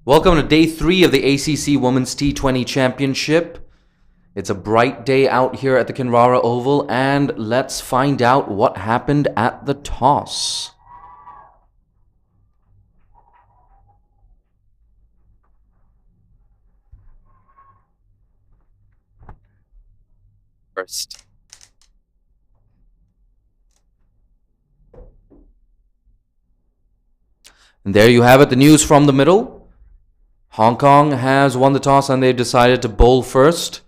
Welcome to day 3 of the ACC Women's T20 Championship. It's a bright day out here at the Kinrara Oval, and let's find out what happened at the toss. First. And there you have it, the news from the middle. Hong Kong has won the toss and they've decided to bowl first.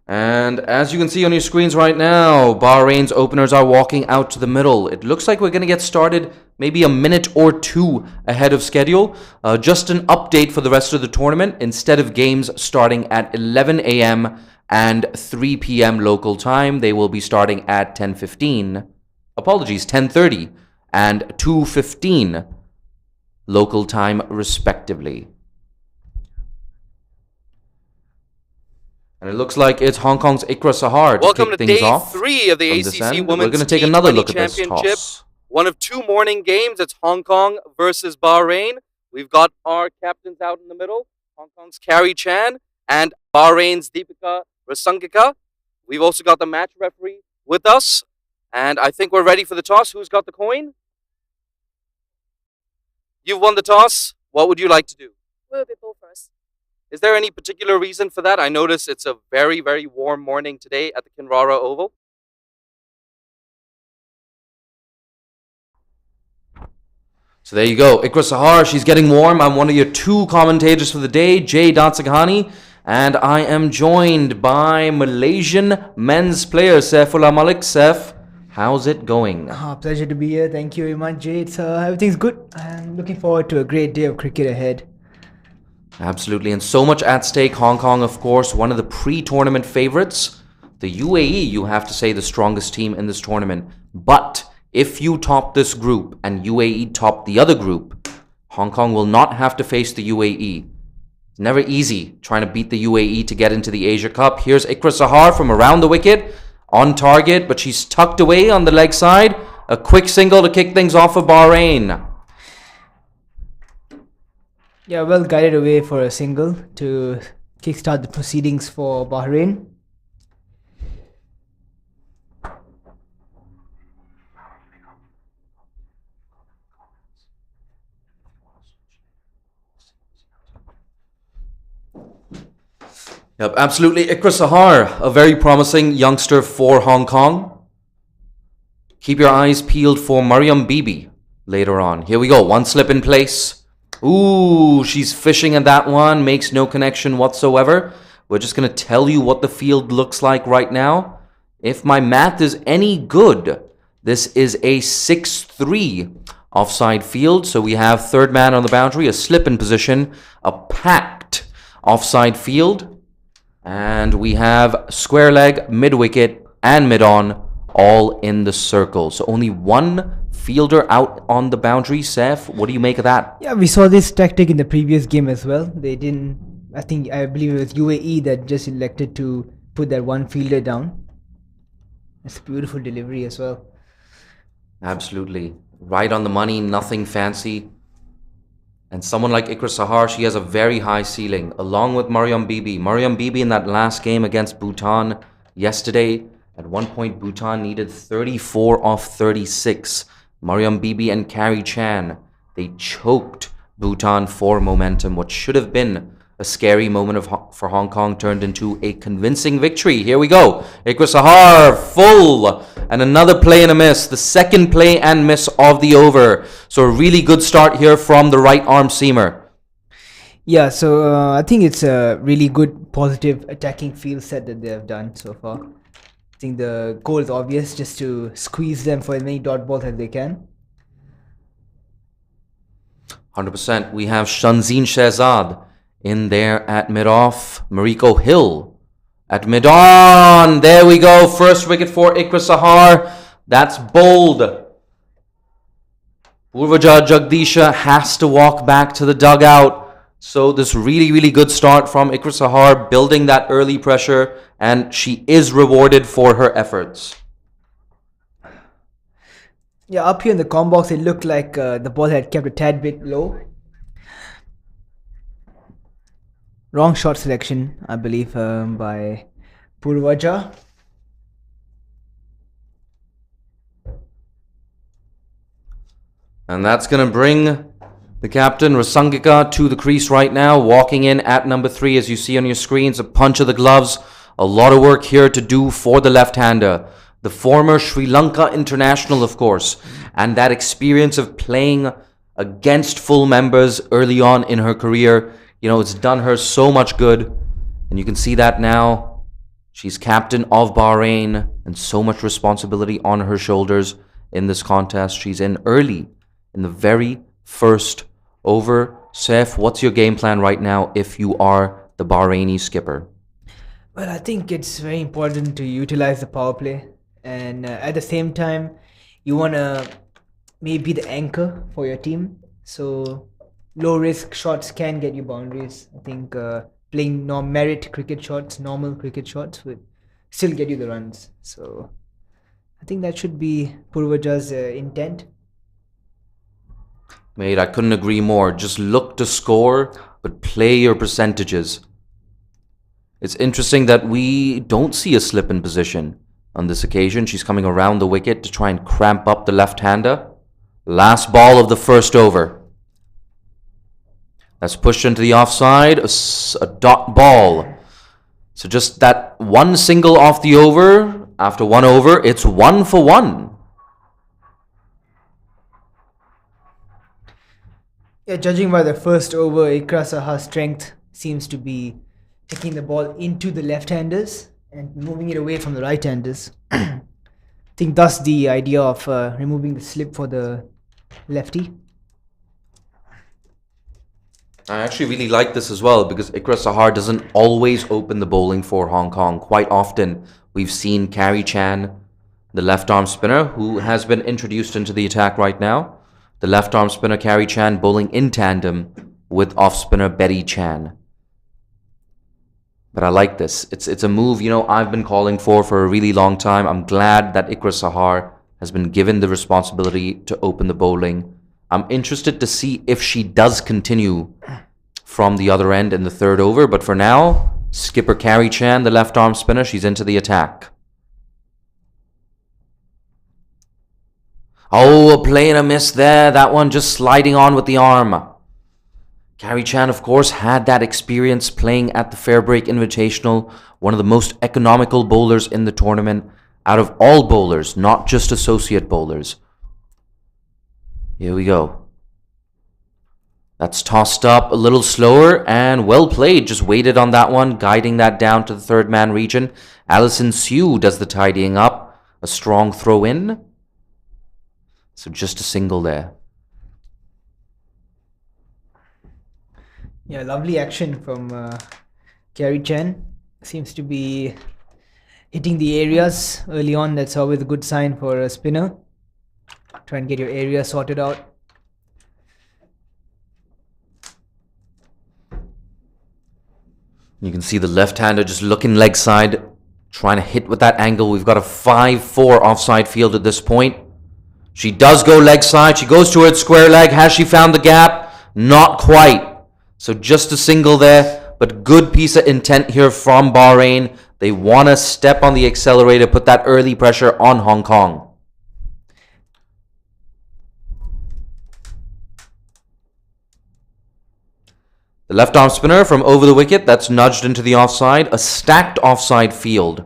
And as you can see on your screens right now, Bahrain's openers are walking out to the middle. It looks like we're going to get started maybe a minute or two ahead of schedule. Just an update for the rest of the tournament. Instead of games starting at 11 a.m. and 3 p.m. local time, they will be starting at 10:30 and 2:15 local time respectively. And it looks like it's Hong Kong's Ikra Sahar to kick things off. Welcome to day 3 of the ACC Women's We're going to take another look at this Championship. toss. One of two morning games. It's Hong Kong versus Bahrain. We've got our captains out in the middle. Hong Kong's Carrie Chan and Bahrain's Deepika Rasangika. We've also got the match referee with us. And I think we're ready for the toss. Who's got the coin? You've won the toss. What would you like to do? We'll be ball first. Is there any particular reason for that? I notice it's a very, very warm morning today at the Kinrara Oval. So there you go. Ikra Sahar, she's getting warm. I'm one of your two commentators for the day, Jay Dansaghani. And I am joined by Malaysian men's player, Saifullah Malik. Saif, how's it going? Pleasure to be here. Thank you very much, Jay. Everything's good. I'm looking forward to a great day of cricket ahead. Absolutely, and so much at stake. Hong Kong, of course, one of the pre-tournament favorites. The UAE, you have to say, the strongest team in this tournament. But if you top this group and UAE top the other group, Hong Kong will not have to face the UAE. It's never easy trying to beat the UAE to get into the Asia Cup. Here's Ikra Sahar from around the wicket, on target, but she's tucked away on the leg side. A quick single to kick things off for Bahrain. Yeah, well guided away for a single to kickstart the proceedings for Bahrain. Yep, absolutely. Ikra Sahar, a very promising youngster for Hong Kong. Keep your eyes peeled for Mariam Bibi later on. Here we go. One slip in place. Ooh, she's fishing at that one. Makes no connection whatsoever. We're just going to tell you what the field looks like right now. If my math is any good, this is a 6-3 offside field. So we have third man on the boundary, a slip in position, a packed offside field. And we have square leg, mid wicket, and mid on, all in the circle. So only one fielder out on the boundary. Saif, what do you make of that? Yeah, we saw this tactic in the previous game as well. They didn't, I believe it was UAE that just elected to put that one fielder down. It's a beautiful delivery as well. Absolutely. Right on the money, nothing fancy. And someone like Ikra Sahar, she has a very high ceiling, along with Mariam Bibi. Mariam Bibi in that last game against Bhutan yesterday, at one point Bhutan needed 34 off 36. Mariam Bibi and Carrie Chan, they choked Bhutan for momentum. What should have been a scary moment for Hong Kong turned into a convincing victory. Here we go. Ikra Sahar, full. And another play and a miss. The second play and miss of the over. So a really good start here from the right arm seamer. Yeah, so I think it's a really good, positive attacking field set that they have done so far. I think the goal is obvious, just to squeeze them for as many dot balls as they can. 100%. We have Shanzeen Shehzad in there at mid-off. Mariko Hill at mid-on. There we go. First wicket for Ikra Sahar. That's bold. Purvaja Jagdisha has to walk back to the dugout. So this really, really good start from Ikra Sahar, building that early pressure, and she is rewarded for her efforts. Yeah, up here in the com box, it looked like the ball had kept a tad bit low. Wrong shot selection, I believe, by Purvaja. And that's going to bring the captain, Rasangika, to the crease right now. Walking in at number 3, as you see on your screens, a punch of the gloves. A lot of work here to do for the left-hander. The former Sri Lanka international, of course. And that experience of playing against full members early on in her career, you know, it's done her so much good. And you can see that now. She's captain of Bahrain and so much responsibility on her shoulders in this contest. She's in early in the very first over. Saif, what's your game plan right now if you are the Bahraini skipper? Well, I think it's very important to utilize the power play. And at the same time, you want to maybe the anchor for your team. So low risk shots can get you boundaries. I think playing merit cricket shots, normal cricket shots would still get you the runs. So I think that should be Purvaja's intent. Mate, I couldn't agree more. Just look to score, but play your percentages. It's interesting that we don't see a slip in position on this occasion. She's coming around the wicket to try and cramp up the left-hander. Last ball of the first over. That's pushed into the offside. A dot ball. So just that one single off the over. After one over, it's 1 for 1. Yeah, judging by the first over, Ikra Saha's strength seems to be taking the ball into the left-handers and moving it away from the right-handers. I think thus the idea of removing the slip for the lefty. I actually really like this as well because Ikra Sahar doesn't always open the bowling for Hong Kong. Quite often we've seen Carrie Chan, the left-arm spinner, who has been introduced into the attack right now. The left-arm spinner Carrie Chan bowling in tandem with off-spinner Betty Chan. But I like this. It's a move, you know, I've been calling for a really long time. I'm glad that Ikra Sahar has been given the responsibility to open the bowling. I'm interested to see if she does continue from the other end in the third over. But for now, skipper Carrie Chan, the left-arm spinner, she's into the attack. Oh, a play and a miss there. That one just sliding on with the arm. Carrie Chan, of course, had that experience playing at the Fairbreak Invitational, one of the most economical bowlers in the tournament, out of all bowlers, not just associate bowlers. Here we go. That's tossed up a little slower and well played. Just waited on that one, guiding that down to the third man region. Alison Sue does the tidying up. A strong throw in. So just a single there. Yeah, lovely action from Carrie Chan. Seems to be hitting the areas early on. That's always a good sign for a spinner. Try and get your area sorted out. You can see the left-hander just looking leg side, trying to hit with that angle. We've got a 5-4 offside field at this point. She does go leg side. She goes towards square leg. Has she found the gap? Not quite. So just a single there, but good piece of intent here from Bahrain. They want to step on the accelerator, put that early pressure on Hong Kong. The left arm spinner from over the wicket, that's nudged into the offside. A stacked offside field.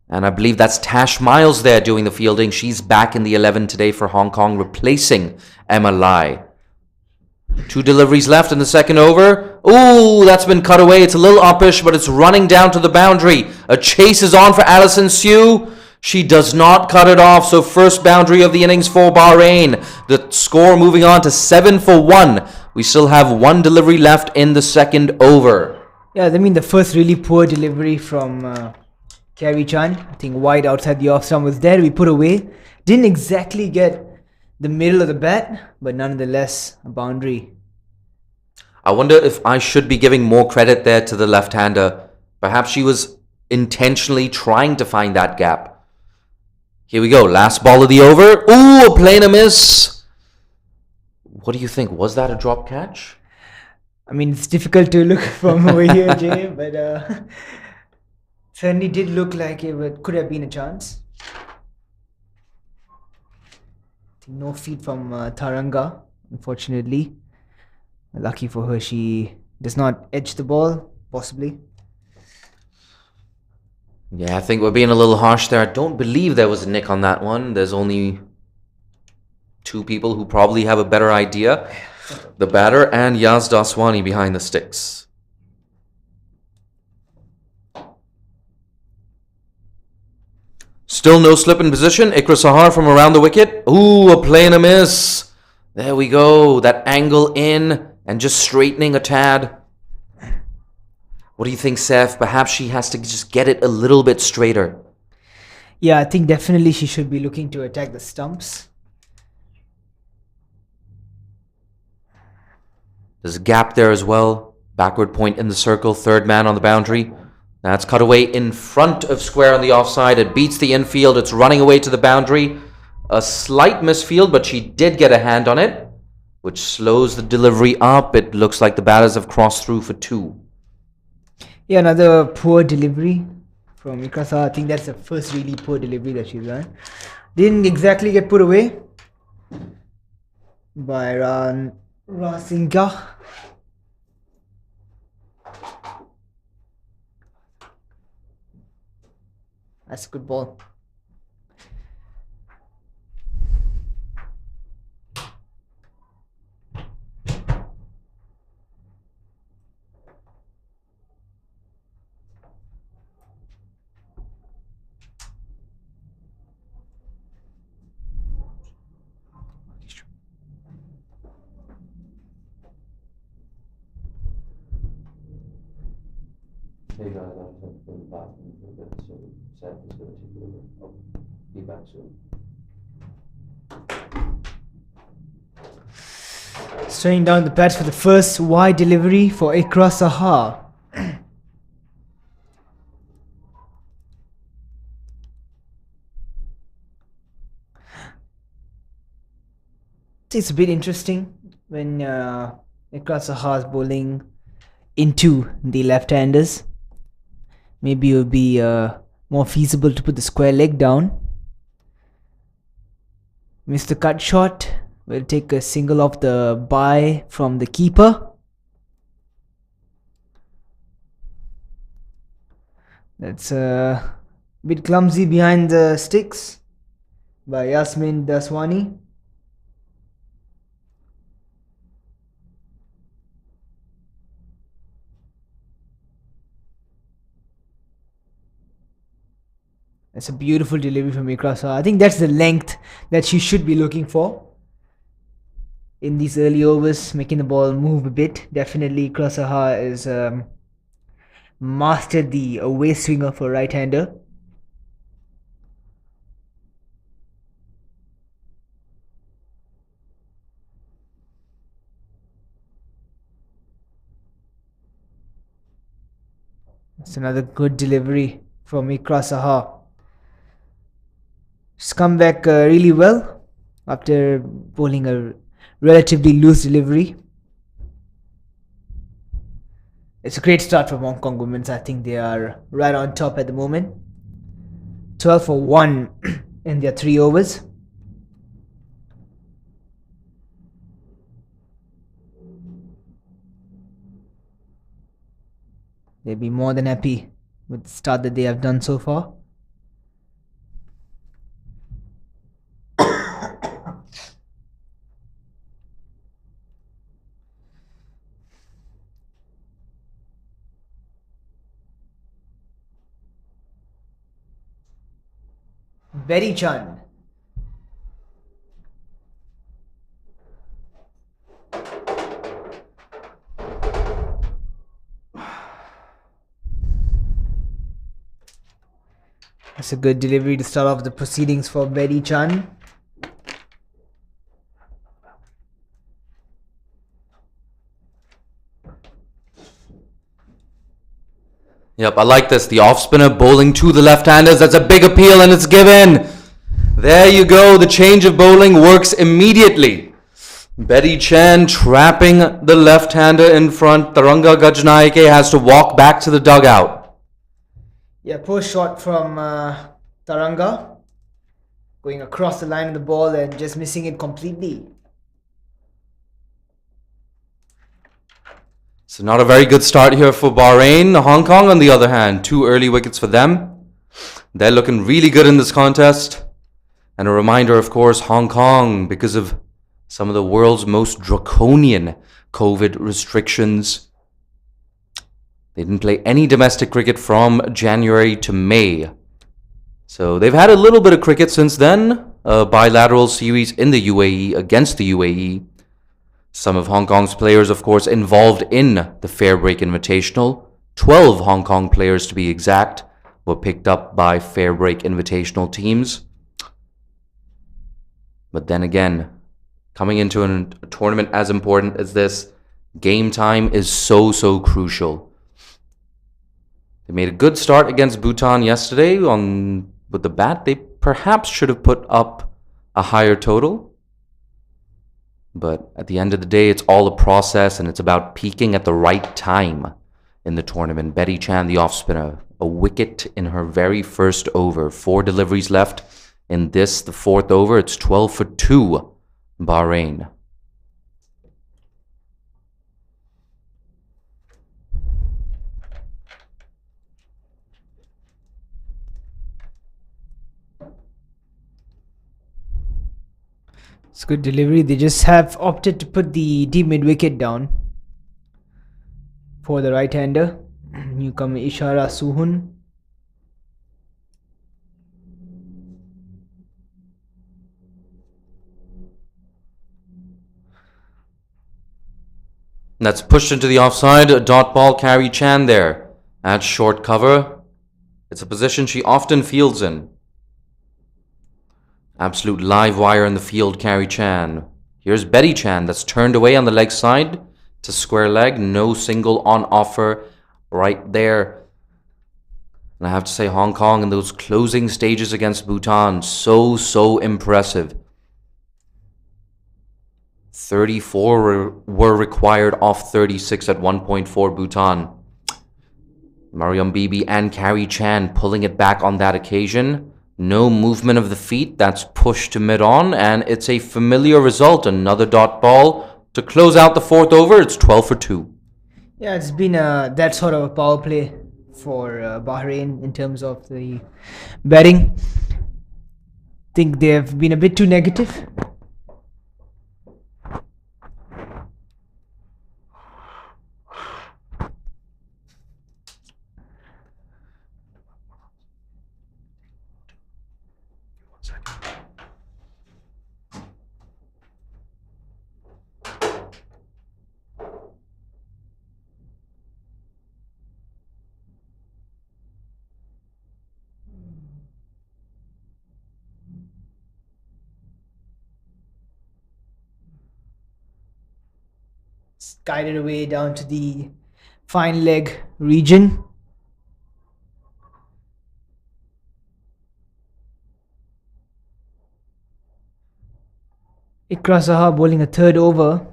And I believe that's Tash Miles there doing the fielding. She's back in the 11 today for Hong Kong, replacing Emma Lai. 2 deliveries left in the second over. Ooh, that's been cut away. It's a little uppish, but it's running down to the boundary. A chase is on for Alison Sue. She does not cut it off. So first boundary of the innings for Bahrain. The score moving on to 7 for 1. We still have 1 delivery left in the second over. Yeah, I mean the first really poor delivery from Carrie Chan. I think wide outside the off stump was there to be put away. Didn't exactly get the middle of the bat, but nonetheless a boundary. I wonder if I should be giving more credit there to the left-hander. Perhaps she was intentionally trying to find that gap. Here we go. Last ball of the over. Ooh, a play and a miss. What do you think? Was that a drop catch? I mean, it's difficult to look from over here, Jay, but certainly did look like it could have been a chance. No feed from Taranga, unfortunately. Lucky for her, she does not edge the ball, possibly. Yeah, I think we're being a little harsh there. I don't believe there was a nick on that one. There's only two people who probably have a better idea. The batter and Yaz Daswani behind the sticks. Still no slip in position. Ikra Sahar from around the wicket. Ooh, a play and a miss. There we go. That angle in and just straightening a tad. What do you think, Seth? Perhaps she has to just get it a little bit straighter. Yeah, I think definitely she should be looking to attack the stumps. There's a gap there as well. Backward point in the circle. Third man on the boundary. That's cut away in front of square on the offside. It beats the infield. It's running away to the boundary. A slight misfield, but she did get a hand on it, which slows the delivery up. It looks like the batters have crossed through for 2. Yeah, another poor delivery from Ikra. I think that's the first really poor delivery that she's done. Didn't exactly get put away by Rasinga. That's a good ball. Hey guys, I'm going to go to the bathroom for a bit, so Seth is going to take it over. I'll be back soon. Straining down the patch for the first wide delivery for Ikra Sahar. It's a bit interesting when Ikra Sahar is bowling into the left-handers. Maybe it would be more feasible to put the square leg down. Missed the cut shot. We'll take a single off the bye from the keeper. That's a bit clumsy behind the sticks by Yasmin Daswani. That's a beautiful delivery from Ikra. So I think that's the length that she should be looking for in these early overs, making the ball move a bit. Definitely Ikra Sahar is mastered the away swinger for right-hander. That's another good delivery from Ikra Sahar. She's come back really well after bowling a relatively loose delivery. It's a great start from Hong Kong women's. I think they are right on top at the moment. 12 for 1 in their 3 overs. They'll be more than happy with the start that they have done so far. Very Chan. That's a good delivery to start off the proceedings for Betty Chan. Yep, I like this. The off spinner bowling to the left-handers. That's a big appeal and it's given. There you go. The change of bowling works immediately. Betty Chan trapping the left-hander in front. Taranga Gajnaike has to walk back to the dugout. Yeah, poor shot from Taranga. Going across the line of the ball and just missing it completely. So not a very good start here for Bahrain. Hong Kong, on the other hand, 2 early wickets for them. They're looking really good in this contest. And a reminder, of course, Hong Kong, because of some of the world's most draconian COVID restrictions, they didn't play any domestic cricket from January to May. So they've had a little bit of cricket since then. A bilateral series in the UAE against the UAE. Some of Hong Kong's players, of course, involved in the Fair Break Invitational. 12 Hong Kong players, to be exact, were picked up by Fair Break Invitational teams. But then again, coming into a tournament as important as this, game time is so crucial. They made a good start against Bhutan yesterday with the bat. They perhaps should have put up a higher total. But at the end of the day, it's all a process, and it's about peaking at the right time in the tournament. Betty Chan, the off-spinner, a wicket in her very first over. 4 deliveries left in this, the 4th over. It's 12 for 2, Bahrain. It's good delivery. They just have opted to put the deep mid wicket down for the right-hander. Newcomer Ishara Suhun. That's pushed into the offside. A dot ball, Carrie Chan there at short cover. It's a position she often fields in. Absolute live wire in the field, Carrie Chan. Here's Betty Chan, that's turned away on the leg side to square leg. No single on offer right there. And I have to say, Hong Kong in those closing stages against Bhutan, so impressive. 34 were required off 36 at 1.4 Bhutan. Mariam Bibi and Carrie Chan pulling it back on that occasion. No movement of the feet, that's pushed to mid-on, and it's a familiar result. Another dot ball to close out the 4th over. It's 12 for 2. Yeah, it's been that sort of a power play for Bahrain in terms of the batting. Think they've been a bit too negative. Guided away down to the fine leg region. Ikra Saha bowling a 3rd over.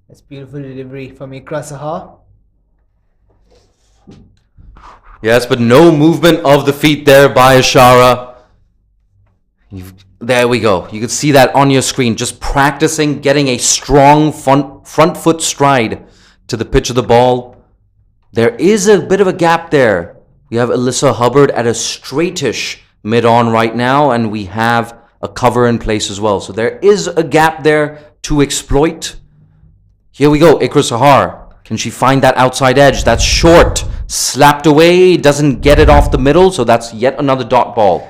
That's beautiful delivery from Ikra Saha. Yes, but no movement of the feet there by Ishara. There we go. You can see that on your screen. Just practicing getting a strong front foot stride to the pitch of the ball. There is a bit of a gap there. We have Alyssa Hubbard at a straightish mid-on right now, and we have a cover in place as well. So there is a gap there to exploit. Here we go, Ikra Sahar. Can she find that outside edge? That's short. Slapped away, doesn't get it off the middle, so that's yet another dot ball.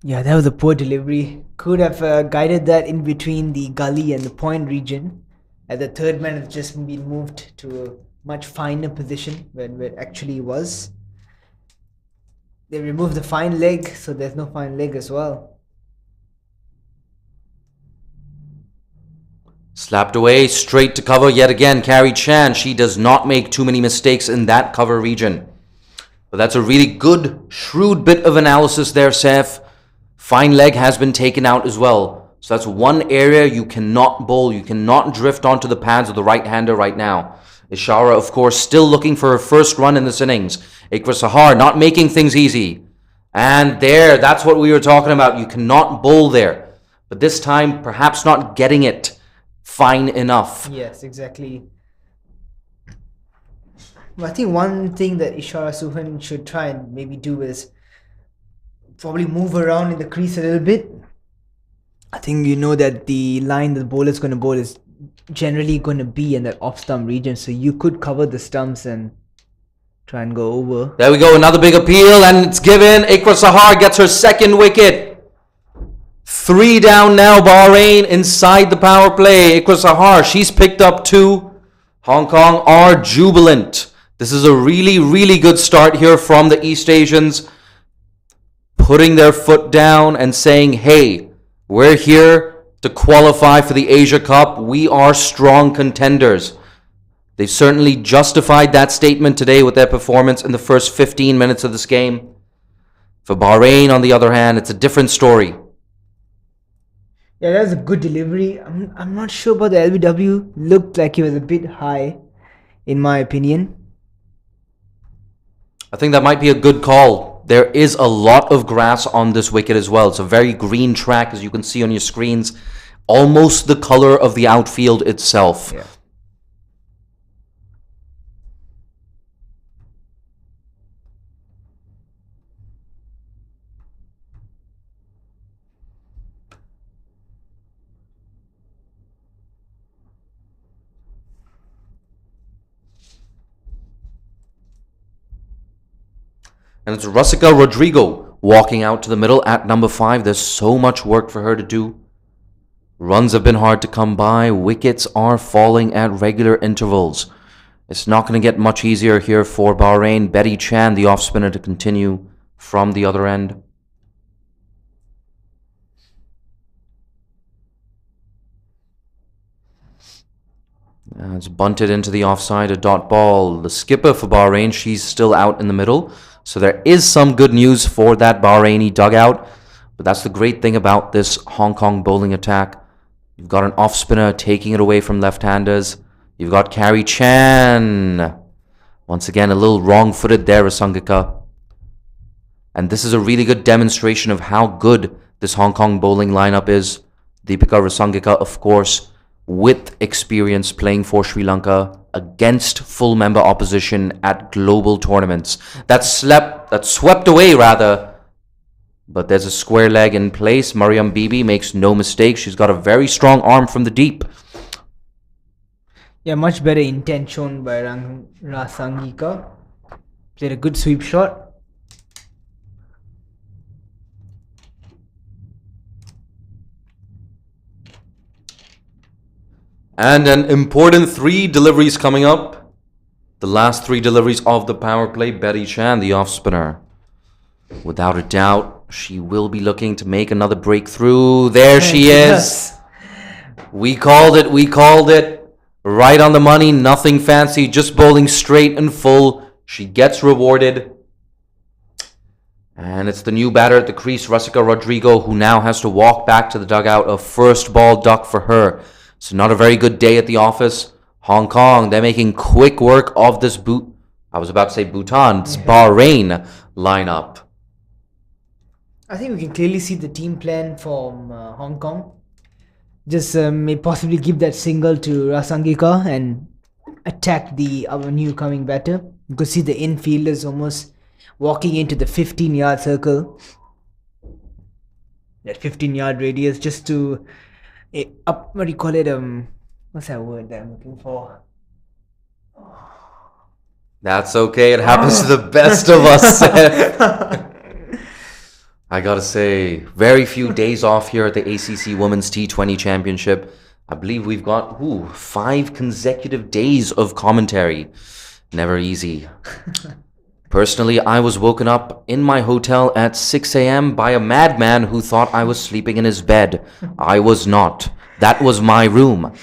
Yeah, that was a poor delivery. Could have guided that in between the gully and the point region. And the 3rd man has just been moved to much finer position where it actually was. They removed the fine leg, so there's no fine leg as well. Slapped away, straight to cover yet again. Carrie Chan, she does not make too many mistakes in that cover region. But that's a really good, shrewd bit of analysis there, Seth. Fine leg has been taken out as well. So that's one area you cannot bowl. You cannot drift onto the pads of the right-hander right now. Ishara, of course, still looking for her first run in this innings. Ikra Sahar not making things easy. And there, that's what we were talking about. You cannot bowl there. But this time, perhaps not getting it fine enough. Yes, exactly. I think one thing that Ishara Suhan should try and maybe do is probably move around in the crease a little bit. I think you know that the line the bowler is going to bowl is generally going to be in that off stump region, so you could cover the stumps and try and go over. There we go, another big appeal, and it's given. Ikra Sahar gets her second wicket. 3 down now, Bahrain inside the power play. Ikra Sahar, she's picked up 2. Hong Kong are jubilant. This is a really, really good start here from the East Asians. Putting their foot down and saying, hey, we're here to qualify for the Asia Cup. We are strong contenders. They've certainly justified that statement today with their performance in the first 15 minutes of this game. For Bahrain, on the other hand, it's a different story. Yeah, that was a good delivery. I'm not sure about the LBW. Looked like it was a bit high, in my opinion. I think that might be a good call. There is a lot of grass on this wicket as well. It's a very green track, as you can see on your screens. Almost the color of the outfield itself. Yeah. And it's Rusika Rodrigo walking out to the middle at number 5. There's so much work for her to do. Runs have been hard to come by. Wickets are falling at regular intervals. It's not going to get much easier here for Bahrain. Betty Chan, the off spinner, to continue from the other end. It's bunted into the offside, a dot ball. The skipper for Bahrain, she's still out in the middle. So there is some good news for that Bahraini dugout. But that's the great thing about this Hong Kong bowling attack. You've got an off spinner taking it away from left-handers. You've got Carrie Chan. Once again, a little wrong-footed there, Rasangika. And this is a really good demonstration of how good this Hong Kong bowling lineup is. Deepika Rasangika, of course, with experience playing for Sri Lanka against full member opposition at global tournaments. That's swept away, rather. But there's a square leg in place. Mariam Bibi makes no mistake. She's got a very strong arm from the deep. Yeah, much better intent shown by Rasangika. Played a good sweep shot. And an important 3 deliveries coming up. The last 3 deliveries of the power play. Betty Chan, the off spinner. Without a doubt, she will be looking to make another breakthrough. There she is. We called it. We called it. Right on the money. Nothing fancy. Just bowling straight and full. She gets rewarded. And it's the new batter at the crease, Rusika Rodrigo, who now has to walk back to the dugout. A first ball duck for her. So not a very good day at the office. Hong Kong, they're making quick work of this Bhutan, it's Bahrain lineup. I think we can clearly see the team plan from Hong Kong. Just may possibly give that single to Rasangika and attack our new coming batter. You could see the infielders almost walking into the 15-yard circle. That 15-yard radius just to what do you call it? What's that word that I'm looking for? That's okay. It happens to the best of us, Seth. I gotta say, very few days off here at the ACC Women's T20 Championship. I believe we've got 5 consecutive days of commentary. Never easy. Personally, I was woken up in my hotel at 6 a.m. by a madman who thought I was sleeping in his bed. I was not. That was my room.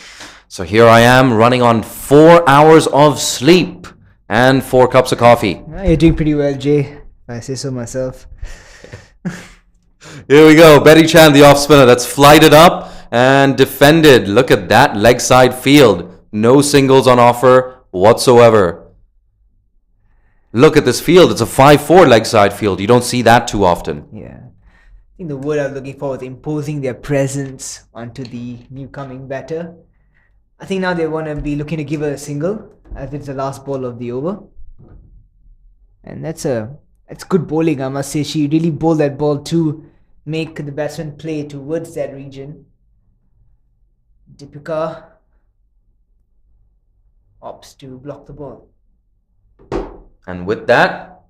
So here I am running on 4 hours of sleep and 4 cups of coffee. You're doing pretty well, Jay, if I say so myself. Here we go. Betty Chan, the off spinner, that's flighted up and defended. Look at that leg side field. No singles on offer whatsoever. Look at this field. It's a 5-4 leg side field. You don't see that too often. Yeah. I think the word I was looking for was imposing their presence onto the new coming batter. I think now they want to be looking to give her a single as it's the last ball of the over. And that's good bowling, I must say. She really bowled that ball to make the batsman play towards that region. Deepika opts to block the ball. And with that,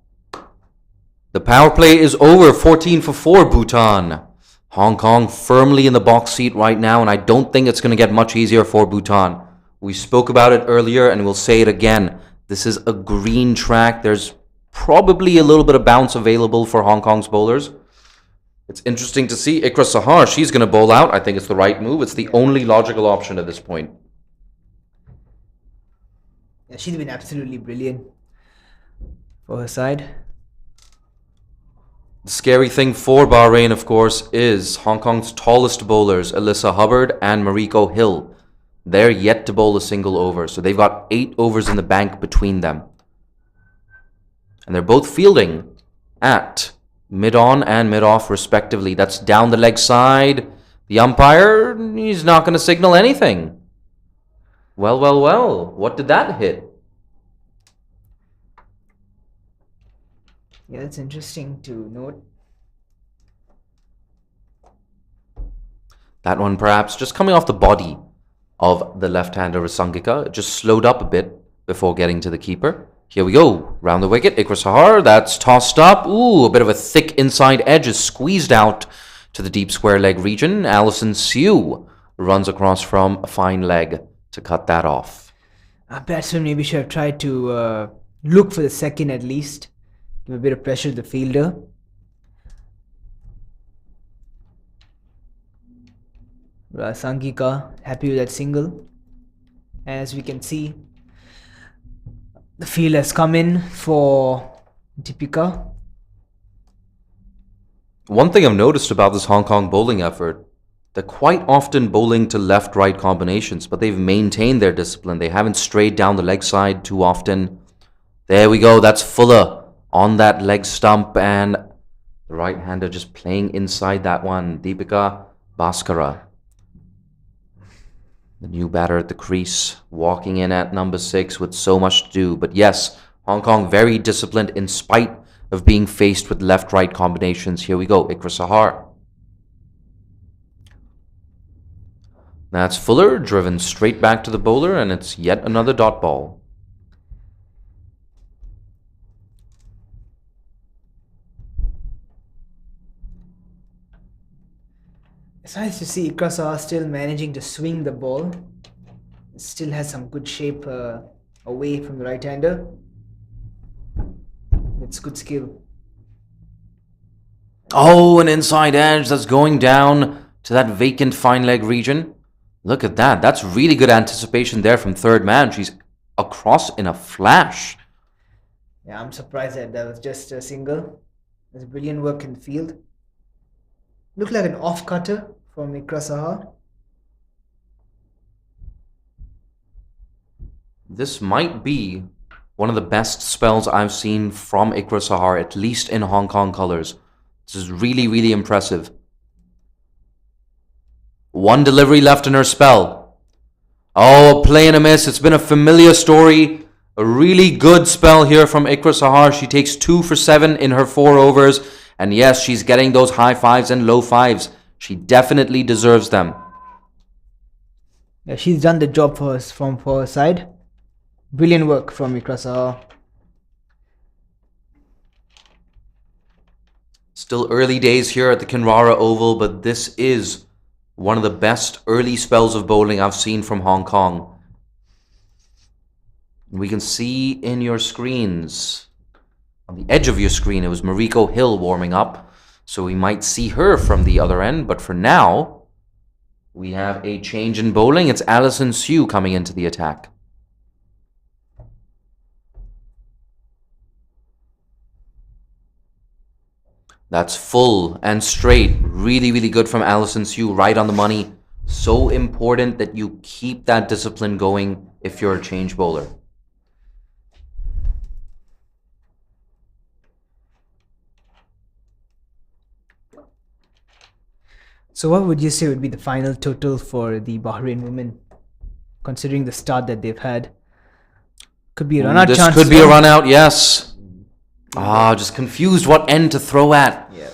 the power play is over. 14 for 4, Bhutan. Hong Kong firmly in the box seat right now, and I don't think it's going to get much easier for Bhutan. We spoke about it earlier, and we'll say it again. This is a green track. There's probably a little bit of bounce available for Hong Kong's bowlers. It's interesting to see Ikra Sahar. She's going to bowl out. I think it's the right move. It's the only logical option at this point. Yeah, she's been absolutely brilliant for her side. The scary thing for Bahrain, of course, is Hong Kong's tallest bowlers, Alyssa Hubbard and Mariko Hill. They're yet to bowl a single over, so they've got 8 overs in the bank between them. And they're both fielding at mid-on and mid-off respectively. That's down the leg side. The umpire, he's not going to signal anything. Well. What did that hit? Yeah, that's interesting to note. That one perhaps just coming off the body of the left-hander Rasangika. It just slowed up a bit before getting to the keeper. Here we go. Round the wicket. Ikra Sahar. That's tossed up. Ooh, a bit of a thick inside edge is squeezed out to the deep square leg region. Alison Sue runs across from a fine leg to cut that off. Batsman maybe should have tried to look for the second at least. Give a bit of pressure to the fielder. Sangika happy with that single. As we can see, the field has come in for Deepika. One thing I've noticed about this Hong Kong bowling effort, they're quite often bowling to left-right combinations, but they've maintained their discipline. They haven't strayed down the leg side too often. There we go. That's Fuller on that leg stump, and the right-hander just playing inside that one. Deepika Bhaskara, the new batter at the crease, walking in at number 6 with so much to do. But yes, Hong Kong very disciplined in spite of being faced with left-right combinations. Here we go, Ikra Sahar. That's Fuller, driven straight back to the bowler, and it's yet another dot ball. It's nice to see Ikra Sahar still managing to swing the ball. It still has some good shape away from the right-hander. It's good skill. Oh, an inside edge that's going down to that vacant fine leg region. Look at that. That's really good anticipation there from third man. She's across in a flash. Yeah, I'm surprised that was just a single. There's brilliant work in the field. Looked like an off-cutter from Ikra Sahar. This might be one of the best spells I've seen from Ikra Sahar, at least in Hong Kong colours. This is really, really impressive. One delivery left in her spell. Oh, a play and a miss. It's been a familiar story. A really good spell here from Ikra Sahar. She takes 2 for 7 in her 4 overs. And yes, she's getting those high 5s and low 5s. She definitely deserves them. Yeah, she's done the job for us for her side. Brilliant work from Ikra Sahar. Still early days here at the Kinrara Oval, but this is One of the best early spells of bowling I've seen from Hong Kong. We can see in your screens, on the edge of your screen, it was Mariko Hill warming up. So we might see her from the other end. But for now, we have a change in bowling. It's Alison Sue coming into the attack. That's full and straight. Really, really good from Alison Sue. Right on the money. So important that you keep that discipline going if you're a change bowler. So what would you say would be the final total for the Bahrain women, considering the start that they've had? Could be a run-out chance. This could be a run-out, yes. Just confused what end to throw at. Yeah.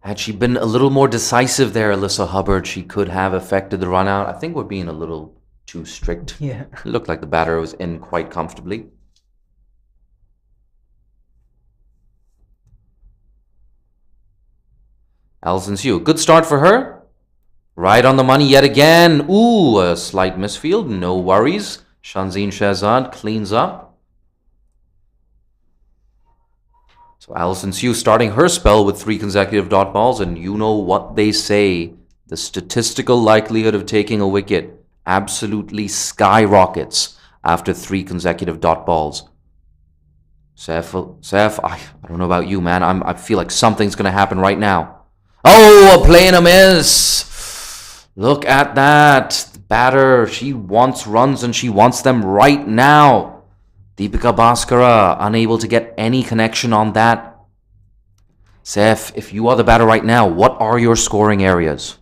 Had she been a little more decisive there, Alyssa Hubbard, she could have affected the run-out. I think we're being a little too strict. Yeah. It looked like the batter was in quite comfortably. Alison Sue, good start for her. Right on the money yet again. Ooh, a slight misfield. No worries. Shanzeen Shahzad cleans up. So Alison Sue starting her spell with 3 consecutive dot balls, and you know what they say. The statistical likelihood of taking a wicket absolutely skyrockets after 3 consecutive dot balls. Seth, I don't know about you, man. I feel like something's going to happen right now. Oh, a play and a miss. Look at that. The batter, she wants runs and she wants them right now. Deepika Bhaskara unable to get any connection on that. Seth, if you are the batter right now, what are your scoring areas?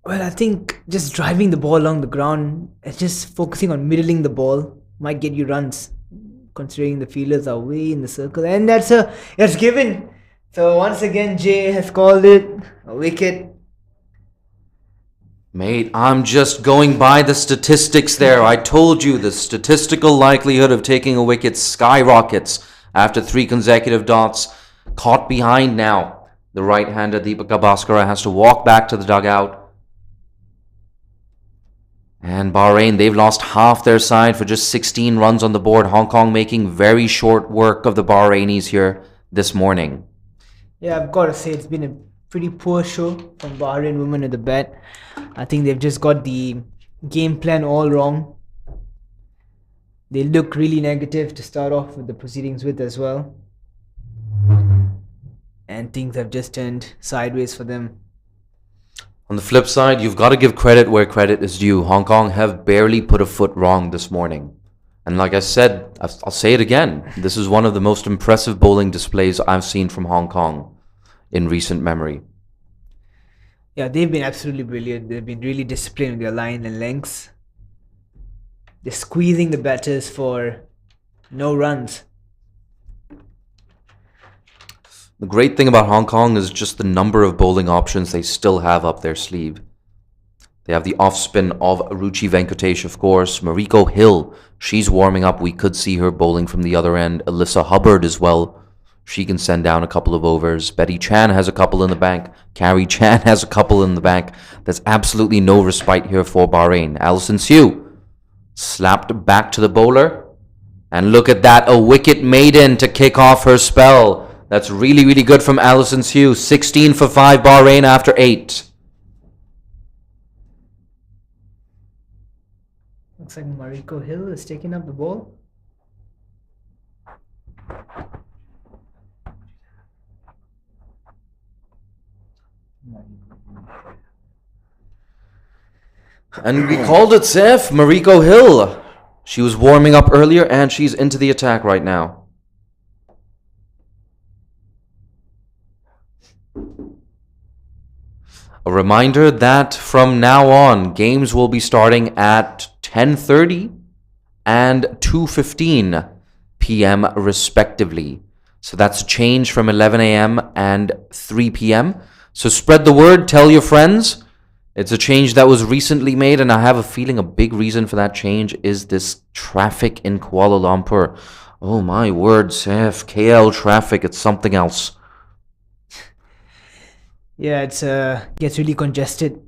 Well, I think just driving the ball along the ground and just focusing on middling the ball might get you runs, considering the fielders are way in the circle. And that's given. So once again, Jay has called it a wicket. Mate, I'm just going by the statistics there. I told you the statistical likelihood of taking a wicket skyrockets after 3 consecutive dots. Caught behind now. The right-hander Deepika Bhaskara has to walk back to the dugout. And Bahrain, they've lost half their side for just 16 runs on the board. Hong Kong making very short work of the Bahrainis here this morning. Yeah, I've got to say it's been a pretty poor show from Bahrain women at the bat. I think they've just got the game plan all wrong. They look really negative to start off with the proceedings with as well. And things have just turned sideways for them. On the flip side, you've got to give credit where credit is due. Hong Kong have barely put a foot wrong this morning. And like I said, I'll say it again. This is one of the most impressive bowling displays I've seen from Hong Kong in recent memory. Yeah, they've been absolutely brilliant. They've been really disciplined with their line and lengths. They're squeezing the batters for no runs. The great thing about Hong Kong is just the number of bowling options they still have up their sleeve. They have the off-spin of Ruchi Venkatesh, of course. Mariko Hill, she's warming up. We could see her bowling from the other end. Alyssa Hubbard as well. She can send down a couple of overs. Betty Chan has a couple in the bank. Carrie Chan has a couple in the bank. There's absolutely no respite here for Bahrain. Alison Sue slapped back to the bowler. And look at that, a wicket maiden to kick off her spell. That's really, really good from Alison Sue. 16 for 5 Bahrain after 8. Looks like Mariko Hill is taking up the ball. And we called it safe. Mariko Hill. She was warming up earlier and she's into the attack right now. A reminder that from now on, games will be starting at 10:30 and 2:15 p.m. respectively. So that's a change from 11 a.m. and 3 p.m. So spread the word, tell your friends. It's a change that was recently made, and I have a feeling a big reason for that change is this traffic in Kuala Lumpur. Oh my word, Seth, KL traffic, it's something else. Yeah, it's gets really congested.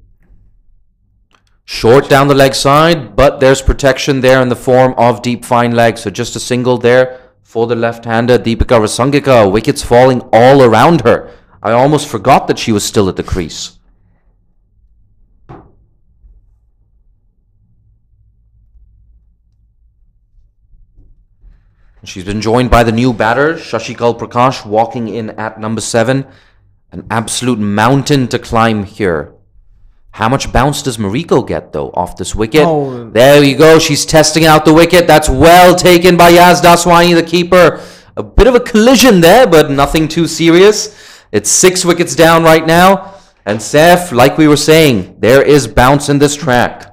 Short down the leg side, but there's protection there in the form of deep fine leg. So just a single there for the left-hander, Deepika Rasangika. Wickets falling all around her. I almost forgot that she was still at the crease. She's been joined by the new batter, Shashikal Prakash, walking in at number 7. An absolute mountain to climb here. How much bounce does Mariko get, though, off this wicket? Oh. There you go. She's testing out the wicket. That's well taken by Yaz Daswani, the keeper. A bit of a collision there, but nothing too serious. It's 6 wickets down right now. And Seth, like we were saying, there is bounce in this track.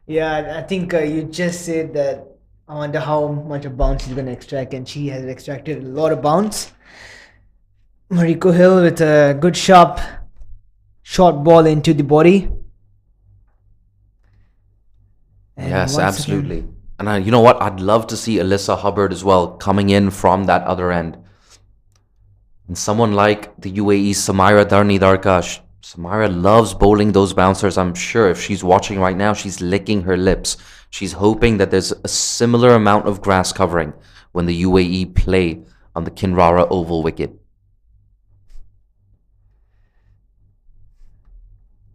Yeah, I think you just said that. I wonder how much of bounce she's going to extract, and she has extracted a lot of bounce. Mariko Hill with a good sharp short ball into the body. And Yes, once absolutely. again- And you know what? I'd love to see Alyssa Hubbard as well coming in from that other end. And someone like the UAE Samira Darni-Darkash. Samira loves bowling those bouncers. I'm sure if she's watching right now, she's licking her lips. She's hoping that there's a similar amount of grass covering when the UAE play on the Kinrara oval wicket.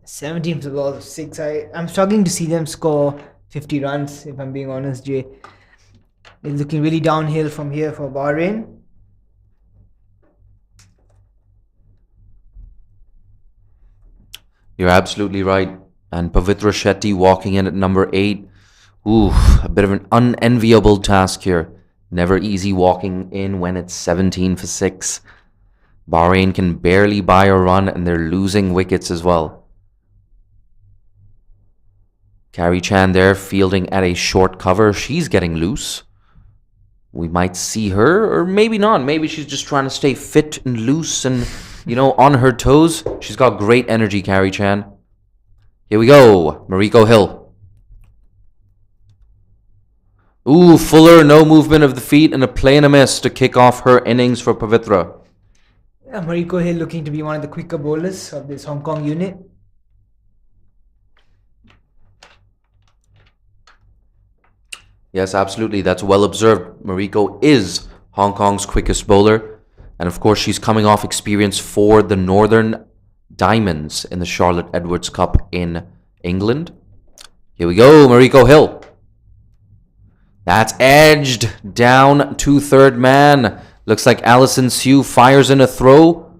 17 for the loss of 6. I'm struggling to see them score 50 runs, if I'm being honest, Jay. It's looking really downhill from here for Bahrain. You're absolutely right. And Pavitra Shetty walking in at number 8. Ooh, a bit of an unenviable task here. Never easy walking in when it's 17 for 6. Bahrain can barely buy a run and they're losing wickets as well. Carrie Chan there fielding at a short cover. She's getting loose. We might see her, or maybe not. Maybe she's just trying to stay fit and loose and, on her toes. She's got great energy, Carrie Chan. Here we go. Mariko Hill. Ooh, Fuller, no movement of the feet and a play and a miss to kick off her innings for Pavitra. Yeah, Mariko Hill looking to be one of the quicker bowlers of this Hong Kong unit. Yes, absolutely. That's well observed. Mariko is Hong Kong's quickest bowler. And of course, she's coming off experience for the Northern Diamonds in the Charlotte Edwards Cup in England. Here we go, Mariko Hill. That's edged down to third man. Looks like Alison Sue fires in a throw.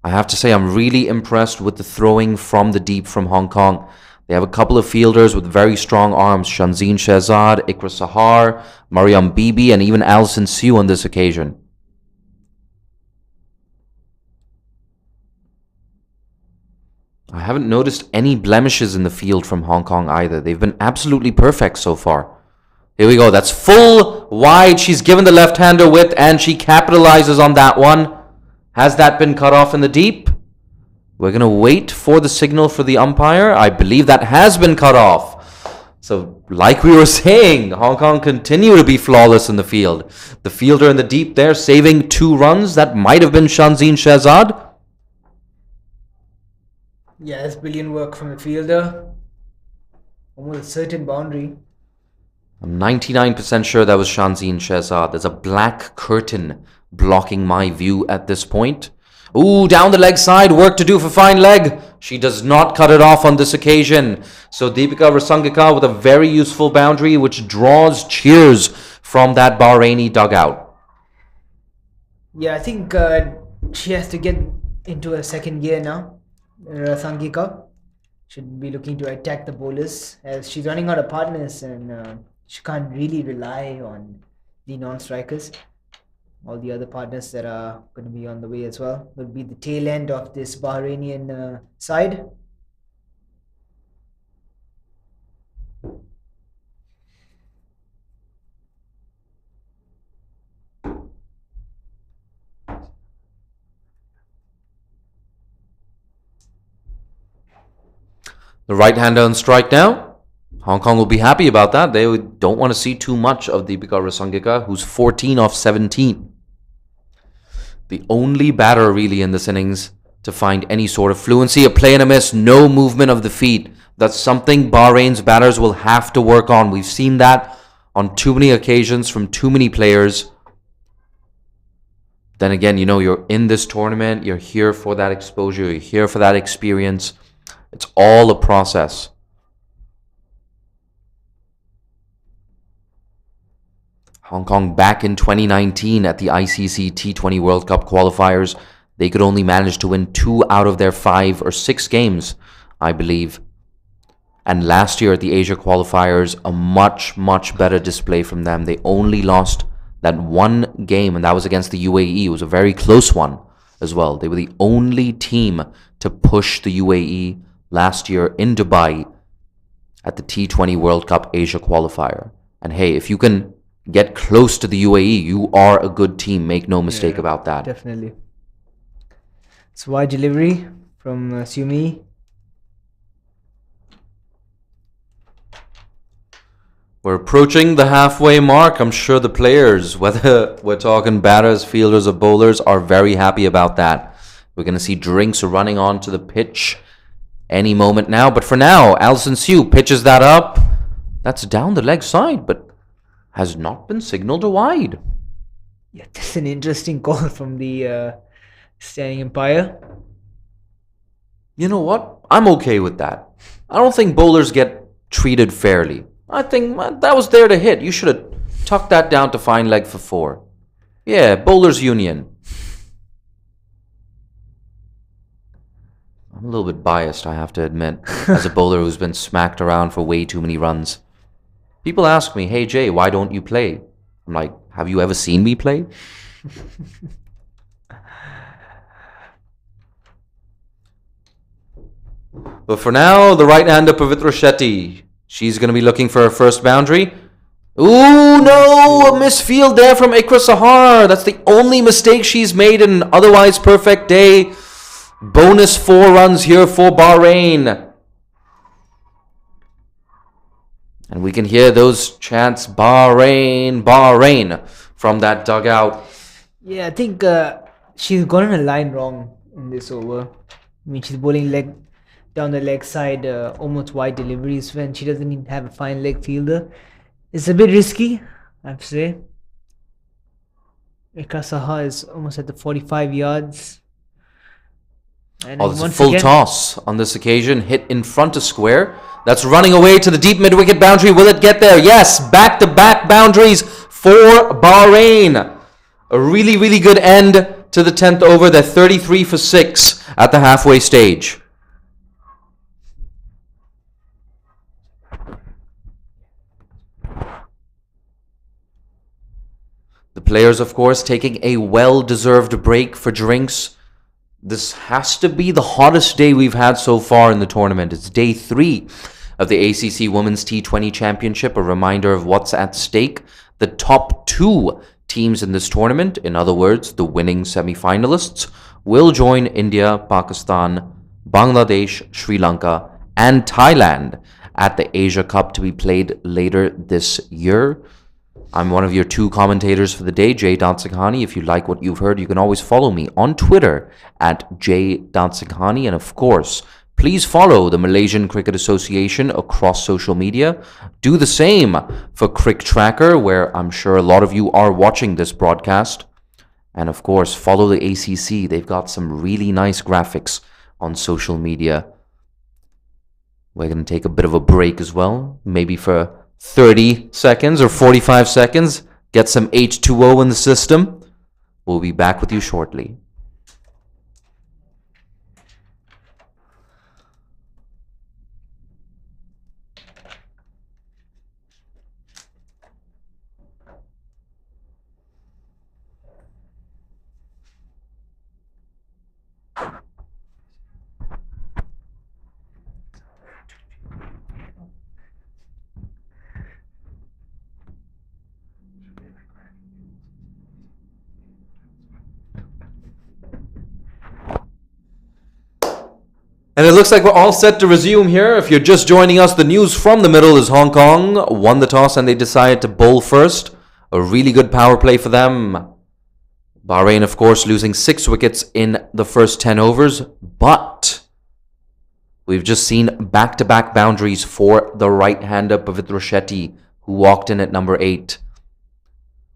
I have to say, I'm really impressed with the throwing from the deep from Hong Kong. They have a couple of fielders with very strong arms. Shanzeen Shehzad, Ikra Sahar, Mariam Bibi, and even Alison Sue on this occasion. I haven't noticed any blemishes in the field from Hong Kong either. They've been absolutely perfect so far. Here we go. That's full wide. She's given the left-hander width and she capitalizes on that one. Has that been cut off in the deep? We're going to wait for the signal for the umpire. I believe that has been cut off. So, like we were saying, Hong Kong continue to be flawless in the field. The fielder in the deep there saving 2 runs. That might have been Shanzeen Shehzad. Yeah, that's brilliant work from the fielder. Almost a certain boundary. I'm 99% sure that was Shanzeen Shehzad. There's a black curtain blocking my view at this point. Ooh, down the leg side, work to do for fine leg. She does not cut it off on this occasion. So Deepika Rasangika with a very useful boundary which draws cheers from that Bahraini dugout. Yeah, I think she has to get into a second gear now. Rasangika should be looking to attack the bowlers as she's running out of partners and she can't really rely on the non-strikers. All the other partners that are going to be on the way as well will be the tail end of this Bahrainian side. The right-hander on strike now. Hong Kong will be happy about that. They don't want to see too much of Deepika Rasangika, who's 14 off 17. The only batter really in this innings to find any sort of fluency. A play and a miss, no movement of the feet. That's something Bahrain's batters will have to work on. We've seen that on too many occasions from too many players. Then again, you know, you're in this tournament. You're here for that exposure. You're here for that experience. It's all a process. Hong Kong back in 2019 at the ICC T20 World Cup qualifiers. They could only manage to win 2 out of their 5 or 6 games, I believe. And last year at the Asia qualifiers, a much, much better display from them. They only lost that one game, and that was against the UAE. It was a very close one as well. They were the only team to push the UAE last year in Dubai at the T20 World Cup Asia qualifier. And hey, if you can get close to the UAE, you are a good team. Make no mistake about that. Definitely. It's wide delivery from Sumi. We're approaching the halfway mark. I'm sure the players, whether we're talking batters, fielders, or bowlers, are very happy about that. We're going to see drinks running onto the pitch any moment now. But for now, Alison Sue pitches that up. That's down the leg side, but has not been signaled wide. Yeah, that's an interesting call from the standing umpire. You know what? I'm okay with that. I don't think bowlers get treated fairly. I think that was there to hit. You should have tucked that down to fine leg for 4. Yeah, bowlers union. I'm a little bit biased, I have to admit, as a bowler who's been smacked around for way too many runs. People ask me, hey Jay, why don't you play? I'm like, have you ever seen me play? But for now, the right-hander Pavitra Shetty. She's going to be looking for her first boundary. Ooh, no! A misfield there from Ikra Sahar. That's the only mistake she's made in an otherwise perfect day. Bonus 4 runs here for Bahrain. And we can hear those chants, Bahrain, Bahrain, from that dugout. Yeah, I think she's gotten a line wrong in this over. I mean, she's bowling down the leg side, almost wide deliveries when she doesn't even have a fine leg fielder. It's a bit risky, I have to say. Ikra Sahar is almost at the 45 yards. And it's a full toss on this occasion, hit in front of square. That's running away to the deep mid-wicket boundary. Will it get there? Yes, back-to-back boundaries for Bahrain. A really, really good end to the 10th over. They're 33 for 6 at the halfway stage. The players, of course, taking a well-deserved break for drinks. This has to be the hottest day we've had so far in the tournament. It's day 3 of the ACC Women's T20 Championship. A reminder of what's at stake. The top 2 teams in this tournament, in other words, the winning semi-finalists, will join India, Pakistan, Bangladesh, Sri Lanka, and Thailand at the Asia Cup to be played later this year. I'm one of your 2 commentators for the day, Jay Dansighani. If you like what you've heard, you can always follow me on Twitter at Jay Dansighani. And of course, please follow the Malaysian Cricket Association across social media. Do the same for CricTracker, where I'm sure a lot of you are watching this broadcast. And of course, follow the ACC. They've got some really nice graphics on social media. We're going to take a bit of a break as well, maybe for 30 seconds or 45 seconds, get some H2O in the system. We'll be back with you shortly. And it looks like we're all set to resume here. If you're just joining us, the news from the middle is Hong Kong won the toss and they decided to bowl first. A really good power play for them. Bahrain, of course, losing 6 wickets in the first 10 overs, but we've just seen back-to-back boundaries for the right-hander Pavitra Shetty, who walked in at number 8.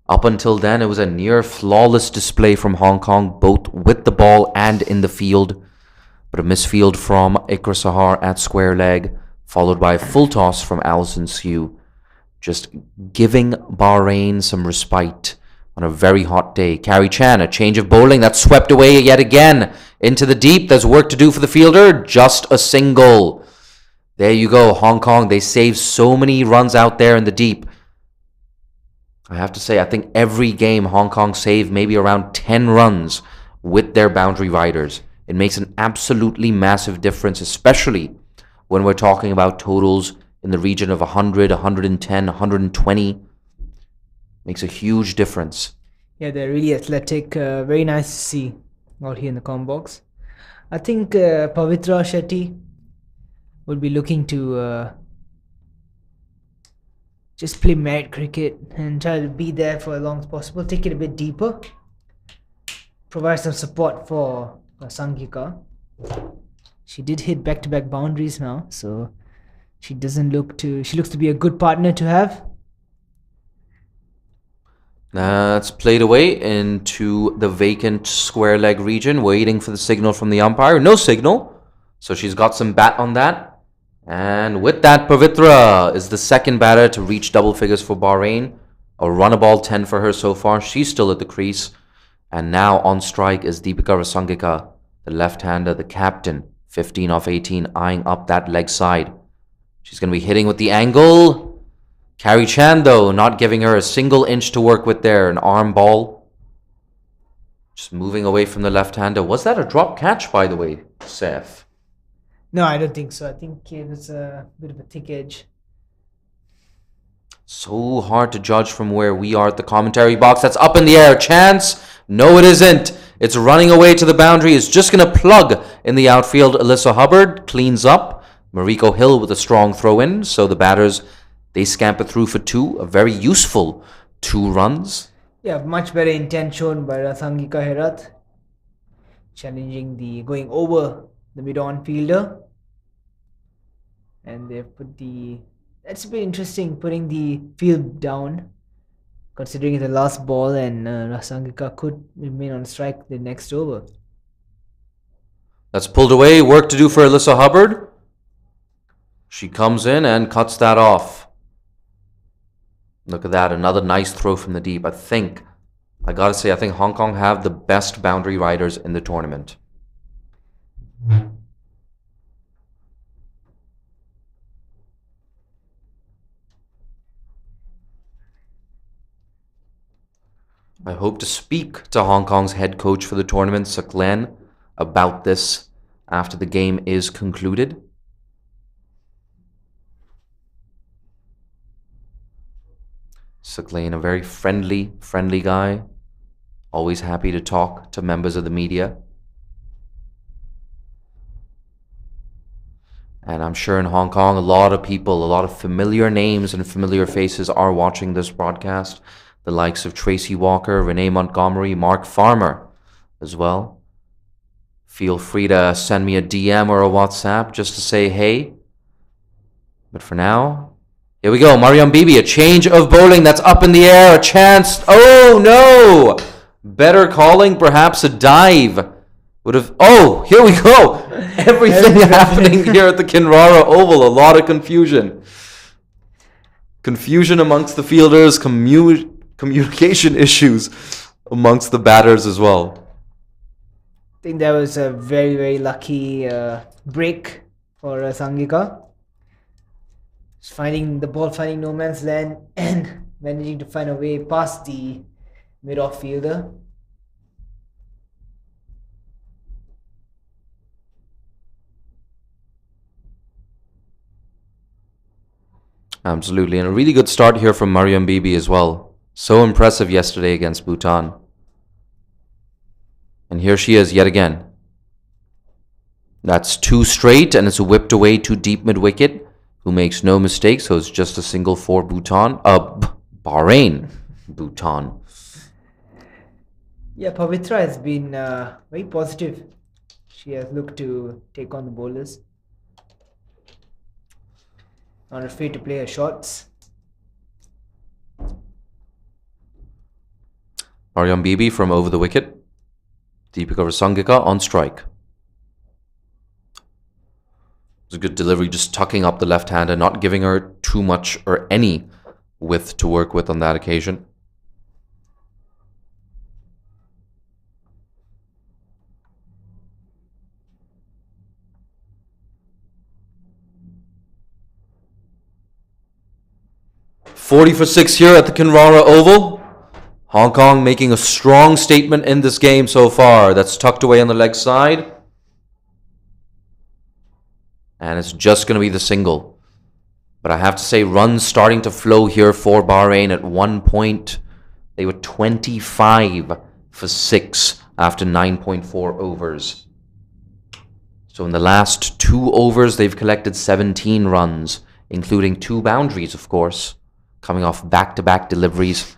Up until then, it was a near flawless display from Hong Kong, both with the ball and in the field. But a misfield from Ikra Sahar at square leg, followed by a full toss from Alison Sue, just giving Bahrain some respite on a very hot day. Carrie Chan, a change of bowling that's swept away yet again into the deep. There's work to do for the fielder. Just a single. There you go, Hong Kong. They saved so many runs out there in the deep. I have to say, I think every game Hong Kong saved maybe around 10 runs with their boundary riders. It makes an absolutely massive difference, especially when we're talking about totals in the region of 100, 110, 120. Makes a huge difference. Yeah, they're really athletic. Very nice to see out here in the com box. I think Pavitra Shetty would be looking to just play merit cricket and try to be there for as long as possible. Take it a bit deeper. Provide some support for Sangika. She did hit back-to-back boundaries now, so she looks to be a good partner to have. That's played away into the vacant square leg region, waiting for the signal from the umpire. No signal, so she's got some bat on that. And with that, Pavitra is the second batter to reach double figures for Bahrain. A runnable 10 for her so far. She's still at the crease. And now on strike is Deepika Rasangika, the left-hander, the captain. 15 off 18, eyeing up that leg side. She's going to be hitting with the angle. Carrie Chan, though, not giving her a single inch to work with there. An arm ball. Just moving away from the left-hander. Was that a drop catch, by the way, Seth? No, I don't think so. I think it was a bit of a thick edge. So hard to judge from where we are at the commentary box. That's up in the air. Chance? No, it isn't. It's running away to the boundary. It's just going to plug in the outfield. Alyssa Hubbard cleans up. Mariko Hill with a strong throw-in. So the batters, they scamper through for 2. A very useful 2 runs. Yeah, much better intent shown by Rasangika Herat. Going over the mid-on fielder. And they've that's a bit interesting, putting the field down, considering it's the last ball and Rasangika could remain on strike the next over. That's pulled away. Work to do for Alyssa Hubbard. She comes in and cuts that off. Look at that. Another nice throw from the deep. I gotta say, I think Hong Kong have the best boundary riders in the tournament. I hope to speak to Hong Kong's head coach for the tournament, Saklan, about this after the game is concluded. Saklan, a very friendly guy. Always happy to talk to members of the media. And I'm sure in Hong Kong, a lot of familiar names and familiar faces are watching this broadcast. The likes of Tracy Walker, Renee Montgomery, Mark Farmer as well. Feel free to send me a DM or a WhatsApp just to say hey. But for now, here we go. Mariam Bibi, a change of bowling that's up in the air. A chance. Oh, no. Better calling, perhaps a dive. Oh, here we go. Everything happening here at the Kinrara Oval. A lot of confusion. Confusion amongst the fielders, communication issues amongst the batters as well. I think that was a very, very lucky break for Sangika. Finding no man's land and managing to find a way past the mid-off fielder. Absolutely, and a really good start here from Mariam Bibi as well. So impressive yesterday against Bhutan. And here she is yet again. That's 2 straight, and it's whipped away to deep mid-wicket, who makes no mistake, so it's just a single for Bahrain. Bhutan. Yeah, Pavitra has been very positive. She has looked to take on the bowlers. Not afraid to play her shots. Mariam Bibi from over the wicket. Deepika Rasangika on strike. It's a good delivery, just tucking up the left hand and not giving her too much or any width to work with on that occasion. .40 for 6 here at the Kinrara Oval. Hong Kong making a strong statement in this game so far. That's tucked away on the leg side. And it's just going to be the single. But I have to say, runs starting to flow here for Bahrain. At one point, they were 25 for 6 after 9.4 overs. So in the last 2 overs, they've collected 17 runs, including 2 boundaries, of course, coming off back-to-back deliveries.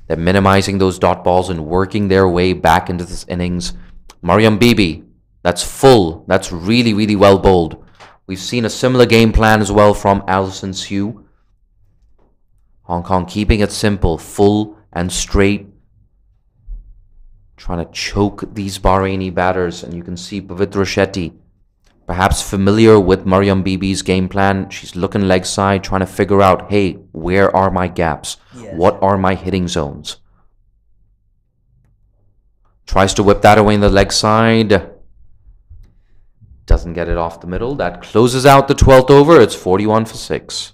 They're minimizing those dot balls and working their way back into this innings. Mariam Bibi, that's full. That's really, really well bowled. We've seen a similar game plan as well from Alison Sue. Hong Kong keeping it simple, full and straight. Trying to choke these Bahraini batters. And you can see Pavitra Shetty, perhaps familiar with Mariam Bibi's game plan. She's looking leg side, trying to figure out, hey, where are my gaps? Yes. What are my hitting zones? Tries to whip that away in the leg side. Doesn't get it off the middle. That closes out the 12th over. It's 41 for 6.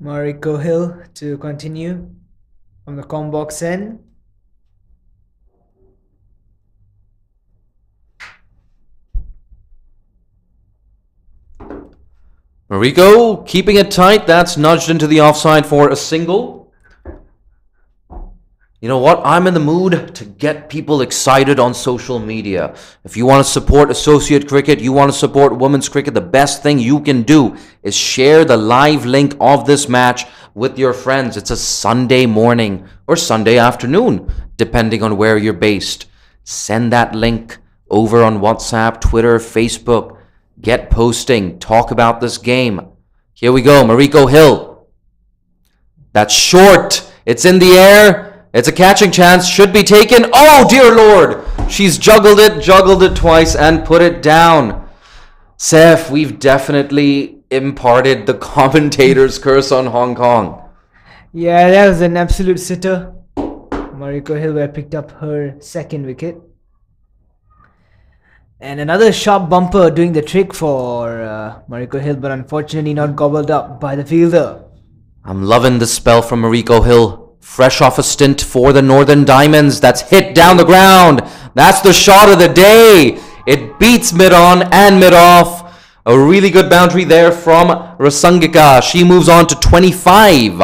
Mariko Hill to continue from the combox end. Mariko keeping it tight. That's nudged into the offside for a single. You know what? I'm in the mood to get people excited on social media. If you want to support associate cricket, you want to support women's cricket, the best thing you can do is share the live link of this match with your friends. It's a Sunday morning or Sunday afternoon, depending on where you're based. Send that link over on WhatsApp, Twitter, Facebook. Get posting. Talk about this game. Here we go. Mariko Hill. That's short. It's in the air. It's a catching chance. Should be taken. Oh, dear Lord. She's juggled it twice and put it down. Seth, we've definitely imparted the commentator's curse on Hong Kong. Yeah, that was an absolute sitter. Mariko Hill picked up her second wicket. And another sharp bumper doing the trick for Mariko Hill, but unfortunately not gobbled up by the fielder. I'm loving the spell from Mariko Hill. Fresh off a stint for the Northern Diamonds. That's hit down the ground. That's the shot of the day. It beats mid-on and mid-off. A really good boundary there from Rasangika. She moves on to 25.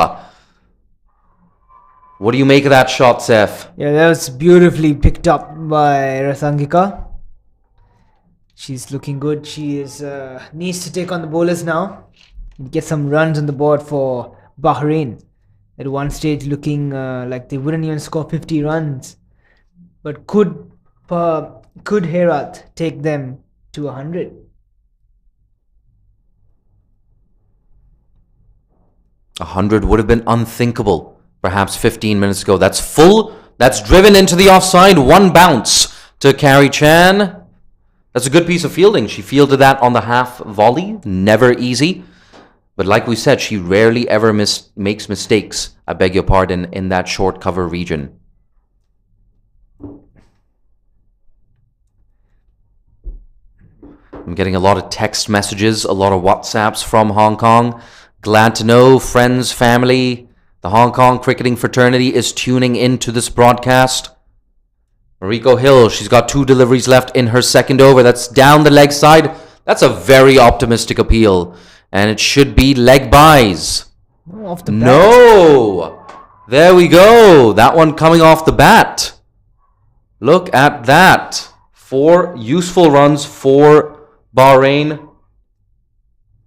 What do you make of that shot, Seth? Yeah, that was beautifully picked up by Rasangika. She's looking good. She is needs to take on the bowlers now. Get some runs on the board for Bahrain. At one stage looking like they wouldn't even score 50 runs. But could Herat take them to 100? A 100 would have been unthinkable perhaps 15 minutes ago. That's full. That's driven into the offside. One bounce to Carrie Chan. That's a good piece of fielding. She fielded that on the half volley. Never easy. But like we said, she rarely ever makes mistakes, I beg your pardon, in that short cover region. I'm getting a lot of text messages, a lot of WhatsApps from Hong Kong. Glad to know, friends, family, the Hong Kong cricketing fraternity is tuning into this broadcast. Mariko Hill, she's got 2 deliveries left in her second over. That's down the leg side. That's a very optimistic appeal. And it should be leg buys. Off the bat. No! There we go. That one coming off the bat. Look at that. 4 useful runs for Bahrain.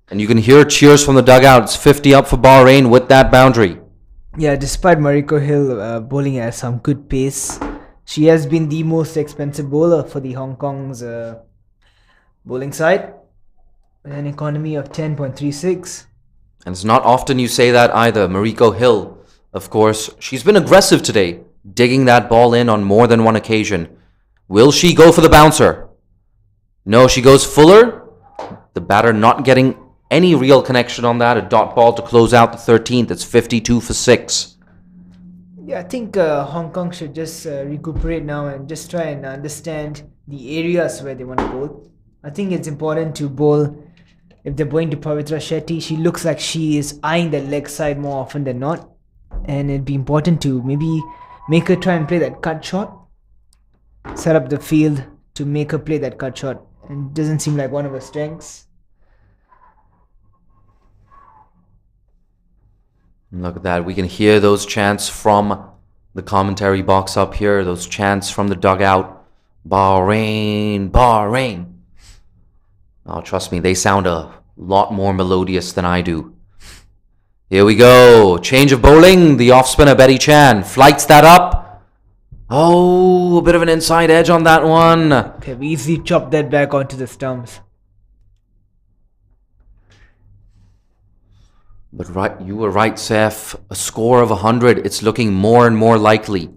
And you can hear cheers from the dugout. It's 50 up for Bahrain with that boundary. Yeah, despite Mariko Hill bowling at some good pace, she has been the most expensive bowler for the Hong Kong's bowling side. With an economy of 10.36. And it's not often you say that either. Mariko Hill, of course, she's been aggressive today, digging that ball in on more than one occasion. Will she go for the bouncer? No, she goes fuller. The batter not getting any real connection on that. A dot ball to close out the 13th. It's 52 for 6. Yeah, I think Hong Kong should just recuperate now and just try and understand the areas where they want to bowl. I think it's important to bowl. If they're going to Pavitra Shetty, she looks like she is eyeing the leg side more often than not. And it'd be important to maybe make her try and play that cut shot. Set up the field to make her play that cut shot. And it doesn't seem like one of her strengths. Look at that. We can hear those chants from the commentary box up here. Those chants from the dugout. Bahrain, Bahrain. Oh, trust me, they sound a lot more melodious than I do. Here we go. Change of bowling. The off spinner Betty Chan flights that up. Oh, a bit of an inside edge on that one. Okay, we easily chop that back onto the stumps. But right, you were right, Seth. A score of 100. It's looking more and more likely.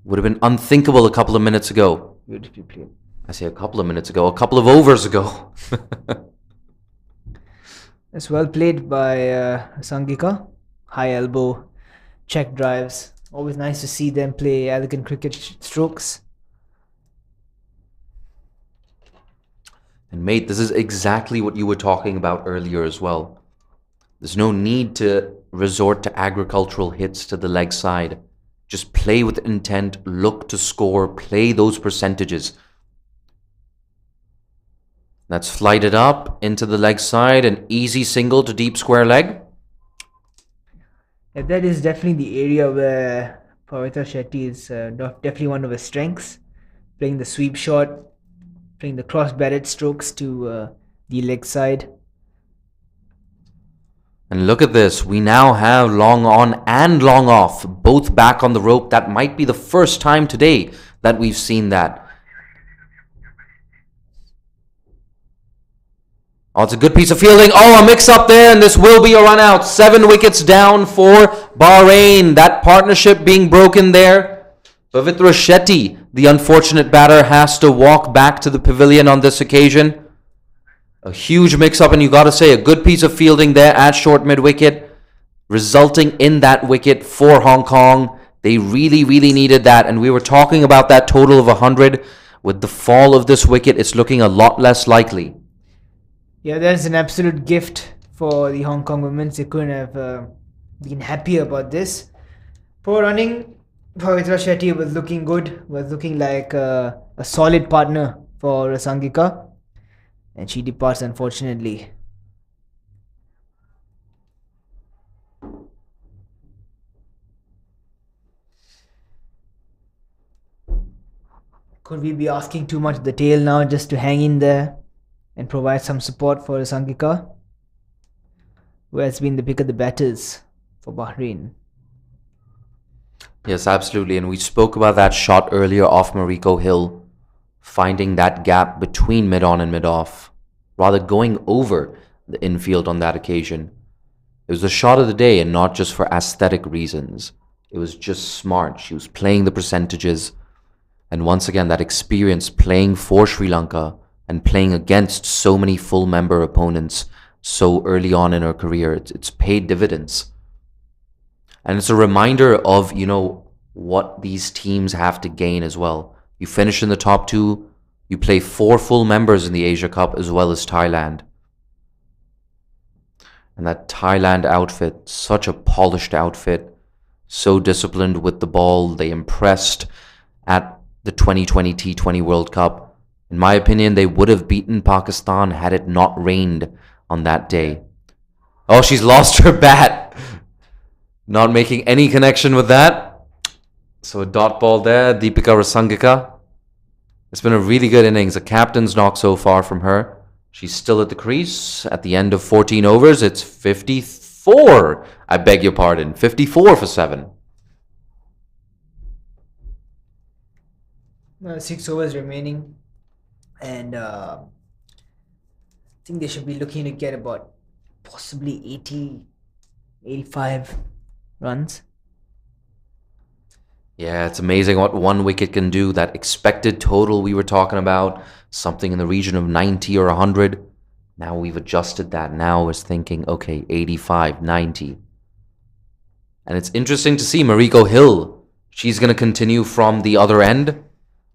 Would have been unthinkable a couple of minutes ago. Beautifully played. I say a couple of minutes ago, a couple of overs ago. That's well played by Sangika. High elbow, check drives. Always nice to see them play elegant cricket strokes. And mate, this is exactly what you were talking about earlier as well. There's no need to resort to agricultural hits to the leg side. Just play with intent, look to score, play those percentages. That's flighted up into the leg side, an easy single to deep square leg. Yeah, that is definitely the area where Pavitra Shetty is definitely one of his strengths. Playing the sweep shot, playing the cross-batted strokes to the leg side. And look at this, we now have long on and long off, both back on the rope. That might be the first time today that we've seen that. Oh, it's a good piece of fielding. Oh, a mix-up there, and this will be a run-out. 7 wickets down for Bahrain. That partnership being broken there. Pavitra Shetty, the unfortunate batter, has to walk back to the pavilion on this occasion. A huge mix-up, and you got to say, a good piece of fielding there at short mid-wicket, resulting in that wicket for Hong Kong. They really, really needed that, and we were talking about that total of 100. With the fall of this wicket, it's looking a lot less likely. Yeah, that's an absolute gift for the Hong Kong women. They couldn't have been happier about this. Poor running, Pavitra Shetty was looking good, was looking like a solid partner for Sangika. And she departs, unfortunately. Could we be asking too much of the tail now just to hang in there and provide some support for Sangika, who has been the pick of the batters for Bahrain? Yes, absolutely. And we spoke about that shot earlier off Mariko Hill, finding that gap between mid-on and mid-off, rather going over the infield on that occasion. It was the shot of the day, and not just for aesthetic reasons. It was just smart. She was playing the percentages. And once again, that experience playing for Sri Lanka and playing against so many full member opponents so early on in her career, it's paid dividends. And it's a reminder of, what these teams have to gain as well. You finish in the top 2, you play 4 full members in the Asia Cup as well as Thailand. And that Thailand outfit, such a polished outfit, so disciplined with the ball. They impressed at the 2020 T20 World Cup. In my opinion, they would have beaten Pakistan had it not rained on that day. Oh, she's lost her bat. Not making any connection with that. So a dot ball there, Deepika Rasangika. It's been a really good innings. A captain's knock so far from her. She's still at the crease. At the end of 14 overs, it's 54. I beg your pardon. 54 for 7. 6 overs remaining. And I think they should be looking to get about possibly 80, 85 runs. Yeah, it's amazing what one wicket can do. That expected total we were talking about, something in the region of 90 or 100. Now we've adjusted that. Now it's thinking, okay, 85, 90. And it's interesting to see Mariko Hill. She's going to continue from the other end.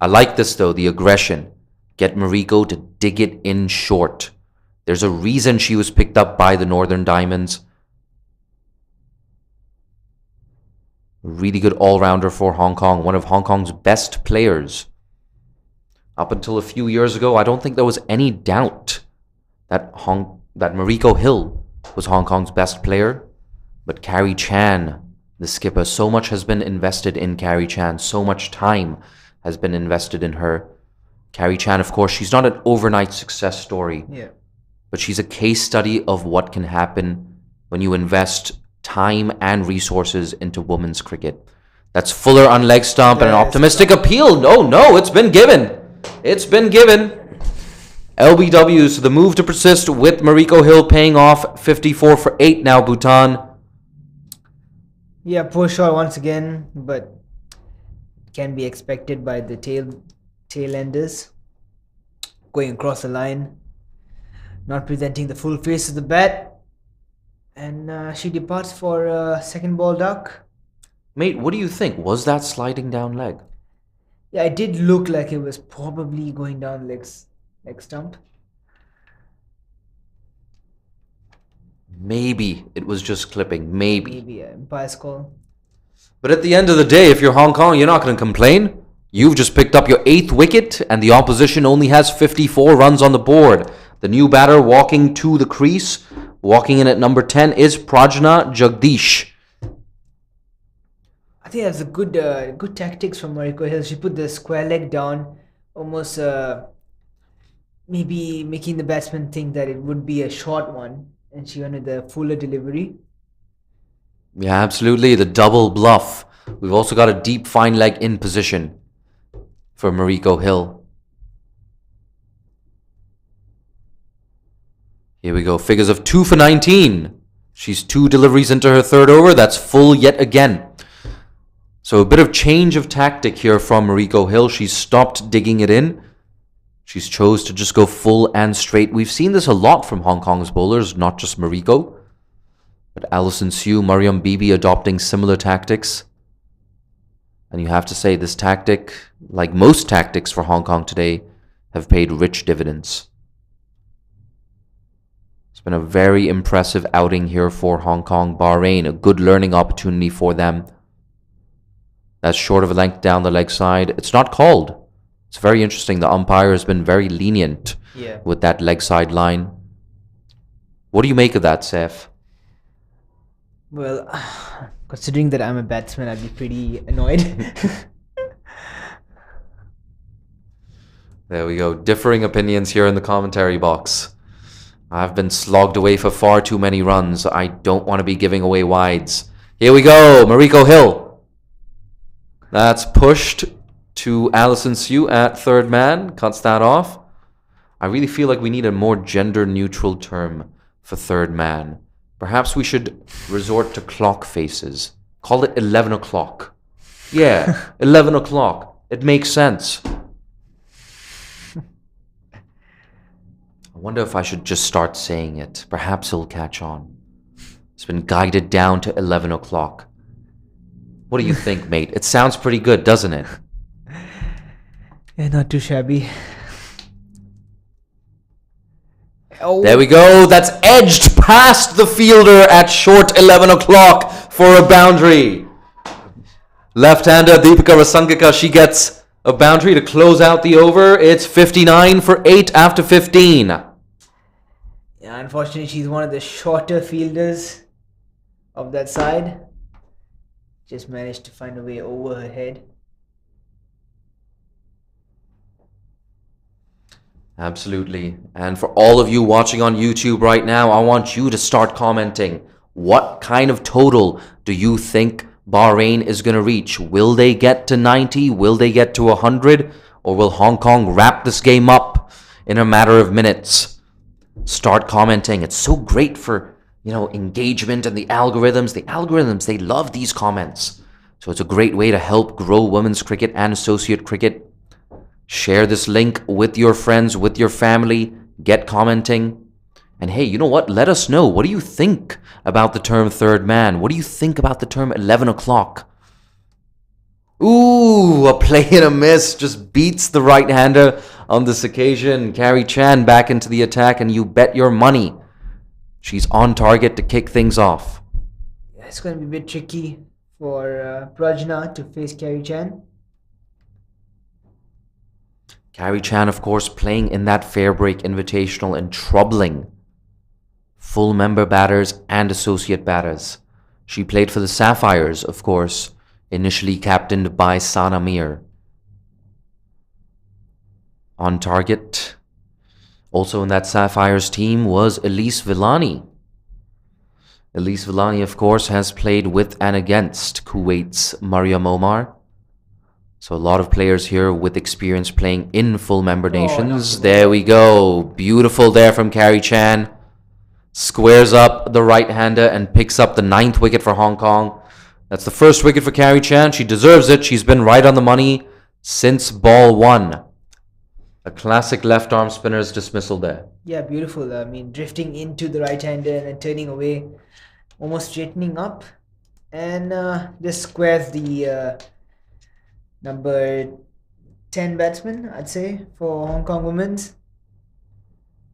I like this though, the aggression. Get Mariko to dig it in short. There's a reason she was picked up by the Northern Diamonds. Really good all-rounder for Hong Kong. One of Hong Kong's best players. Up until a few years ago, I don't think there was any doubt that Mariko Hill was Hong Kong's best player. But Carrie Chan, the skipper, so much has been invested in Carrie Chan. So much time has been invested in her. Carrie Chan, of course, she's not an overnight success story. Yeah. But she's a case study of what can happen when you invest time and resources into women's cricket. That's Fuller on leg stump and an optimistic appeal. No, it's been given. It's been given. LBW, so the move to persist with Mariko Hill paying off. 54 for 8 now, Bhutan. Yeah, poor shot once again, but can be expected by the tail enders. Going across the line, not presenting the full face of the bat. And she departs for second ball duck. Mate, what do you think? Was that sliding down leg? Yeah, it did look like it was probably going down leg stump. Maybe it was just clipping. Maybe. Maybe bias call. But at the end of the day, if you're Hong Kong, you're not going to complain. You've just picked up your 8th wicket, and the opposition only has 54 runs on the board. The new batter walking to the crease, walking in at number 10, is Prajna Jagdish. I think that's a good tactics from Mariko Hill. She put the square leg down, almost maybe making the batsman think that it would be a short one, and she went with the fuller delivery. Yeah, absolutely. The double bluff. We've also got a deep fine leg in position for Mariko Hill. Here we go. Figures of 2 for 19. She's 2 deliveries into her 3rd over. That's full yet again. So a bit of change of tactic here from Mariko Hill. She's stopped digging it in. She's chose to just go full and straight. We've seen this a lot from Hong Kong's bowlers, not just Mariko. But Alison Sue, Mariam Bibi adopting similar tactics. And you have to say this tactic, like most tactics for Hong Kong today, have paid rich dividends. It's been a very impressive outing here for Hong Kong. Bahrain, a good learning opportunity for them. That's short of a length down the leg side. It's not called. It's very interesting. The umpire has been very lenient with that leg side line. What do you make of that, Saif? Well, considering that I'm a batsman, I'd be pretty annoyed. There we go. Differing opinions here in the commentary box. I've been slogged away for far too many runs. I don't want to be giving away wides. Here we go. Mariko Hill. That's pushed to Alison Sue at 3rd man. Cuts that off. I really feel like we need a more gender-neutral term for 3rd man. Perhaps we should resort to clock faces. Call it 11 o'clock. Yeah, 11 o'clock. It makes sense. I wonder if I should just start saying it. Perhaps it'll catch on. It's been guided down to 11 o'clock. What do you think, mate? It sounds pretty good, doesn't it? Yeah, not too shabby. Oh. There we go. That's edged past the fielder at short 11 o'clock for a boundary. Left-hander Deepika Rasangika, she gets A boundary to close out the over. It's 59 for 8 after 15. Yeah, unfortunately, she's one of the shorter fielders of that side. Just managed to find a way over her head. Absolutely. And for all of you watching on YouTube right now, I want you to start commenting. What kind of total do you think Bahrain is going to reach? Will they get to 90? Will they get to 100? Or will Hong Kong wrap this game up in a matter of minutes? Start commenting. It's so great for, engagement and the algorithms. The algorithms, they love these comments. So it's a great way to help grow women's cricket and associate cricket. Share this link with your friends, with your family. Get commenting. And hey, you know what? Let us know. What do you think about the term third man? What do you think about the term 11 o'clock? Ooh, a play and a miss just beats the right-hander on this occasion. Carrie Chan back into the attack, and you bet your money she's on target to kick things off. Yeah, it's going to be a bit tricky for Prajna to face Carrie Chan. Carrie Chan, of course, playing in that Fair Break Invitational and troubling full member batters and associate batters. She played for the Sapphires, of course, initially captained by Sana Mir. On target, also in that Sapphires team, was Elise Villani. Elise Villani, of course, has played with and against Kuwait's Mariam Omar. So a lot of players here with experience playing in full member nations. There we go. Beautiful there from Carrie Chan. Squares up the right-hander and picks up the 9th wicket for Hong Kong. That's the first wicket for Carrie Chan. She deserves it. She's been right on the money since ball 1. A classic left-arm spinner's dismissal there. Yeah, beautiful. I mean, drifting into the right-hander and then turning away, almost straightening up. And just squares the number 10 batsman, I'd say, for Hong Kong women's.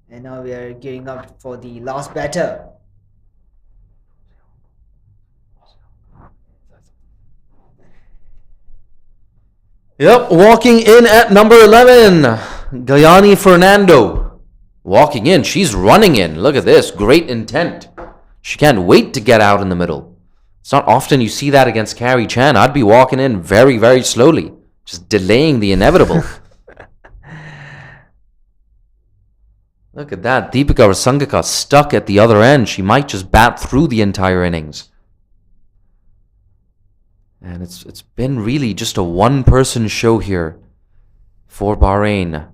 And now we are gearing up for the last batter. Yep, walking in at number 11, Gayani Fernando. Walking in, she's running in. Look at this, great intent. She can't wait to get out in the middle. It's not often you see that against Carrie Chan. I'd be walking in very, very slowly, just delaying the inevitable. Look at that. Deepika Rasangaka stuck at the other end. She might just bat through the entire innings. And it's been really just a one-person show here for Bahrain.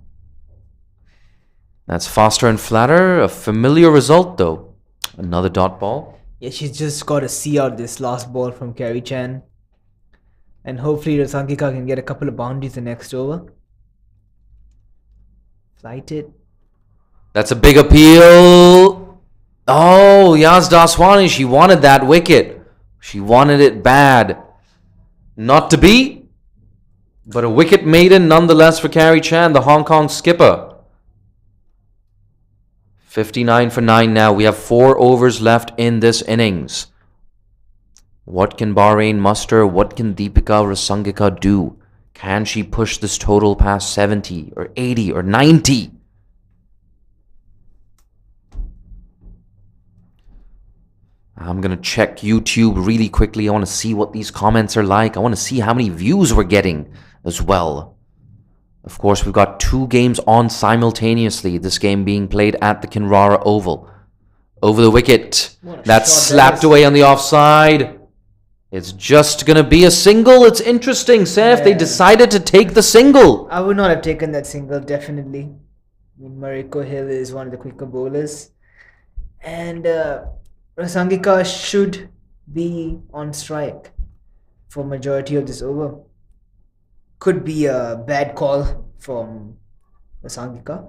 That's faster and flatter. A familiar result, though. Another dot ball. Yeah, she's just got to see out this last ball from Carrie Chan. And hopefully Rasangika can get a couple of boundaries the next over. Flight it. That's a big appeal. Oh, Yaz Daswani, she wanted that wicket. She wanted it bad. Not to be, but a wicket maiden nonetheless for Carrie Chan, the Hong Kong skipper. 59 for 9 now. We have 4 overs left in this innings. What can Bahrain muster? What can Deepika Rasangika do? Can she push this total past 70 or 80 or 90? I'm going to check YouTube really quickly. I want to see what these comments are like. I want to see how many views we're getting as well. Of course, we've got 2 games on simultaneously. This game being played at the Kinrara Oval. Over the wicket. That's slapped away on the offside. It's just going to be a single. It's interesting, Saif. They decided to take the single. I would not have taken that single, definitely. I mean, Mariko Hill is one of the quicker bowlers. And Rasangika should be on strike for majority of this over. Could be a bad call from Rasangika.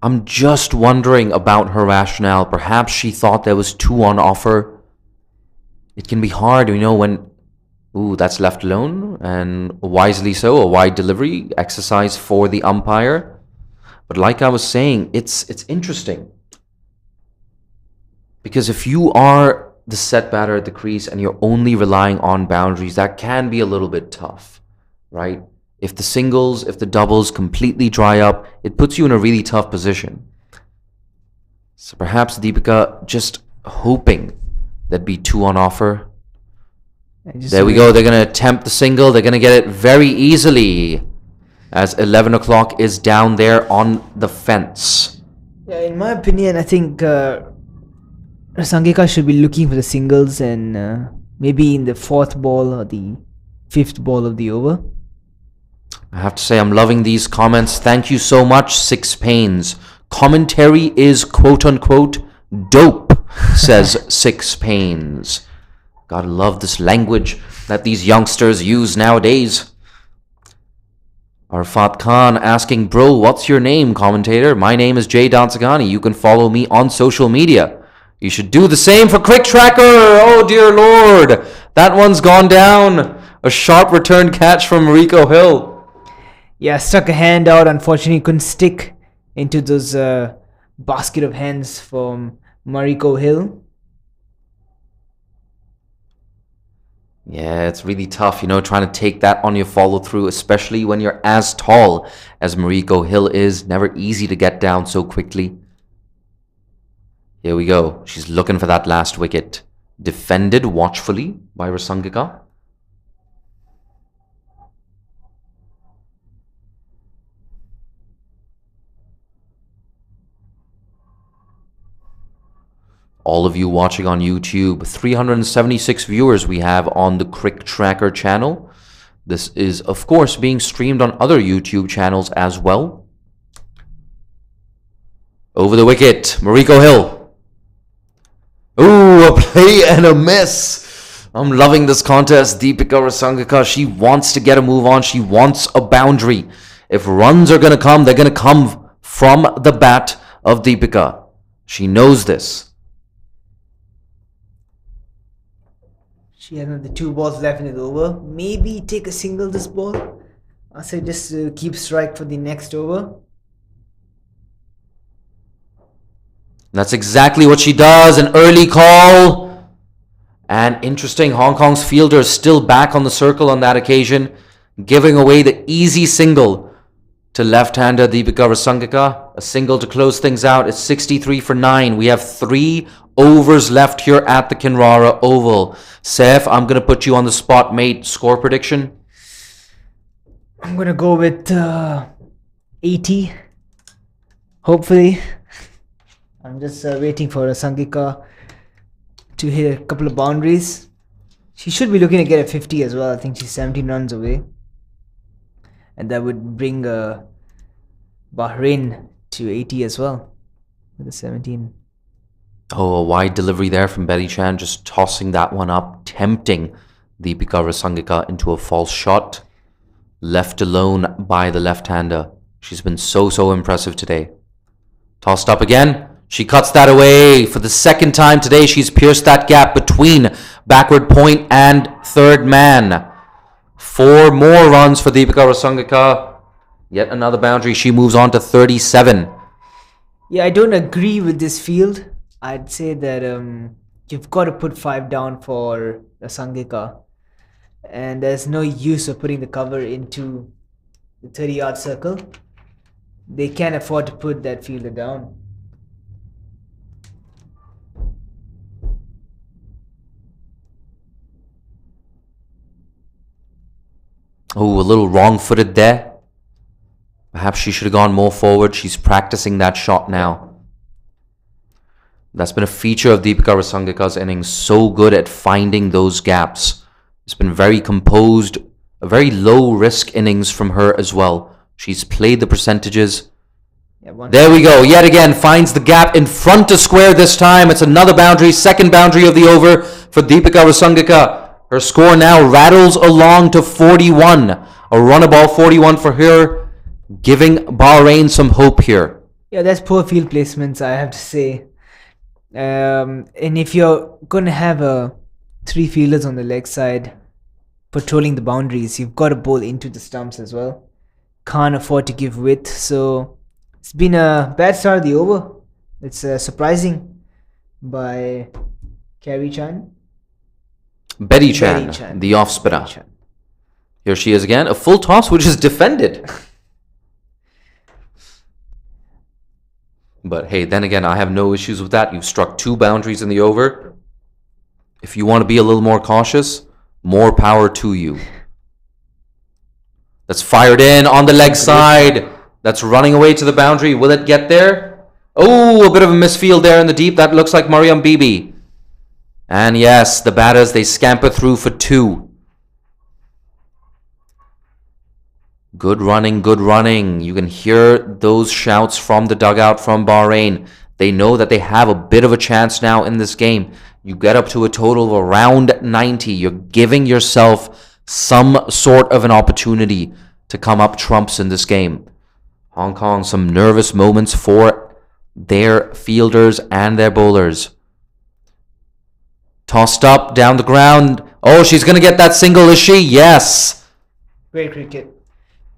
I'm just wondering about her rationale. Perhaps she thought there was 2 on offer. It can be hard, when... Ooh, that's left alone. And wisely so, a wide delivery exercise for the umpire. But like I was saying, it's interesting. Because if you are the set batter at the crease and you're only relying on boundaries, that can be a little bit tough, right? If the singles, if the doubles completely dry up, it puts you in a really tough position. So perhaps Deepika just hoping there'd be 2 on offer. There we go. They're going to attempt the single. They're going to get it very easily as 11 o'clock is down there on the fence. Yeah, in my opinion, I think Sangika should be looking for the singles and maybe in the 4th ball or the 5th ball of the over. I have to say, I'm loving these comments. Thank you so much, Six Pains. Commentary is quote-unquote dope, says Six Pains. Gotta love this language that these youngsters use nowadays. Arfat Khan asking, bro, what's your name, commentator? My name is Jay Dansagani. You can follow me on social media. You should do the same for CricTracker. Oh, dear Lord. That one's gone down. A sharp return catch from Mariko Hill. Yeah, stuck a hand out. Unfortunately, couldn't stick into those basket of hands from Mariko Hill. Yeah, it's really tough, trying to take that on your follow through, especially when you're as tall as Mariko Hill is. Never easy to get down so quickly. Here we go. She's looking for that last wicket. Defended watchfully by Rasangika. All of you watching on YouTube, 376 viewers we have on the CricTracker channel. This is, of course, being streamed on other YouTube channels as well. Over the wicket, Mariko Hill. Ooh, a play and a miss. I'm loving this contest. Deepika Rasangika, she wants to get a move on. She wants a boundary. If runs are going to come, they're going to come from the bat of Deepika. She knows this. She has another 2 balls left in the over. Maybe take a single this ball. I say just keep strike for the next over. That's exactly what she does. An early call. And interesting, Hong Kong's fielder is still back on the circle on that occasion, giving away the easy single to left-hander Deepika Rasangika. A single to close things out. It's 63 for 9. We have 3 overs left here at the Kinrara Oval. Saif, I'm going to put you on the spot, mate. Score prediction? I'm going to go with 80. Hopefully. I'm just waiting for Sangika to hit a couple of boundaries. She should be looking to get a 50 as well. I think she's 17 runs away. And that would bring Bahrain to 80 as well. With a 17. Oh, a wide delivery there from Betty Chan, just tossing that one up, tempting Deepika Rasangika into a false shot. Left alone by the left-hander. She's been so impressive today. Tossed up again. She cuts that away. For the 2nd time today, she's pierced that gap between backward point and 3rd man. 4 more runs for Deepika Rasangika. Yet another boundary. She moves on to 37. Yeah, I don't agree with this field. I'd say that you've got to put 5 down for Rasangika. And there's no use of putting the cover into the 30-yard circle. They can't afford to put that fielder down. Oh, a little wrong-footed there. Perhaps she should have gone more forward. She's practicing that shot now. That's been a feature of Deepika Rasangika's innings. So good at finding those gaps. It's been very composed. A very low-risk innings from her as well. She's played the percentages. Yeah, there we go. Yet again, finds the gap in front of square this time. It's another boundary. 2nd boundary of the over for Deepika Rasangika. Her score now rattles along to 41. A runnable 41 for her, giving Bahrain some hope here. Yeah, that's poor field placements, I have to say. And if you're going to have 3 fielders on the leg side patrolling the boundaries, you've got to bowl into the stumps as well. Can't afford to give width. So it's been a bad start of the over. It's surprising by Carrie Chan. Betty Chan, the off spinner. Here she is again. A full toss, which is defended. But hey, then again, I have no issues with that. You've struck 2 boundaries in the over. If you want to be a little more cautious, more power to you. That's fired in on the leg side. That's running away to the boundary. Will it get there? Oh, a bit of a misfield there in the deep. That looks like Mariam Bibi. And yes, the batters, they scamper through for 2. Good running, good running. You can hear those shouts from the dugout from Bahrain. They know that they have a bit of a chance now in this game. You get up to a total of around 90. You're giving yourself some sort of an opportunity to come up trumps in this game. Hong Kong, some nervous moments for their fielders and their bowlers. Tossed up, down the ground. Oh, she's going to get that single, is she? Yes. Great cricket.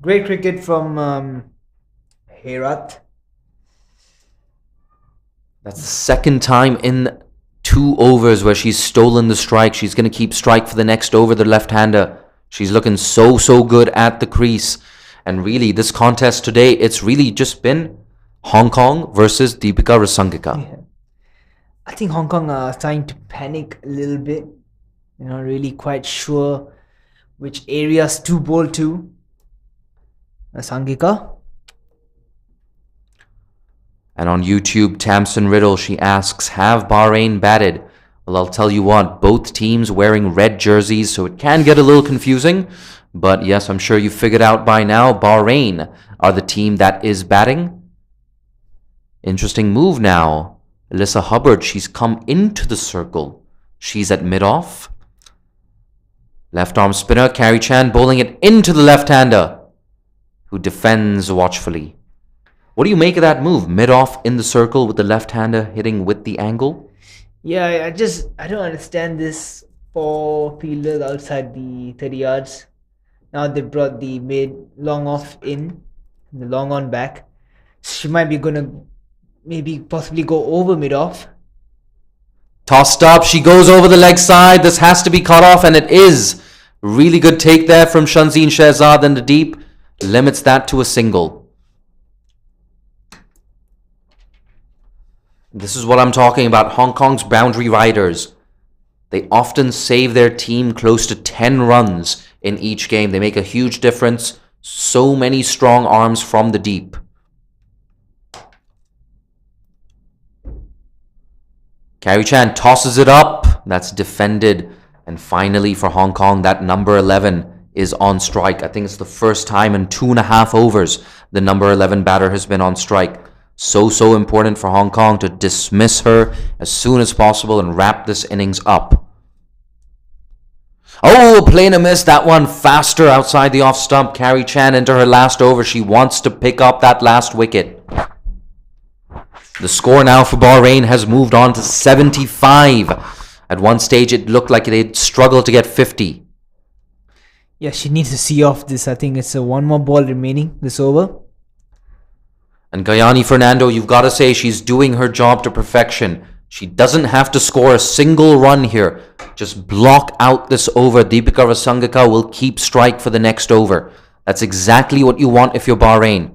Great cricket from Herat. That's the second time in 2 overs where she's stolen the strike. She's going to keep strike for the next over, the left-hander. She's looking so good at the crease. And really, this contest today, it's really just been Hong Kong versus Deepika Rasangika. Yeah. I think Hong Kong are starting to panic a little bit. They're not really quite sure which areas to bowl to. Rasangika. And on YouTube, Tamsin Riddle, she asks, have Bahrain batted? Well, I'll tell you what, both teams wearing red jerseys, so it can get a little confusing. But yes, I'm sure you figured out by now, Bahrain are the team that is batting. Interesting move now. Alyssa Hubbard, she's come into the circle. She's at mid-off. Left arm spinner, Carrie Chan bowling it into the left-hander, who defends watchfully. What do you make of that move? Mid-off in the circle with the left-hander hitting with the angle? Yeah, I don't understand this 4 fielders outside the 30 yards. Now they brought the mid long off in, the long on back. She might be gonna possibly go over mid off. Tossed up, she goes over the leg side. This has to be cut off, and it is. Really good take there from Shanzeen Shehzad in the deep. Limits that to a single. This is what I'm talking about. Hong Kong's boundary riders. They often save their team close to 10 runs in each game. They make a huge difference. So many strong arms from the deep. Carrie Chan tosses it up. That's defended. And finally for Hong Kong, that number 11 is on strike. I think it's the first time in 2.5 overs the number 11 batter has been on strike. So important for Hong Kong to dismiss her as soon as possible and wrap this innings up. Oh, plain a miss. That one faster outside the off stump. Carrie Chan into her last over. She wants to pick up that last wicket. The score now for Bahrain has moved on to 75. At one stage, it looked like they'd struggle to get 50. Yeah, she needs to see off this. I think it's one more ball remaining this over. And Gayani Fernando, you've got to say she's doing her job to perfection. She doesn't have to score a single run here. Just block out this over. Deepika Rasangika will keep strike for the next over. That's exactly what you want if you're Bahrain.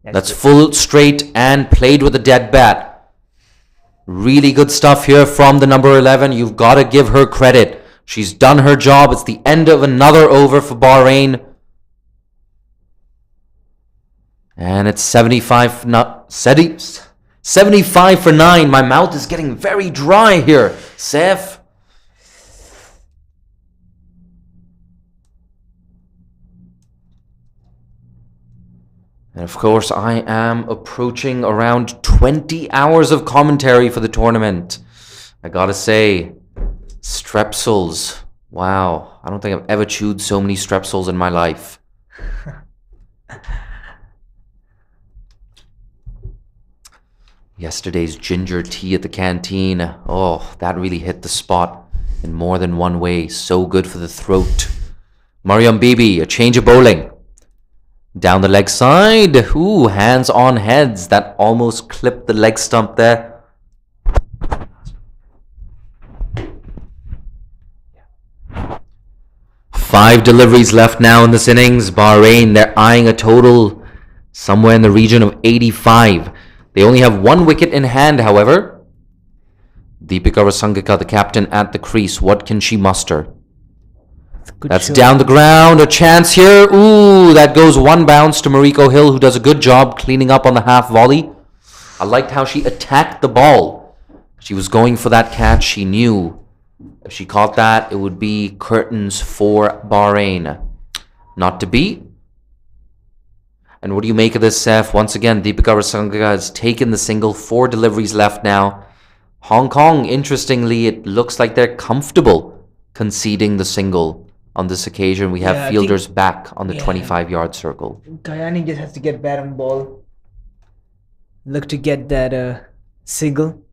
That's full straight and played with a dead bat. Really good stuff here from the number 11. You've got to give her credit. She's done her job. It's the end of another over for Bahrain. And it's 75 for 9. My mouth is getting very dry here, Seth. And of course, I am approaching around 20 hours of commentary for the tournament. I gotta say, strepsils. Wow, I don't think I've ever chewed so many strepsils in my life. Yesterday's ginger tea at the canteen. Oh, that really hit the spot in more than one way. So good for the throat. Mariam Bibi, a change of bowling. Down the leg side. Ooh, hands on heads. That almost clipped the leg stump there. 5 deliveries left now in this innings. Bahrain, they're eyeing a total somewhere in the region of 85. They only have 1 wicket in hand, however. Deepika Rasangika, the captain at the crease. What can she muster? That's down the ground. A chance here. Ooh, that goes 1 bounce to Mariko Hill, who does a good job cleaning up on the half volley. I liked how she attacked the ball. She was going for that catch. She knew if she caught that, it would be curtains for Bahrain. Not to be. And what do you make of this, Seth? Once again, Deepika Rasangika has taken the single. 4 deliveries left now. Hong Kong, interestingly, it looks like they're comfortable conceding the single on this occasion. We have fielders back on the 25-yard circle. Kayani just has to get bad on ball. Look to get that single.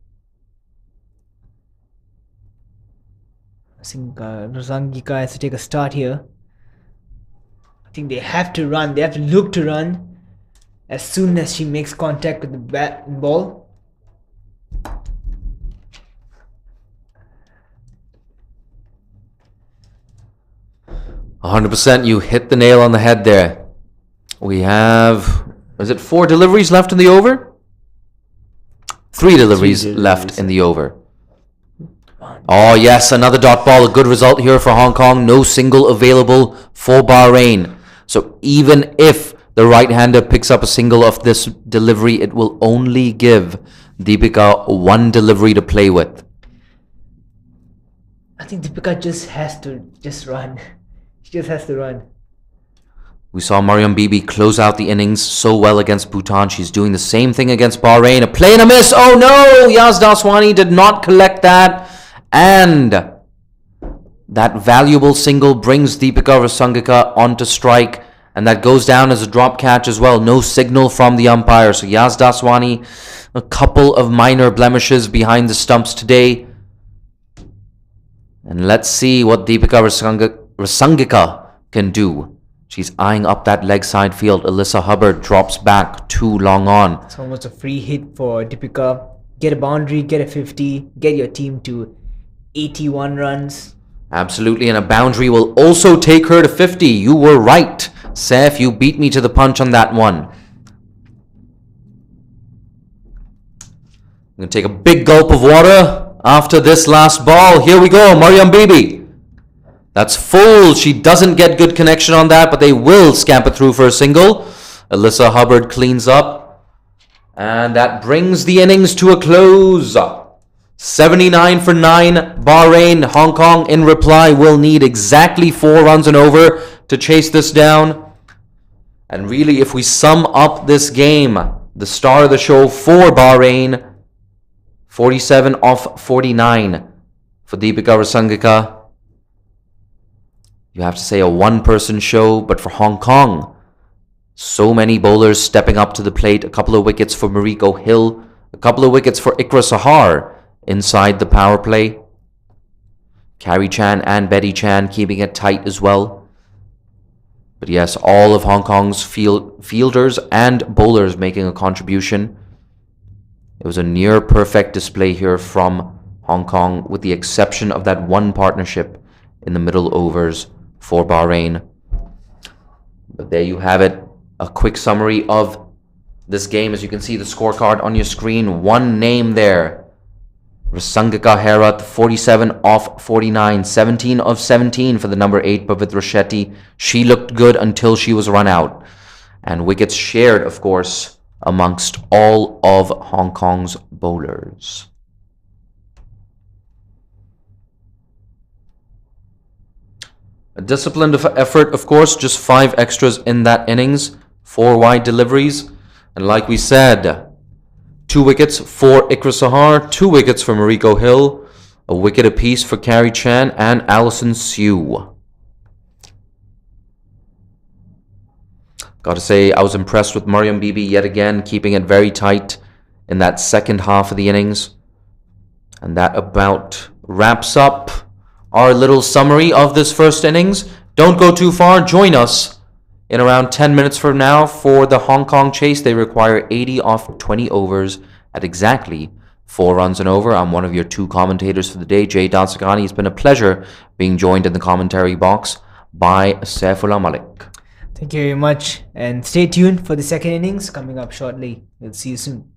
I think Rasangika has to take a start here. I think they have to run. They have to look to run as soon as she makes contact with the bat and ball. %, you hit the nail on the head there. We have, is it 4 deliveries left in the over? 3 deliveries left in the over. Oh yes, another dot ball. A good result here for Hong Kong. No single available for Bahrain. So even if the right-hander picks up a single of this delivery, it will only give Deepika 1 delivery to play with. I think Deepika just has to run. She just has to run. We saw Mariam Bibi close out the innings so well against Bhutan. She's doing the same thing against Bahrain. A play and a miss. Oh no! Yas Daswani did not collect that. And that valuable single brings Deepika Rasangika onto strike. And that goes down as a drop catch as well. No signal from the umpire. So Yas Daswani, a couple of minor blemishes behind the stumps today. And let's see what Deepika Rasangika can do. She's eyeing up that leg side field. Alyssa Hubbard drops back too long on. It's almost a free hit for Deepika. Get a boundary, get a 50, get your team to 81 runs. Absolutely, and a boundary will also take her to 50. You were right, Seth. You beat me to the punch on that one. I'm going to take a big gulp of water after this last ball. Here we go, Mariam Bibi. That's full. She doesn't get good connection on that, but they will scamper through for a single. Alyssa Hubbard cleans up. And that brings the innings to a close. 79 for 9. Bahrain, Hong Kong in reply will need exactly 4 runs and over to chase this down. And really, if we sum up this game, the star of the show for Bahrain, 47 off 49 for Deepika Rasangika. You have to say a one-person show, but for Hong Kong, so many bowlers stepping up to the plate. A couple of wickets for Mariko Hill, a couple of wickets for Ikra Sahar inside the power play. Carrie Chan and Betty Chan keeping it tight as well. But yes, all of Hong Kong's fielders and bowlers making a contribution. It was a near perfect display here from Hong Kong, with the exception of that one partnership in the middle overs for Bahrain. But there you have it. A quick summary of this game. As you can see the scorecard on your screen. One name there. Rasangika Herat, 47 off 49. 17 of 17 for the number 8, Pavitra Shetty. She looked good until she was run out. And wickets shared, of course, amongst all of Hong Kong's bowlers. A disciplined effort, of course, just 5 extras in that innings, 4 wide deliveries, and like we said, 2 wickets for Ikra Sahar, 2 wickets for Mariko Hill, a wicket apiece for Carrie Chan and Alison Sue. Gotta say, I was impressed with Mariam Bibi yet again, keeping it very tight in that second half of the innings. And that about wraps up our little summary of this first innings. Don't go too far. Join us in around 10 minutes from now for the Hong Kong chase. They require 80 off 20 overs at exactly 4 runs and over. I'm one of your 2 commentators for the day, Jay Dansagani. It's been a pleasure being joined in the commentary box by Saifullah Malik. Thank you very much, and stay tuned for the second innings coming up shortly. We'll see you soon.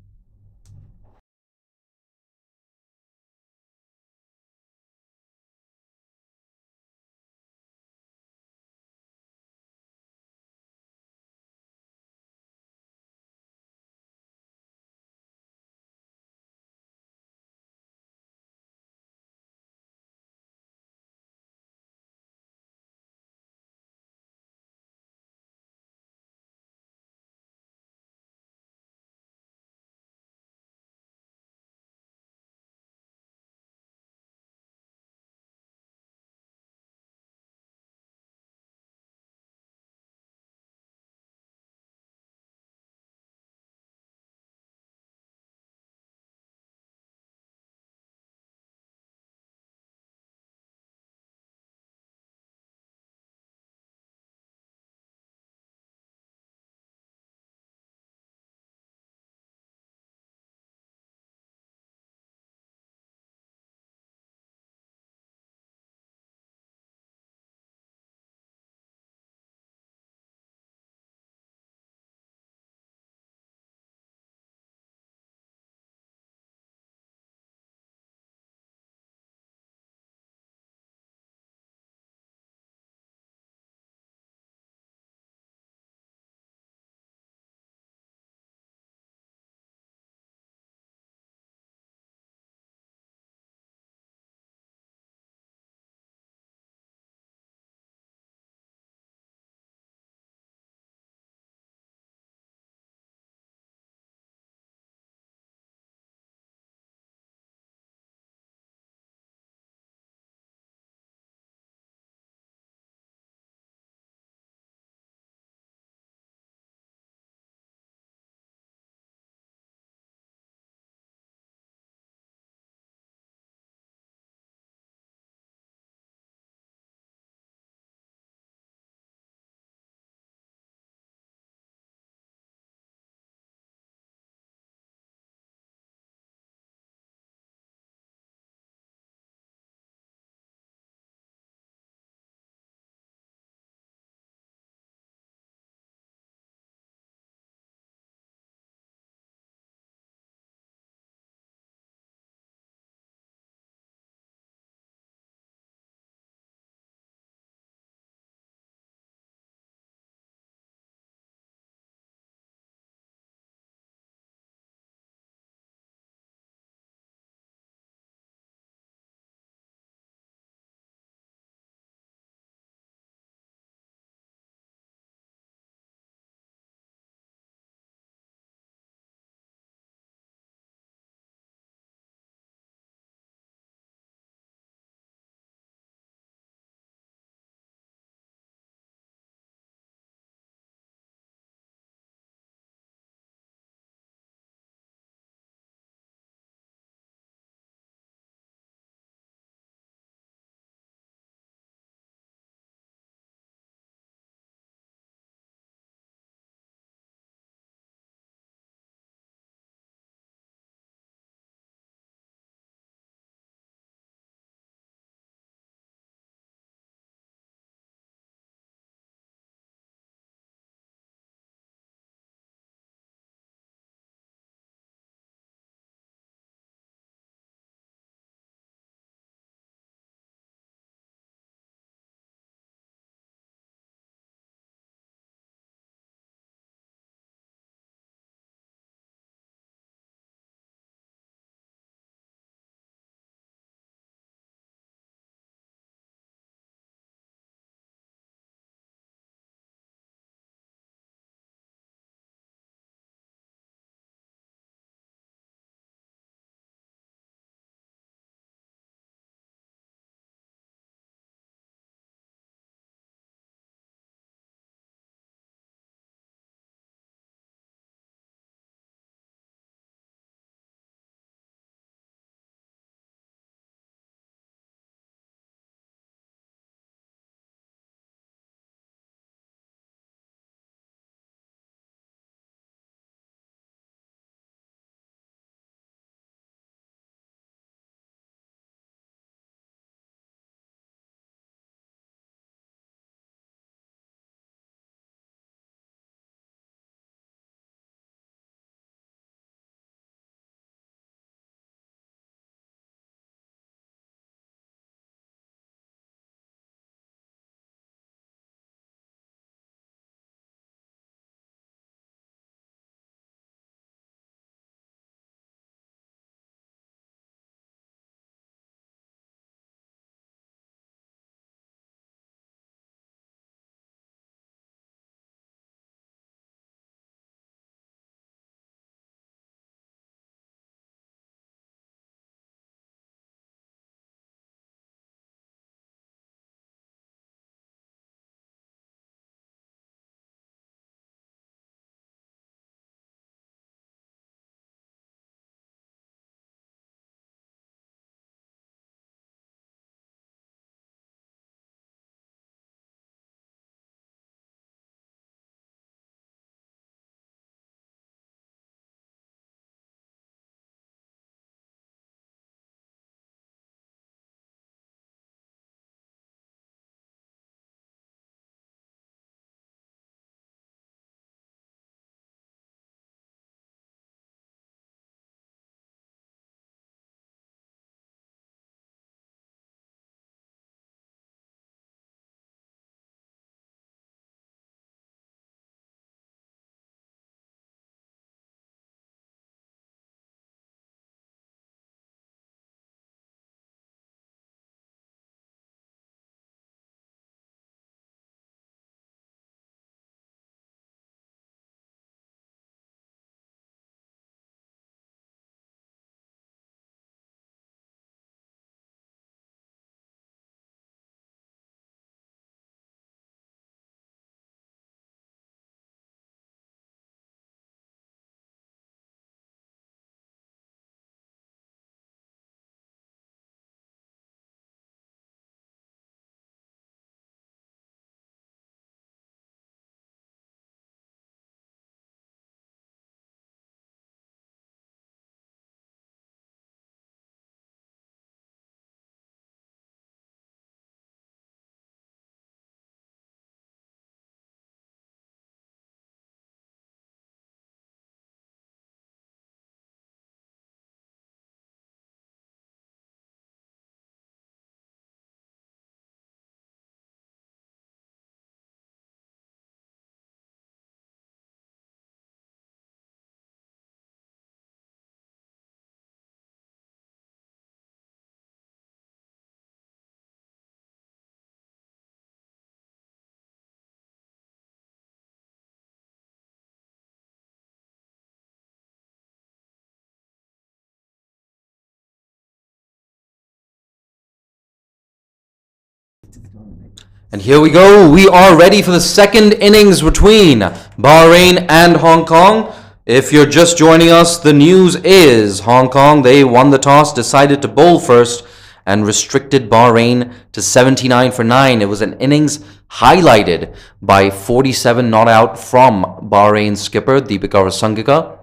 And here we go. We are ready for the second innings between Bahrain and Hong Kong. If you're just joining us, the news is Hong Kong, they won the toss, decided to bowl first, and restricted Bahrain to 79 for 9. It was an innings highlighted by 47 not out from Bahrain's skipper, Deepika Rasangika.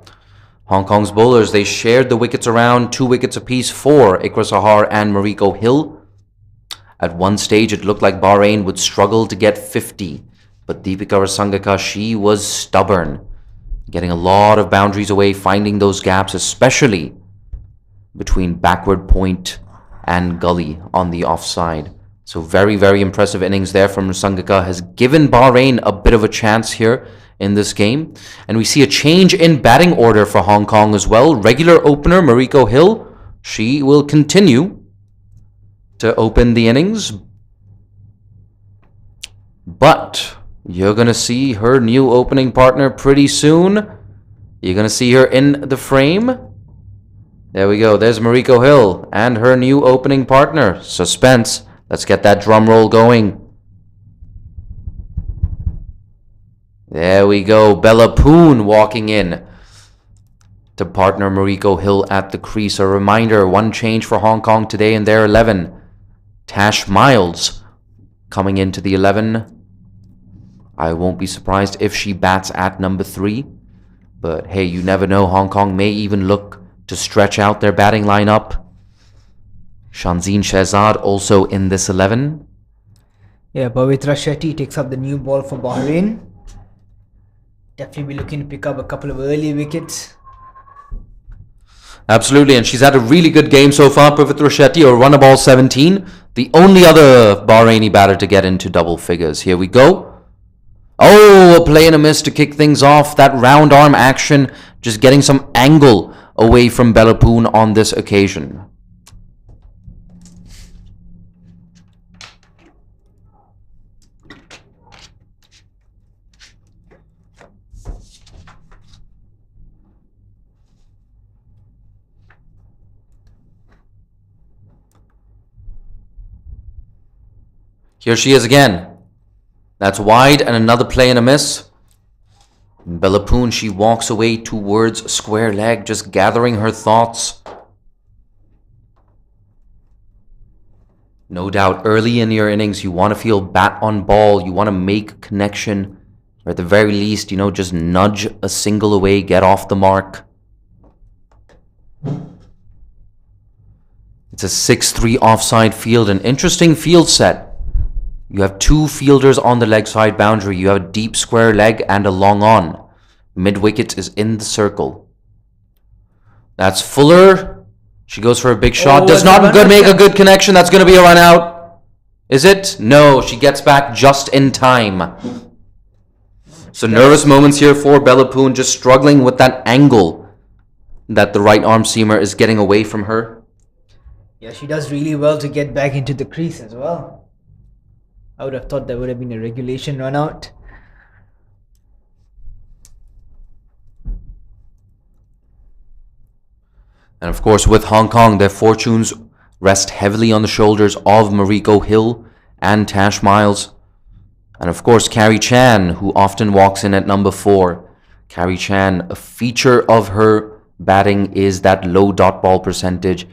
Hong Kong's bowlers, they shared the wickets around, 2 wickets apiece for Ikra Sahar and Mariko Hill. At one stage, it looked like Bahrain would struggle to get 50, but Deepika Rasangika, she was stubborn, getting a lot of boundaries away, finding those gaps, especially between backward point and gully on the offside. So very, very impressive innings there from Rasangika, has given Bahrain a bit of a chance here in this game. And we see a change in batting order for Hong Kong as well. Regular opener Mariko Hill, she will continue to open the innings. But you're going to see her new opening partner pretty soon. You're going to see her in the frame. There we go. There's Mariko Hill and her new opening partner. Suspense. Let's get that drum roll going. There we go. Bella Poon walking in to partner Mariko Hill at the crease. A reminder, one change for Hong Kong today in their 11. Tash Miles coming into the 11. I won't be surprised if she bats at number 3. But hey, you never know. Hong Kong may even look to stretch out their batting lineup. Shanzeen Shehzad also in this 11. Yeah, Pavitra Shetty takes up the new ball for Bahrain. Definitely be looking to pick up a couple of early wickets. Absolutely, and she's had a really good game so far. Pavitra Shetty, a run a ball 17. The only other Bahraini batter to get into double figures. Here we go. Oh, a play and a miss to kick things off. That round arm action, just getting some angle away from Bella Poon on this occasion. Here she is again. That's wide and another play and a miss. Bella Poon, she walks away towards square leg, just gathering her thoughts. No doubt, early in your innings, you want to feel bat on ball. You want to make connection. Or at the very least, just nudge a single away, get off the mark. It's a 6-3 offside field, an interesting field set. You have 2 fielders on the leg side boundary. You have a deep square leg and a long on. Mid wicket is in the circle. That's Fuller. She goes for a big shot. Does not make a good connection. That's going to be a run out. Is it? No, she gets back just in time. So nervous moments here for Bella Poon, just struggling with that angle that the right arm seamer is getting away from her. Yeah, she does really well to get back into the crease as well. I would have thought there would have been a regulation run out. And of course, with Hong Kong, their fortunes rest heavily on the shoulders of Mariko Hill and Tash Miles. And of course, Carrie Chan, who often walks in at number 4. Carrie Chan, a feature of her batting is that low dot ball percentage.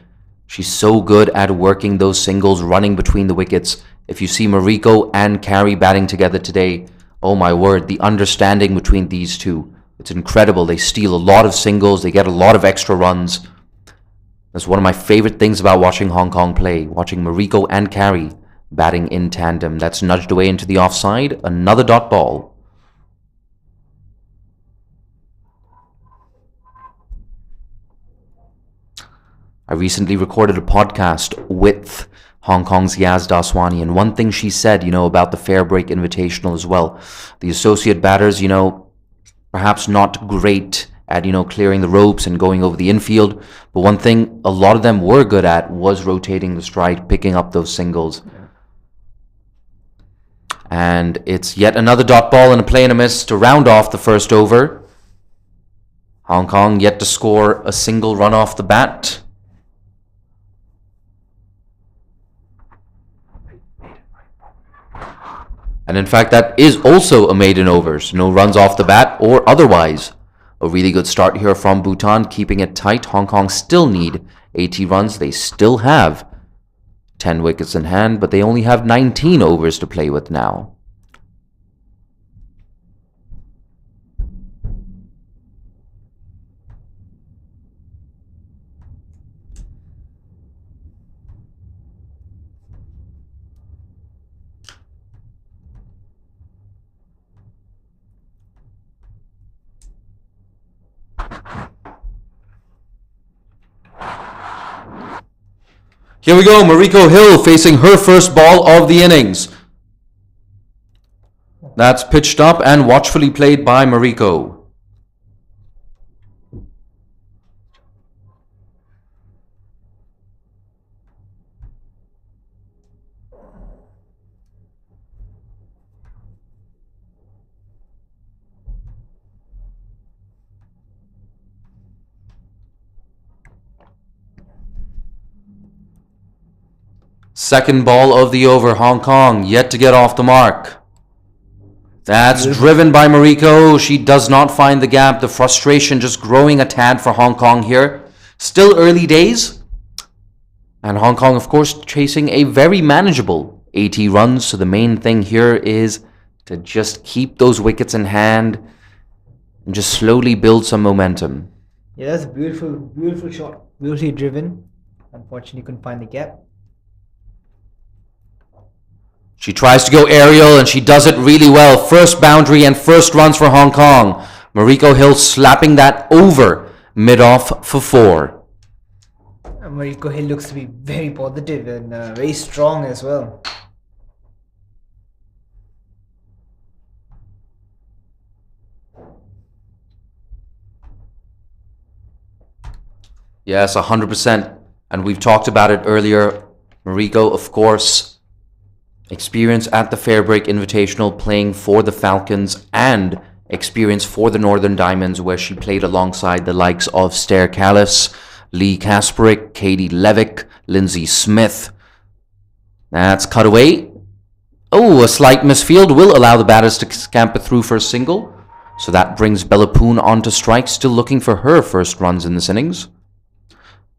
She's so good at working those singles, running between the wickets. If you see Mariko and Carrie batting together today, oh my word, the understanding between these two, it's incredible. They steal a lot of singles, they get a lot of extra runs. That's one of my favorite things about watching Hong Kong play, watching Mariko and Carrie batting in tandem. That's nudged away into the offside, another dot ball. I recently recorded a podcast with Hong Kong's Yaz Daswani, and one thing she said, about the Fair Break Invitational as well. The associate batters, perhaps not great at, clearing the ropes and going over the infield, but one thing a lot of them were good at was rotating the stride, picking up those singles. And it's yet another dot ball and a play and a miss to round off the first over. Hong Kong yet to score a single run off the bat. And in fact, that is also a maiden overs. No runs off the bat or otherwise. A really good start here from Bhutan, keeping it tight. Hong Kong still need 80 runs. They still have 10 wickets in hand, but they only have 19 overs to play with now. Here we go, Mariko Hill facing her first ball of the innings. That's pitched up and watchfully played by Mariko. Second ball of the over, Hong Kong yet to get off the mark. That's driven by Mariko. She does not find the gap. The frustration just growing a tad for Hong Kong here. Still early days. And Hong Kong, of course, chasing a very manageable 80 runs. So the main thing here is to just keep those wickets in hand and just slowly build some momentum. Yeah, that's a beautiful shot. Beautifully driven. Unfortunately, couldn't find the gap. She tries to go aerial and she does it really well. First boundary and first runs for Hong Kong. Mariko Hill slapping that over mid-off for 4. Mariko Hill looks to be very positive and very strong as well. Yes, 100%. And we've talked about it earlier. Mariko, of course, experience at the Fairbreak Invitational playing for the Falcons and experience for the Northern Diamonds where she played alongside the likes of Stair Callis, Lee Kasperick, Katie Levick, Lindsay Smith. That's cut away. Oh, a slight misfield will allow the batters to scamper through for a single. So that brings Bella Poon onto strike, still looking for her first runs in this innings.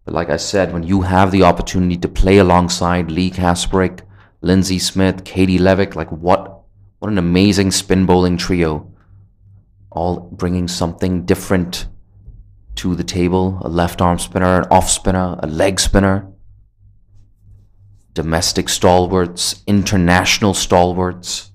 But like I said, when you have the opportunity to play alongside Lee Kasperick, Lindsay Smith, Katie Levick, like what an amazing spin bowling trio. All bringing something different to the table. A left arm spinner, an off spinner, a leg spinner. Domestic stalwarts, international stalwarts.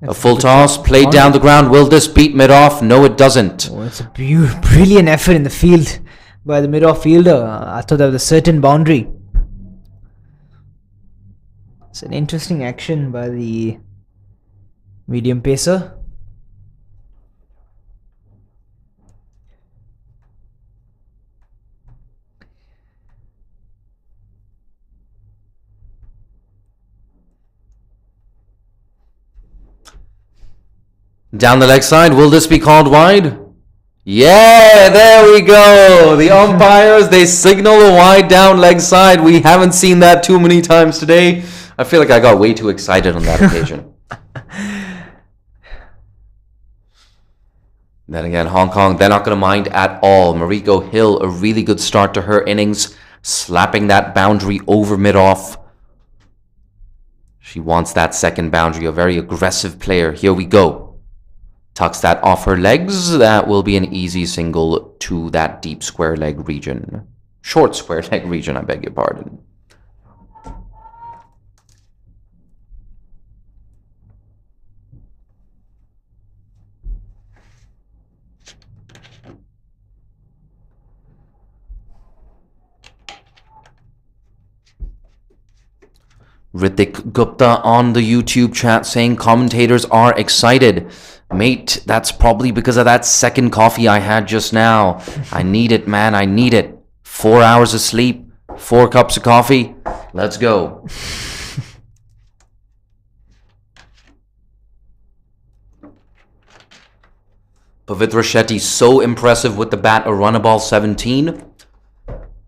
A full toss, played down the ground. Will this beat mid-off? No, it doesn't. Oh, it's a brilliant effort in the field by the mid-off fielder. I thought that was a certain boundary. It's an interesting action by the medium pacer. Down the leg side, will this be called wide? Yeah, there we go. The umpires, they signal a wide down leg side. We haven't seen that too many times today. I feel like I got way too excited on that occasion. Then again, Hong Kong, they're not going to mind at all. Mariko Hill, a really good start to her innings, slapping that boundary over mid-off. She wants that second boundary, a very aggressive player. Here we go. Tucks that off her legs. That will be an easy single to that deep square leg region. Short square leg region, I beg your pardon. Ritik Gupta on the YouTube chat saying commentators are excited. Mate, that's probably because of that second coffee I had just now. I need it, man. I need it. 4 hours of sleep, 4 cups of coffee. Let's go. Pavitra Shetty, so impressive with the bat, a run a ball 17.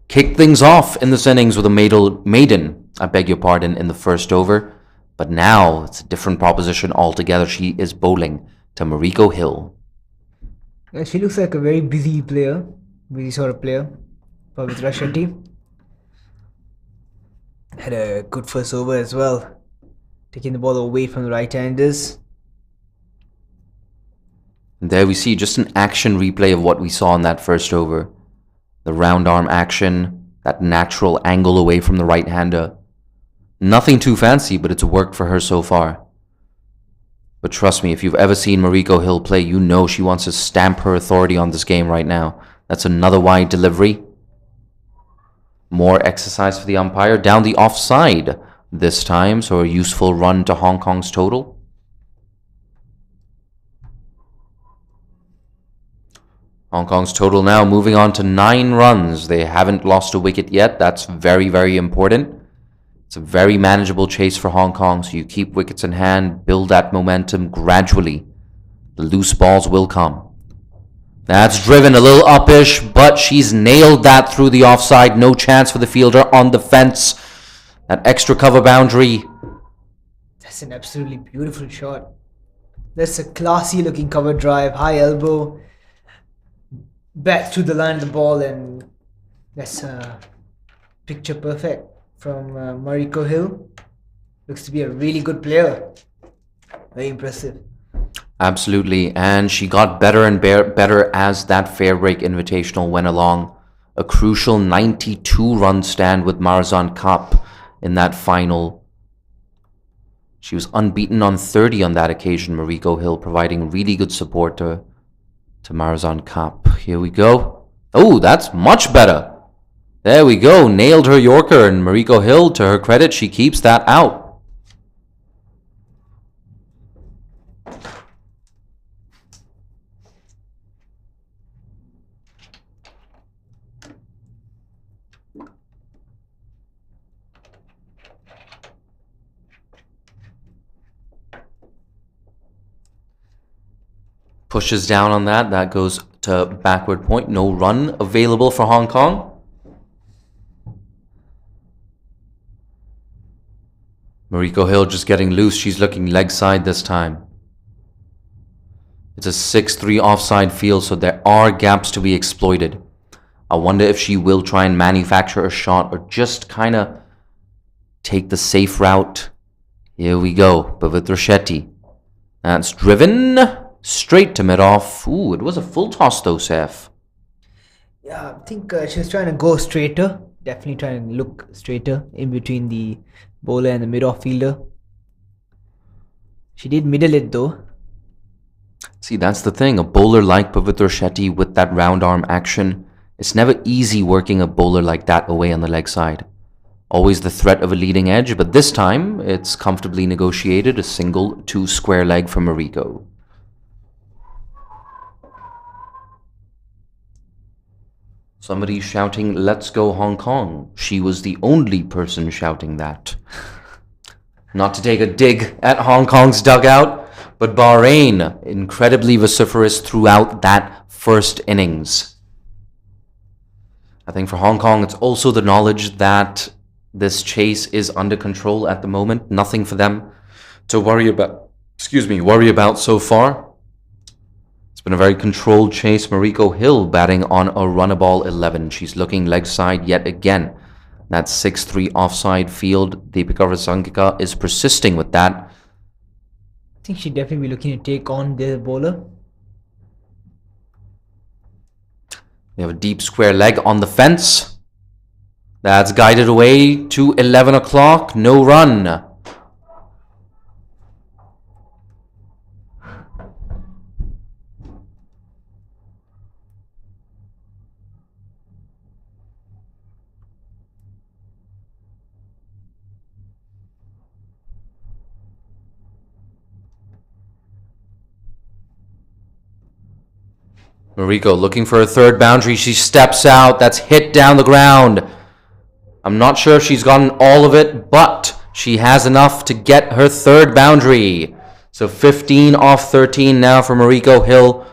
Kicked things off in this innings with a maiden, I beg your pardon, in the first over. But now it's a different proposition altogether. She is bowling to Mariko Hill. Yeah, she looks like a very busy player, busy sort of player. Pavitra Shetty had a good first over as well, taking the ball away from the right-handers. And there we see just an action replay of what we saw in that first over. The round arm action, that natural angle away from the right-hander. Nothing too fancy, but it's worked for her so far. But trust me, if you've ever seen Mariko Hill play, you know she wants to stamp her authority on this game right now. That's another wide delivery. More exercise for the umpire. Down the offside this time, so a useful run to Hong Kong's total. Hong Kong's total now moving on to 9 runs. They haven't lost a wicket yet. That's very, very important. It's a very manageable chase for Hong Kong, so you keep wickets in hand, build that momentum gradually. The loose balls will come. That's driven a little uppish, but she's nailed that through the offside. No chance for the fielder on the fence. That extra cover boundary. That's an absolutely beautiful shot. That's a classy looking cover drive, high elbow, back to the line of the ball, and that's picture perfect from Mariko Hill. Looks to be a really good player. Very impressive. Absolutely, and she got better and better as that Fair Break Invitational went along. A crucial 92-run stand with Marzan Kapp in that final. She was unbeaten on 30 on that occasion, Mariko Hill, providing really good support to Marzan Kapp. Here we go. Oh, that's much better. There we go. Nailed her Yorker, and Mariko Hill, to her credit, she keeps that out. Pushes down on that. That goes to backward point. No run available for Hong Kong. Mariko Hill just getting loose. She's looking leg side this time. It's a 6-3 offside field, so there are gaps to be exploited. I wonder if she will try and manufacture a shot or just kind of take the safe route. Here we go. Pavitra Shetty. That's driven straight to mid-off. Ooh, it was a full toss though, Seth. Yeah, I think she was trying to go straighter. Definitely trying to look straighter in between the bowler and the mid-off fielder. She did middle it though. See, that's the thing. A bowler like Pavitra Shetty with that round arm action, it's never easy working a bowler like that away on the leg side. Always the threat of a leading edge, but this time it's comfortably negotiated. A single 2 square leg for Mariko. Somebody shouting, "Let's go Hong Kong." She was the only person shouting that. Not to take a dig at Hong Kong's dugout, but Bahrain, incredibly vociferous throughout that first innings. I think for Hong Kong, it's also the knowledge that this chase is under control at the moment. Nothing for them to worry about so far. It's been a very controlled chase. Mariko Hill batting on a runnable 11. She's looking leg side yet again. That 6-3 offside field. Deepika Rasankika is persisting with that. I think she'd definitely be looking to take on the bowler. We have a deep square leg on the fence. That's guided away to 11 o'clock. No run. Mariko looking for a third boundary. She steps out. That's hit down the ground. I'm not sure if she's gotten all of it, but she has enough to get her third boundary. So 15 off 13 now for Mariko Hill.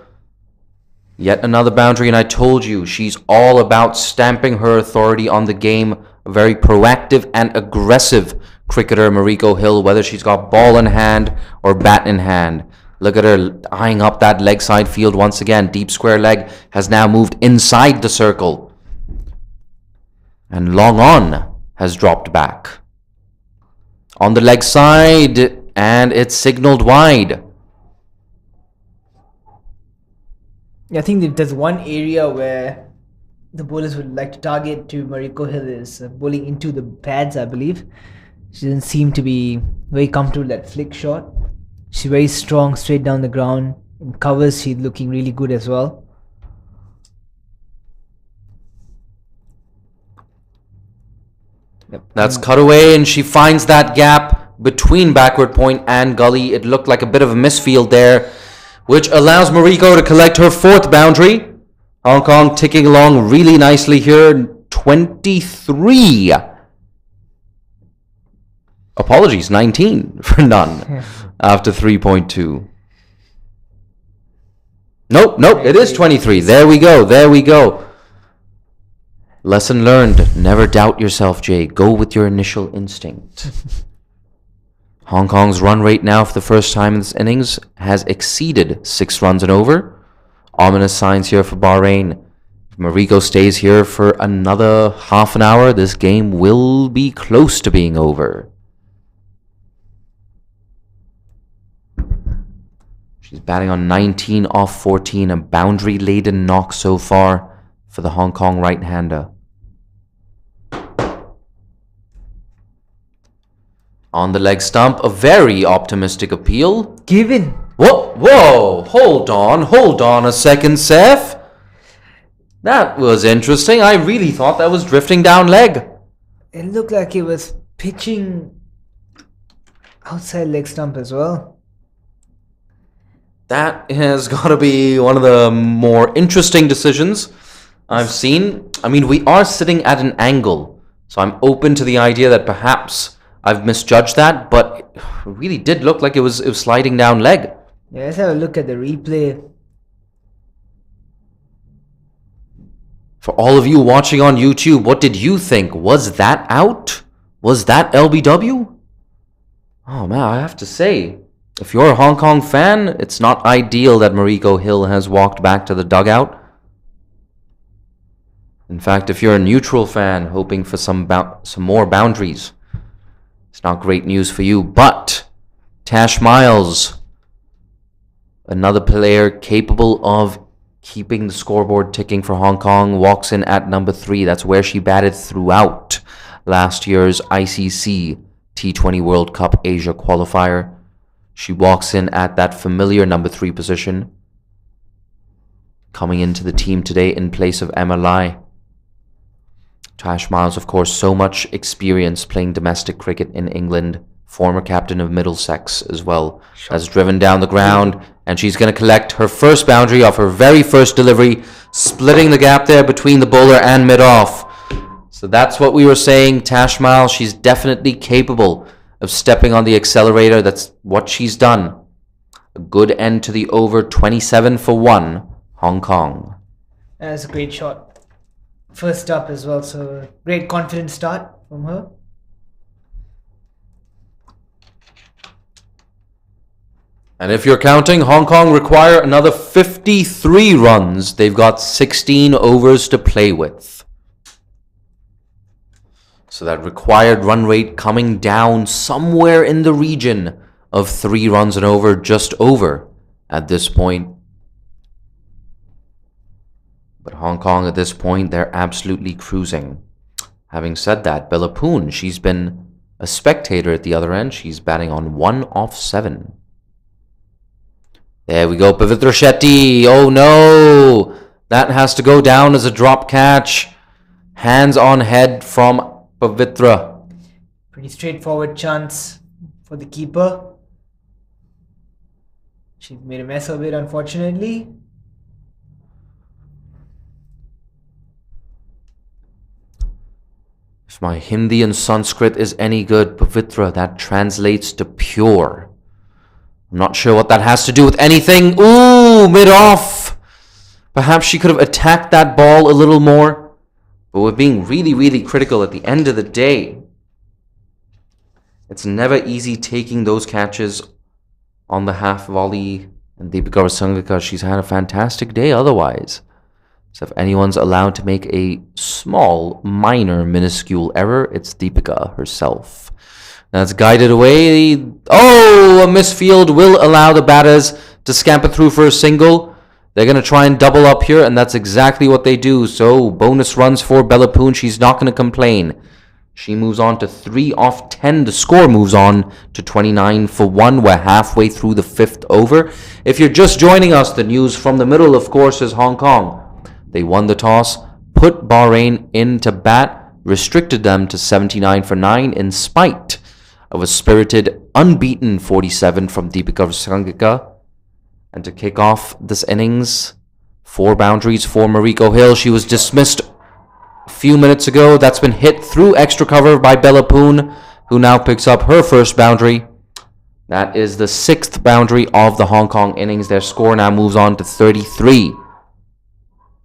Yet another boundary, and I told you, she's all about stamping her authority on the game. A very proactive and aggressive cricketer Mariko Hill, whether she's got ball in hand or bat in hand. Look at her eyeing up that leg side field once again. Deep square leg has now moved inside the circle. And long on has dropped back. On the leg side, and it's signaled wide. I think if there's one area where the bowlers would like to target to Mariko Hill is bowling into the pads, I believe. She doesn't seem to be very comfortable with that flick shot. She's very strong, straight down the ground. In covers, she's looking really good as well. Yep. That's cut away, and she finds that gap between backward point and gully. It looked like a bit of a misfield there, which allows Mariko to collect her 4th boundary. Hong Kong ticking along really nicely here. 23. Apologies, 19 for none after 3.2. Nope, it is 23. There we go. Lesson learned. Never doubt yourself, Jay. Go with your initial instinct. Hong Kong's run rate now for the first time in this innings has exceeded 6 runs and over. Ominous signs here for Bahrain. If Mariko stays here for another half an hour, this game will be close to being over. She's batting on 19 off 14, a boundary-laden knock so far for the Hong Kong right-hander. On the leg stump, a very optimistic appeal. Given. Whoa, hold on a second, Seth. That was interesting. I really thought that was drifting down leg. It looked like it was pitching outside leg stump as well. That has got to be one of the more interesting decisions I've seen. I mean, we are sitting at an angle, so I'm open to the idea that perhaps I've misjudged that, but it really did look like it was sliding down leg. Yeah, let's have a look at the replay. For all of you watching on YouTube, what did you think? Was that out? Was that LBW? Oh man, I have to say, if you're a Hong Kong fan, it's not ideal that Mariko Hill has walked back to the dugout. In fact, if you're a neutral fan hoping for some more boundaries, it's not great news for you. But Tash Miles, another player capable of keeping the scoreboard ticking for Hong Kong, walks in at number 3. That's where she batted throughout last year's ICC T20 World Cup Asia qualifier. She walks in at that familiar number 3 position, coming into the team today in place of Emma Lai. Tash Miles, of course, so much experience playing domestic cricket in England, former captain of Middlesex as well, has driven down the ground, and she's going to collect her first boundary off her very first delivery, splitting the gap there between the bowler and mid-off. So that's what we were saying. Tash Miles, she's definitely capable of stepping on the accelerator. That's what she's done. A good end to the over, 27 for 1, Hong Kong. That's a great shot. First up as well, so great confident start from her. And if you're counting, Hong Kong require another 53 runs. They've got 16 overs to play with. So that required run rate coming down somewhere in the region of 3 runs and over, just over at this point. But Hong Kong at this point, they're absolutely cruising. Having said that, Bella Poon, she's been a spectator at the other end. She's batting on 1 off 7. There we go, Pavitra Shetty. Oh no! That has to go down as a drop catch. Hands on head from Pavitra. Pretty straightforward chance for the keeper. She's made a mess of it, unfortunately. If my Hindi and Sanskrit is any good, Pavitra, that translates to pure. I'm not sure what that has to do with anything. Ooh, mid-off. Perhaps she could have attacked that ball a little more. But we're being really, really critical at the end of the day. It's never easy taking those catches on the half volley. And Deepika Rasangaka, she's had a fantastic day otherwise. So if anyone's allowed to make a small, minor, minuscule error, it's Deepika herself. That's guided away. Oh, a misfield will allow the batters to scamper through for a single. They're going to try and double up here, and that's exactly what they do. So bonus runs for Bellapoon. She's not going to complain. She moves on to 3 off 10. The score moves on to 29 for 1. We're halfway through the 5th over. If you're just joining us, the news from the middle, of course, is Hong Kong. They won the toss, put Bahrain into bat, restricted them to 79 for 9 in spite of a spirited, unbeaten 47 from Deepika Rasangaka. And to kick off this innings, 4 boundaries for Mariko Hill. She was dismissed a few minutes ago. That's been hit through extra cover by Bellapoon, who now picks up her first boundary. That is the 6th boundary of the Hong Kong innings. Their score now moves on to 33.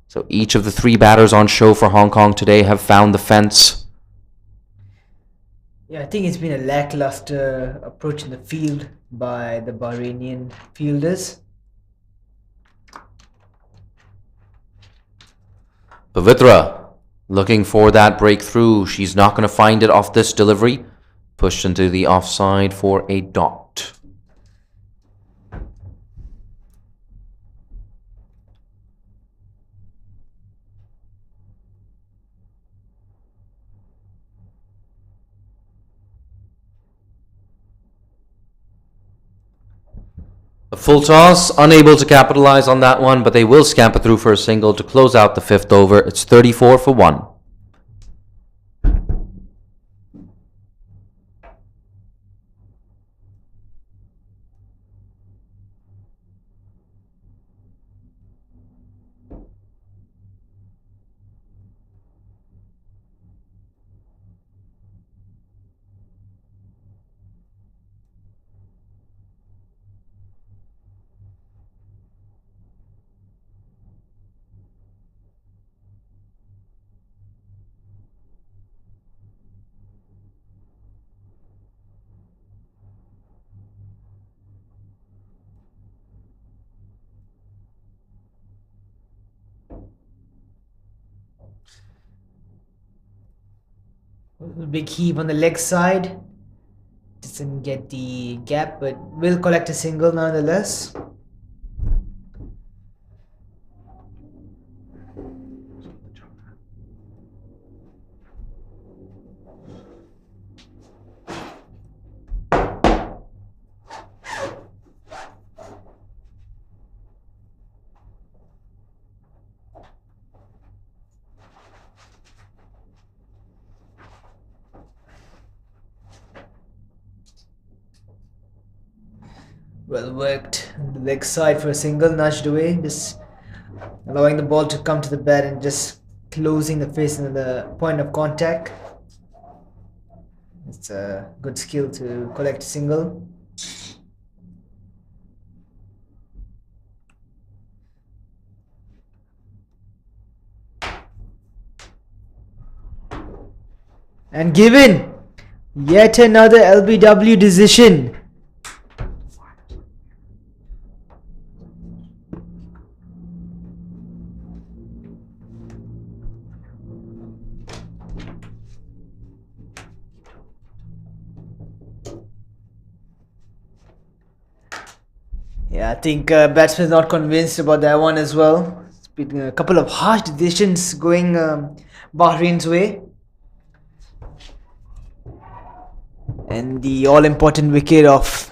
So each of the 3 batters on show for Hong Kong today have found the fence. Yeah, I think it's been a lackluster approach in the field by the Bahrainian fielders. Pavitra looking for that breakthrough. She's not going to find it off this delivery. Pushed into the offside for a dot. A full toss, unable to capitalize on that one, but they will scamper through for a single to close out the 5th over. It's 34 for 1. Big heave on the leg side. Doesn't get the gap, but will collect a single nonetheless. Well worked on the leg side for a single, nudged away, just allowing the ball to come to the bat and just closing the face into the point of contact. It's a good skill to collect a single. And given yet another LBW decision. Yeah, I think batsman's not convinced about that one as well. It's been a couple of harsh decisions going Bahrain's way. And the all-important wicket of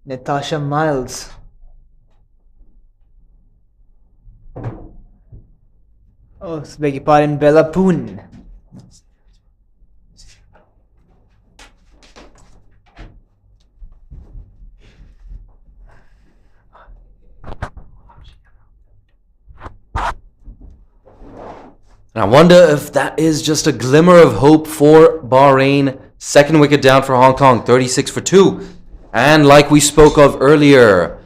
Natasha Miles. Oh, beg your pardon, Bellapoon. And I wonder if that is just a glimmer of hope for Bahrain. 2nd wicket down for Hong Kong, 36 for 2. And like we spoke of earlier,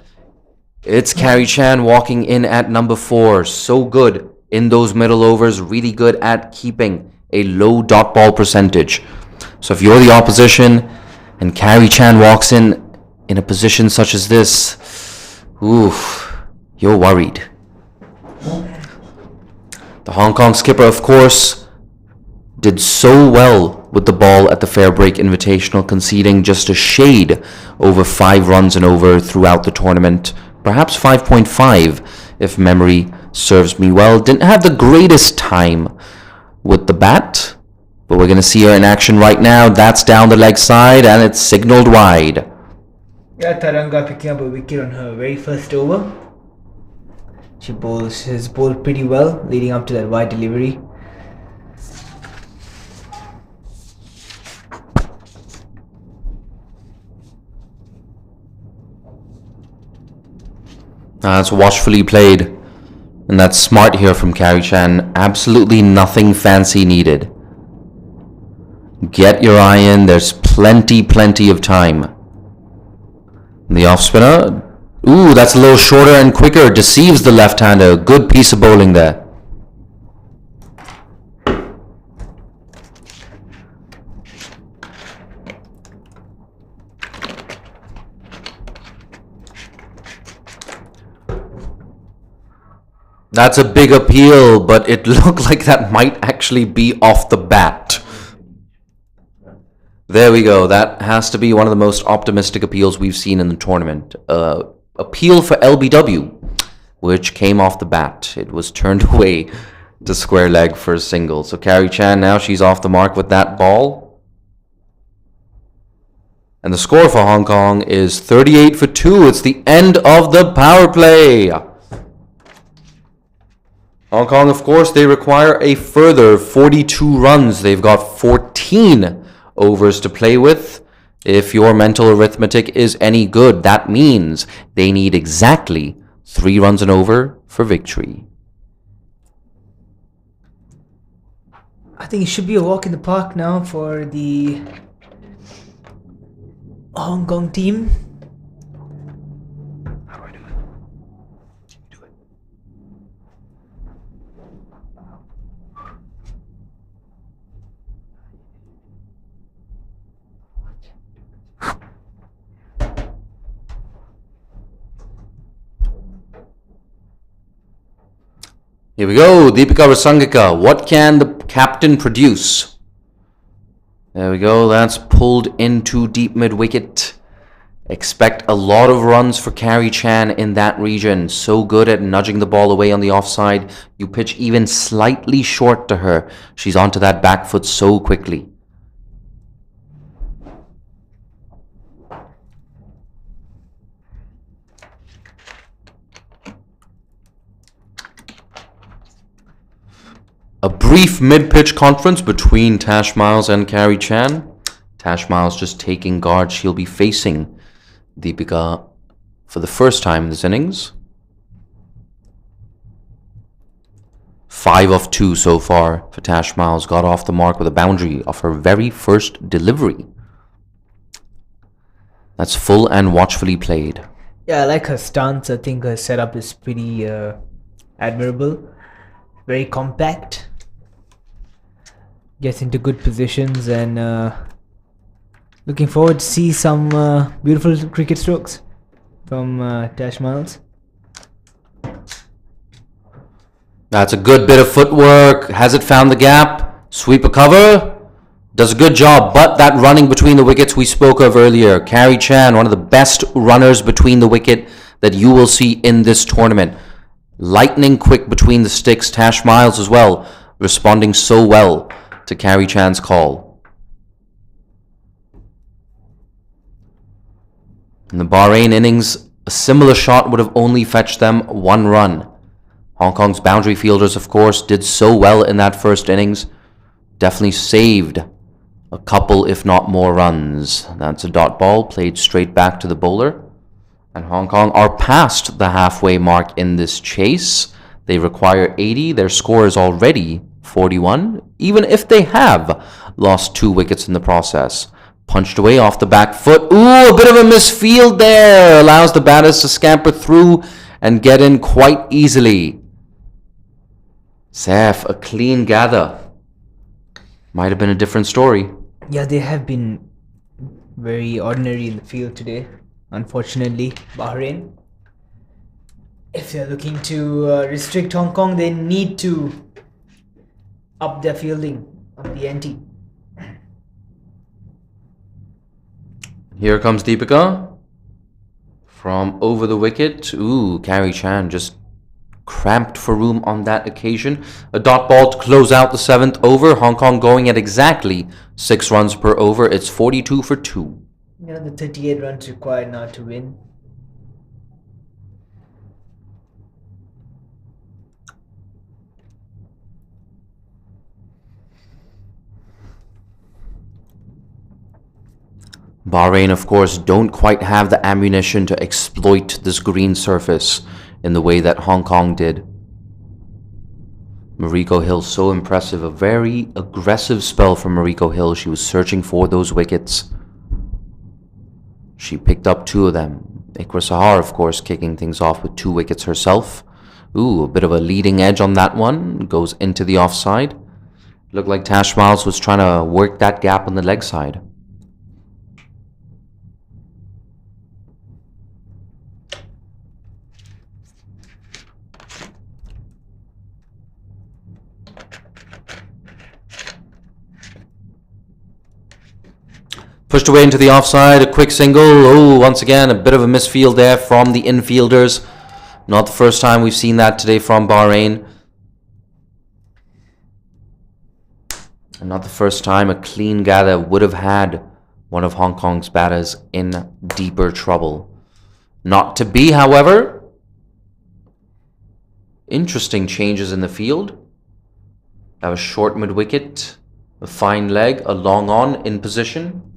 it's Carrie Chan walking in at number 4. So good in those middle overs, really good at keeping a low dot ball percentage. So if you're the opposition, And Carrie Chan walks in a position such as this. Oof, you're worried. The Hong Kong skipper, of course, did so well with the ball at the Fair Break Invitational, conceding just a shade over 5 runs and over throughout the tournament. Perhaps 5.5, if memory serves me well. Didn't have the greatest time with the bat, but we're going to see her in action right now. That's down the leg side, and it's signaled wide. Yeah, Taranga picking up a wicket on her very first over. She has bowled pretty well leading up to that wide delivery. That's watchfully played. And that's smart here from Carrie Chan. Absolutely nothing fancy needed. Get your eye in. There's plenty of time. The off spinner. Ooh, that's a little shorter and quicker. Deceives the left-hander. Good piece of bowling there. That's a big appeal, but it looked like that might actually be off the bat. There we go. That has to be one of the most optimistic appeals we've seen in the tournament. Appeal for LBW, which came off the bat. It was turned away to square leg for a single. So Carrie Chan, now she's off the mark with that ball. And the score for Hong Kong is 38 for 2. It's the end of the power play. Hong Kong, of course, they require a further 42 runs. They've got 14 overs to play with. If your mental arithmetic is any good, that means they need exactly 3 runs and over for victory. I think it should be a walk in the park now for the Hong Kong team. How do I do it? Do it. Here we go, Deepika Rasangika. What can the captain produce? There we go, that's pulled into deep mid-wicket. Expect a lot of runs for Carrie Chan in that region. So good at nudging the ball away on the offside. You pitch even slightly short to her. She's onto that back foot so quickly. A brief mid-pitch conference between Tash Miles and Carrie Chan. Tash Miles just taking guard. She'll be facing Deepika for the first time this innings. 5 of 2 so far for Tash Miles. Got off the mark with a boundary of her very first delivery. That's full and watchfully played. Yeah, I like her stance. I think her setup is pretty admirable. Very compact. Gets into good positions, and looking forward to see some beautiful cricket strokes from Tash Miles. That's a good bit of footwork. Has it found the gap? Sweep a cover. Does a good job, but that running between the wickets we spoke of earlier. Carrie Chan, one of the best runners between the wicket that you will see in this tournament. Lightning quick between the sticks. Tash Miles as well, responding so well to Carrie Chan's call. In the Bahrain innings, a similar shot would have only fetched them 1 run. Hong Kong's boundary fielders, of course, did so well in that first innings. Definitely saved a couple, if not more, runs. That's a dot ball played straight back to the bowler. And Hong Kong are past the halfway mark in this chase. They require 80. Their score is already 41, even if they have lost 2 wickets in the process. Punched away off the back foot. Ooh, a bit of a misfield there. Allows the batters to scamper through and get in quite easily. Saif, a clean gather. Might have been a different story. Yeah, they have been very ordinary in the field today. Unfortunately, Bahrain. If they're looking to restrict Hong Kong, they need to up their fielding, up the ante. Here comes Deepika from over the wicket. Ooh, Carrie Chan just cramped for room on that occasion. A dot ball to close out the 7th over. Hong Kong going at exactly 6 runs per over. It's 42 for 2. You know, the 38 runs required now to win. Bahrain, of course, don't quite have the ammunition to exploit this green surface in the way that Hong Kong did. Mariko Hill, so impressive. A very aggressive spell from Mariko Hill. She was searching for those wickets. She picked up 2 of them. Ikra Sahar, of course, kicking things off with 2 wickets herself. Ooh, a bit of a leading edge on that one. Goes into the offside. Looked like Tash Miles was trying to work that gap on the leg side. Pushed away into the offside, a quick single. Oh, once again, a bit of a misfield there from the infielders. Not the first time we've seen that today from Bahrain. And not the first time a clean gather would have had one of Hong Kong's batters in deeper trouble. Not to be, however. Interesting changes in the field. Have a short mid-wicket, a fine leg, a long on in position.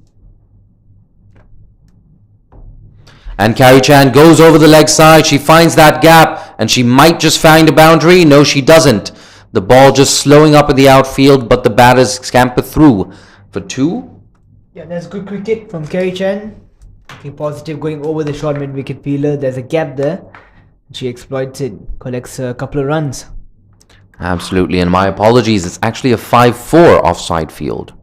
And Carrie Chan goes over the leg side. She finds that gap, and she might just find a boundary. No, she doesn't. The ball just slowing up in the outfield, but the batters scamper through for 2. Yeah, that's good cricket from Carrie Chan. Looking positive, going over the short mid-wicket fielder. There's a gap there. She exploits it, collects a couple of runs. Absolutely, and my apologies. It's actually a 5-4 offside field.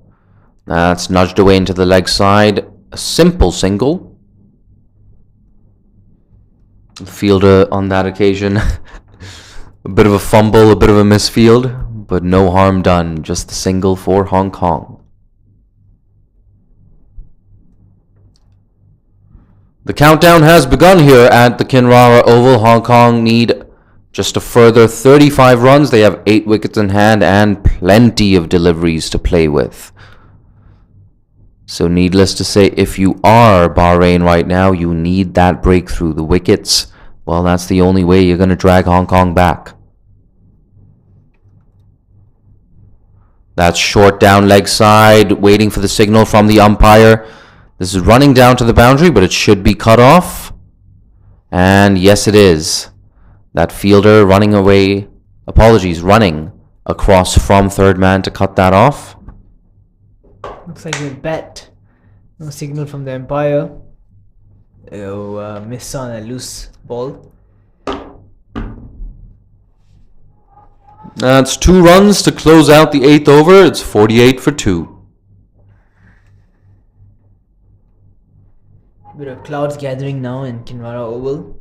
That's nudged away into the leg side. A simple single. Fielder on that occasion, a bit of a fumble, a bit of a misfield, but no harm done. Just the single for Hong Kong. The countdown has begun here at the Kinrara Oval. Hong Kong need just a further 35 runs. They have 8 wickets in hand and plenty of deliveries to play with. So needless to say, if you are Bahrain right now, you need that breakthrough. The wickets, well, that's the only way you're going to drag Hong Kong back. That's short down leg side, waiting for the signal from the umpire. This is running down to the boundary, but it should be cut off. And yes, it is. That fielder running away, running across from third man to cut that off. Looks like a bat. No signal from the umpire. Miss on a loose ball. That's 2 runs to close out the 8th over. It's 48 for 2. Bit of clouds gathering now in Kinrara Oval.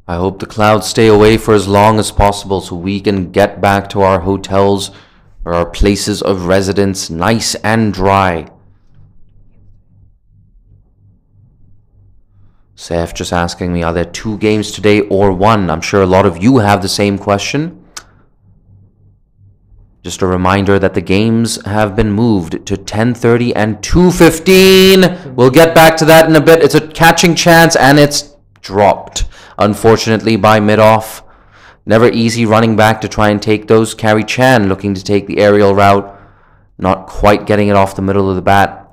I hope the clouds stay away for as long as possible so we can get back to our hotels or our places of residence nice and dry. Saif just asking me, are there 2 games today or 1? I'm sure a lot of you have the same question. Just a reminder that the games have been moved to 10:30 and 2:15. We'll get back to that in a bit. It's a catching chance and it's dropped, unfortunately, by mid-off. Never easy running back to try and take those. Carrie Chan looking to take the aerial route. Not quite getting it off the middle of the bat.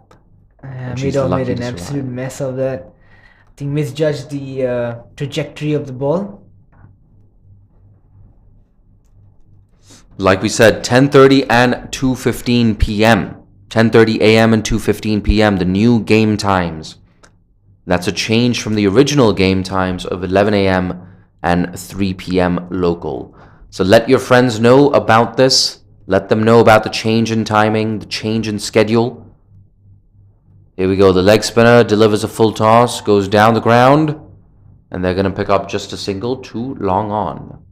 Mid-off made an absolute mess of that. I think misjudged the trajectory of the ball. Like we said, 10:30 and 2:15 p.m. 10:30 a.m. and 2:15 p.m. The new game times. That's a change from the original game times of 11 a.m. and 3 p.m. local. So let your friends know about this. Let them know about the change in timing, the change in schedule. Here we go. The leg spinner delivers a full toss, goes down the ground, and they're going to pick up just a single, too long on.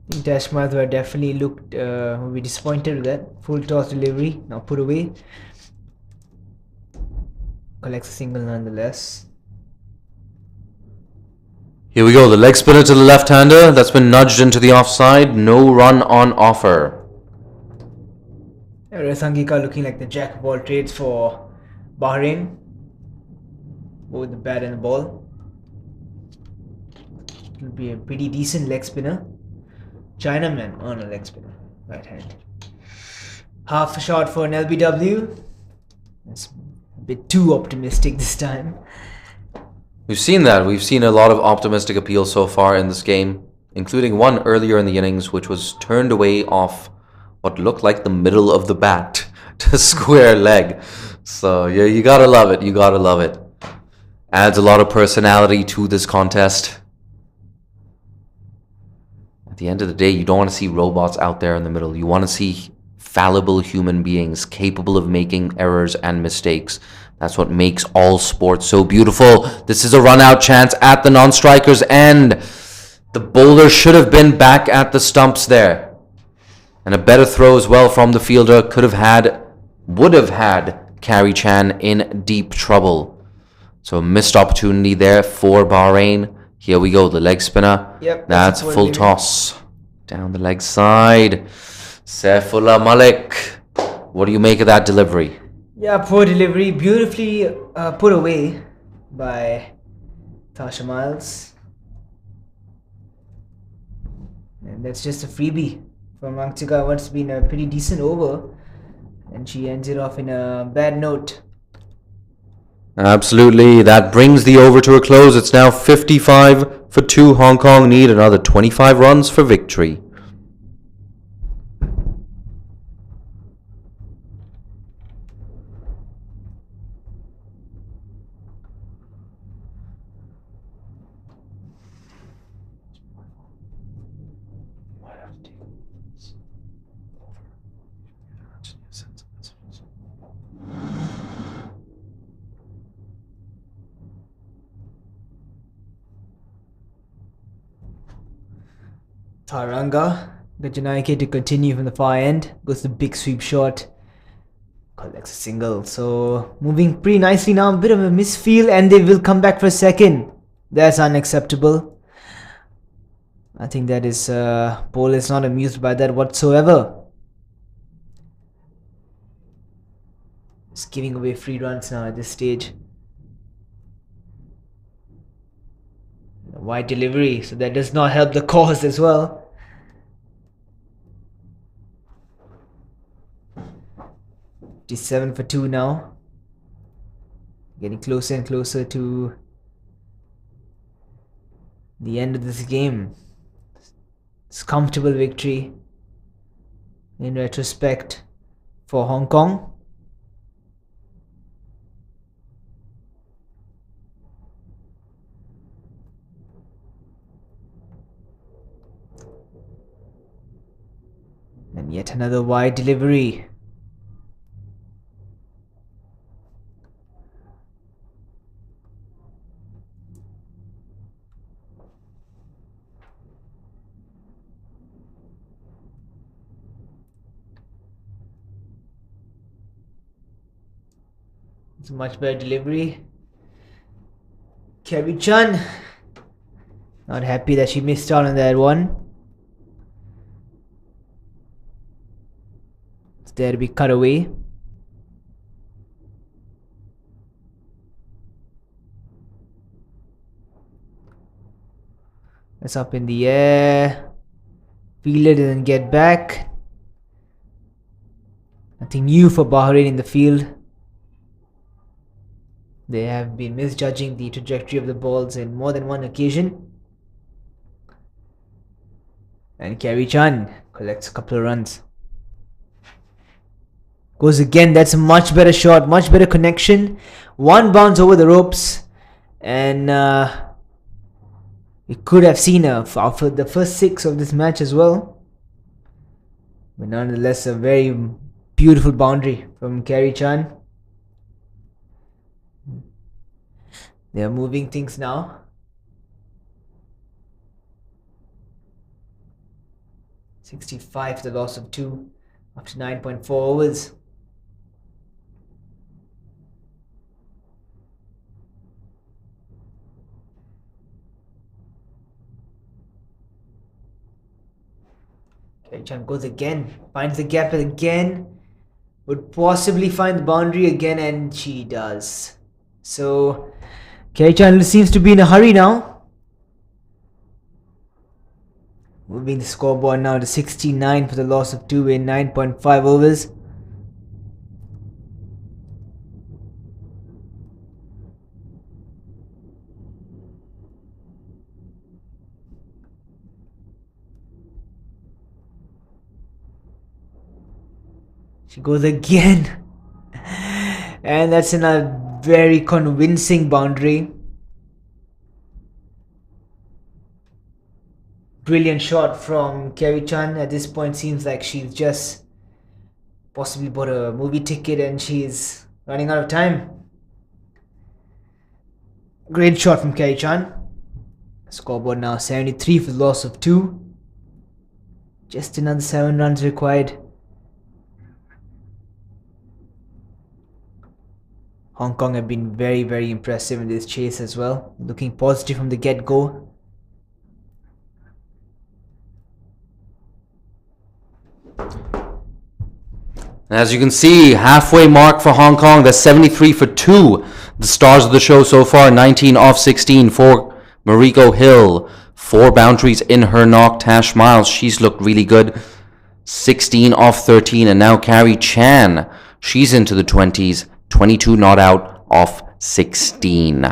I think Tashmath were definitely will be disappointed with that. Full toss delivery, now put away. Collects a single nonetheless. Here we go, the leg spinner to the left-hander. That's been nudged into the offside. No run on offer. Rasangika looking like the jack of all trades for Bahrain. Both the bat and the ball. It will be a pretty decent leg spinner. Chinaman on a leg spinner. Right hand. Half a shot for an LBW. That's a bit too optimistic this time. We've seen that. We've seen a lot of optimistic appeal so far in this game, including one earlier in the innings, which was turned away off what looked like the middle of the bat to square leg. So, yeah, you gotta love it. You gotta love it. Adds a lot of personality to this contest. At the end of the day, you don't want to see robots out there in the middle. You want to see fallible human beings capable of making errors and mistakes. That's what makes all sports so beautiful. This is a run-out chance at the non-striker's end. The bowler should have been back at the stumps there. And a better throw as well from the fielder would have had Carey Chan in deep trouble. So a missed opportunity there for Bahrain. Here we go, the leg spinner. Yep, that's full toss. Down the leg side. Saifullah Malik. What do you make of that delivery? Yeah, poor delivery. Beautifully put away by Tasha Miles. And that's just a freebie from Angtika. What's been a pretty decent over. And she ends it off in a bad note. Absolutely. That brings the over to a close. It's now 55 for 2. Hong Kong need another 25 runs for victory. Taranga Gajanaike to continue from the far end. Goes the big sweep shot. Collects a single. So moving pretty nicely now. A bit of a misfeel and they will come back for a second. That's unacceptable. I think that is Paul is not amused by that whatsoever. Just giving away free runs now at this stage. Wide delivery, so that does not help the cause as well. 57 for 2 now. Getting closer and closer to the end of this game. It's a comfortable victory in retrospect for Hong Kong. And yet another wide delivery. It's a much better delivery. Carey Chan not happy that she missed out on that one. It's there to be cut away. It's up in the air. Fielder doesn't get back. Nothing new for Bahrain in the field. They have been misjudging the trajectory of the balls in more than one occasion. And Carey Chan collects a couple of runs. Goes again. That's a much better shot, much better connection. One bounce over the ropes, and We could have seen her for the first 6 of this match as well. But nonetheless, a very beautiful boundary from Carrie Chan. They are moving things now. .65 the loss of 2 after 9.4 overs. Chan goes again, finds the gap again, would possibly find the boundary again, and she does. So Chan seems to be in a hurry now. Moving the scoreboard now to 69 for the loss of 2 in 9.5 overs. She goes again. And that's in a very convincing boundary. Brilliant shot from Carrie Chan. At this point, seems like she's just possibly bought a movie ticket and she's running out of time. Great shot from Carrie Chan. Scoreboard now 73 for the loss of 2. Just another 7 runs required. Hong Kong have been very, very impressive in this chase as well. Looking positive from the get-go. As you can see, halfway mark for Hong Kong. That's 73 for 2. The stars of the show so far, 19 off 16 for Mariko Hill. 4 boundaries in her knock. Tash Miles, she's looked really good. 16 off 13. And now Carrie Chan, she's into the 20s. 22 not out off 16.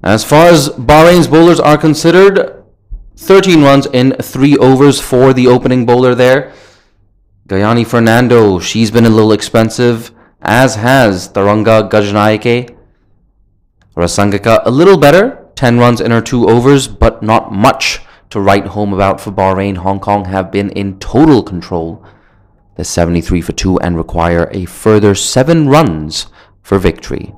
As far as Bahrain's bowlers are considered, 13 runs in 3 overs for the opening bowler there. Gayani Fernando, she's been a little expensive, as has Taranga Gajnaike. Rasangika, a little better, 10 runs in her 2 overs, but not much to write home about for Bahrain. Hong Kong have been in total control. They're 73 for 2 and require a further 7 runs for victory.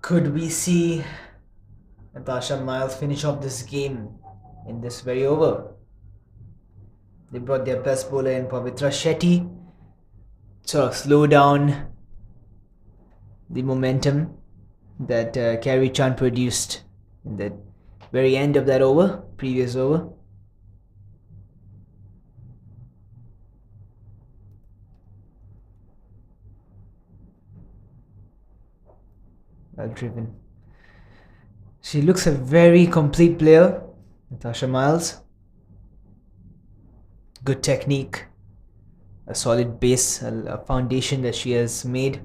Could we see Natasha Miles finish off this game in this very over? They brought their best bowler in, Pavitra Shetty, sort of slow down the momentum that Carrie Chan produced in the very end of that over, previous over. Well driven. She looks a very complete player, Natasha Miles. Good technique, a solid base, a foundation that she has made.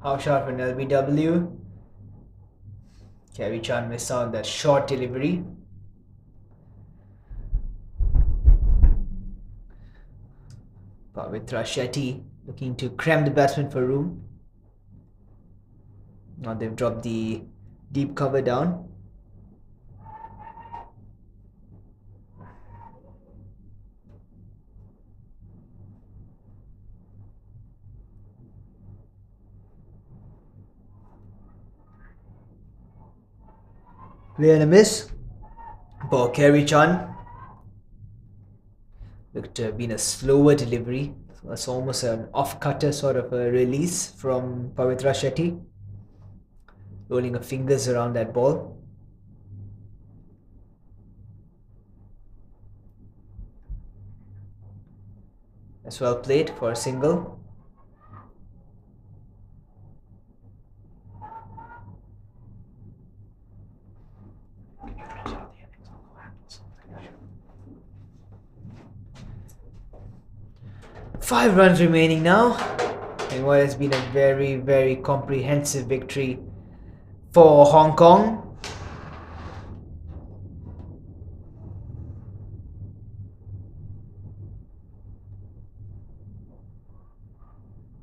How sharp an LBW. Carrie Chan missed out on that short delivery. Pavitra Shetty looking to cram the batsman for room. Now they've dropped the deep cover down. Play and a miss for Carrie Chan. Looked to have been a slower delivery. So it's almost an off-cutter sort of a release from Pavitra Shetty. Rolling her fingers around that ball. That's well played for a single. Five runs remaining now, in what has been a very, very comprehensive victory for Hong Kong.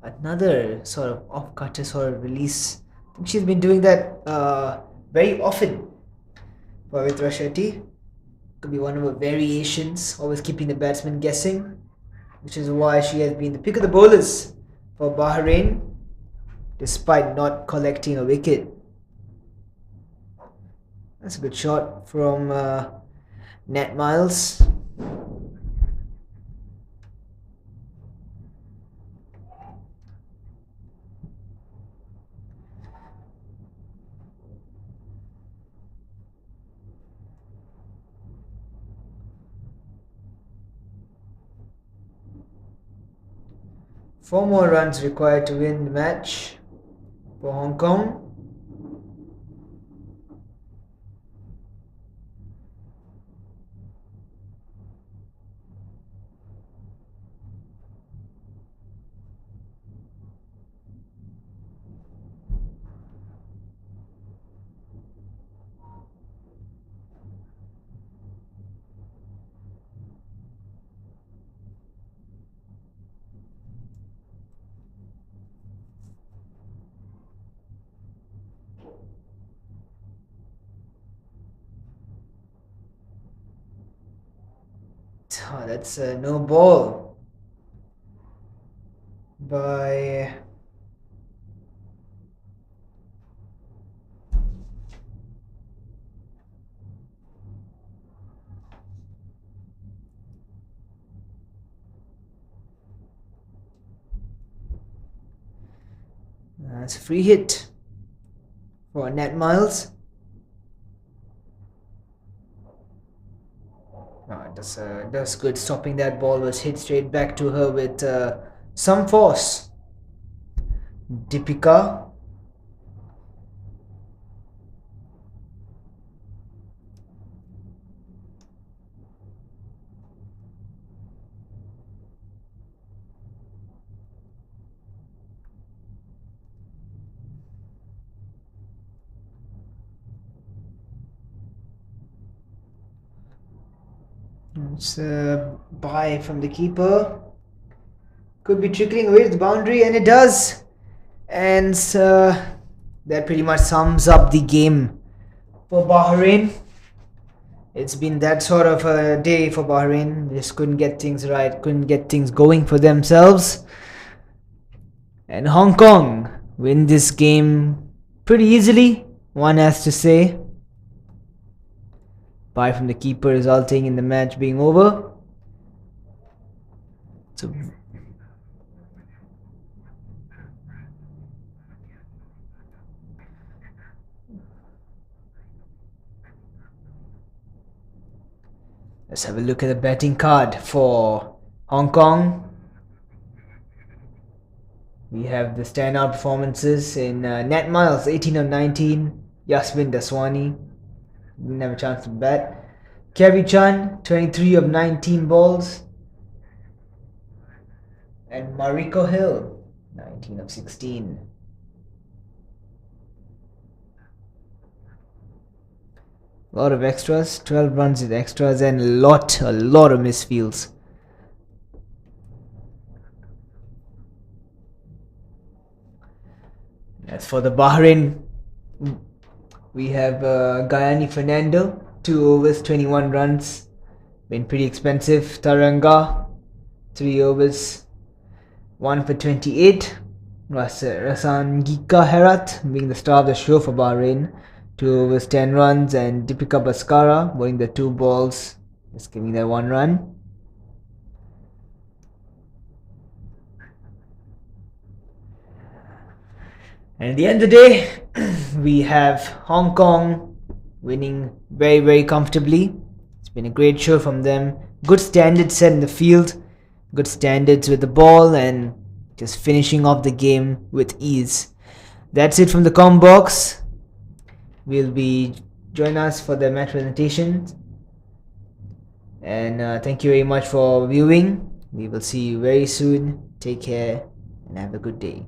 Another sort of off-cutter sort of release. I think she's been doing that very often. Pavitra Shetty could be one of her variations, always keeping the batsman guessing, which is why she has been the pick of the bowlers for Bahrain, despite not collecting a wicket. That's a good shot from Nat Miles. Four more runs required to win the match for Hong Kong. Oh, that's a no ball by that's a free hit for Nat Miles. That's good. Stopping that ball was hit straight back to her with some force. Deepika. It's a bye from the keeper. Could be trickling away to the boundary, and it does. And that pretty much sums up the game for Bahrain. It's been that sort of a day for Bahrain. They just couldn't get things right, couldn't get things going for themselves. And Hong Kong win this game pretty easily, one has to say. Bye from the keeper resulting in the match being over. So let's have a look at the betting card for Hong Kong. We have the standout performances in Nat Miles, 18 of 19. Yasmin Daswani didn't have a chance to bat. Kerry Chan, 23 of 19 balls. And Mariko Hill, 19 of 16. A lot of extras, 12 runs with extras, and a lot of misfields. As for the Bahrain, we have Gayani Fernando, 2 overs, 21 runs. Been pretty expensive. Taranga, 3 overs, 1 for 28. Rasangika Herat being the star of the show for Bahrain, 2 overs, 10 runs. And Deepika Bhaskara bowling the 2 balls, just giving that 1 run. And at the end of the day, we have Hong Kong winning very, very comfortably. It's been a great show from them. Good standards set in the field, good standards with the ball, and just finishing off the game with ease. That's it from the com box. Will be join us for the match presentation. And thank you very much for viewing. We will see you very soon. Take care and have a good day.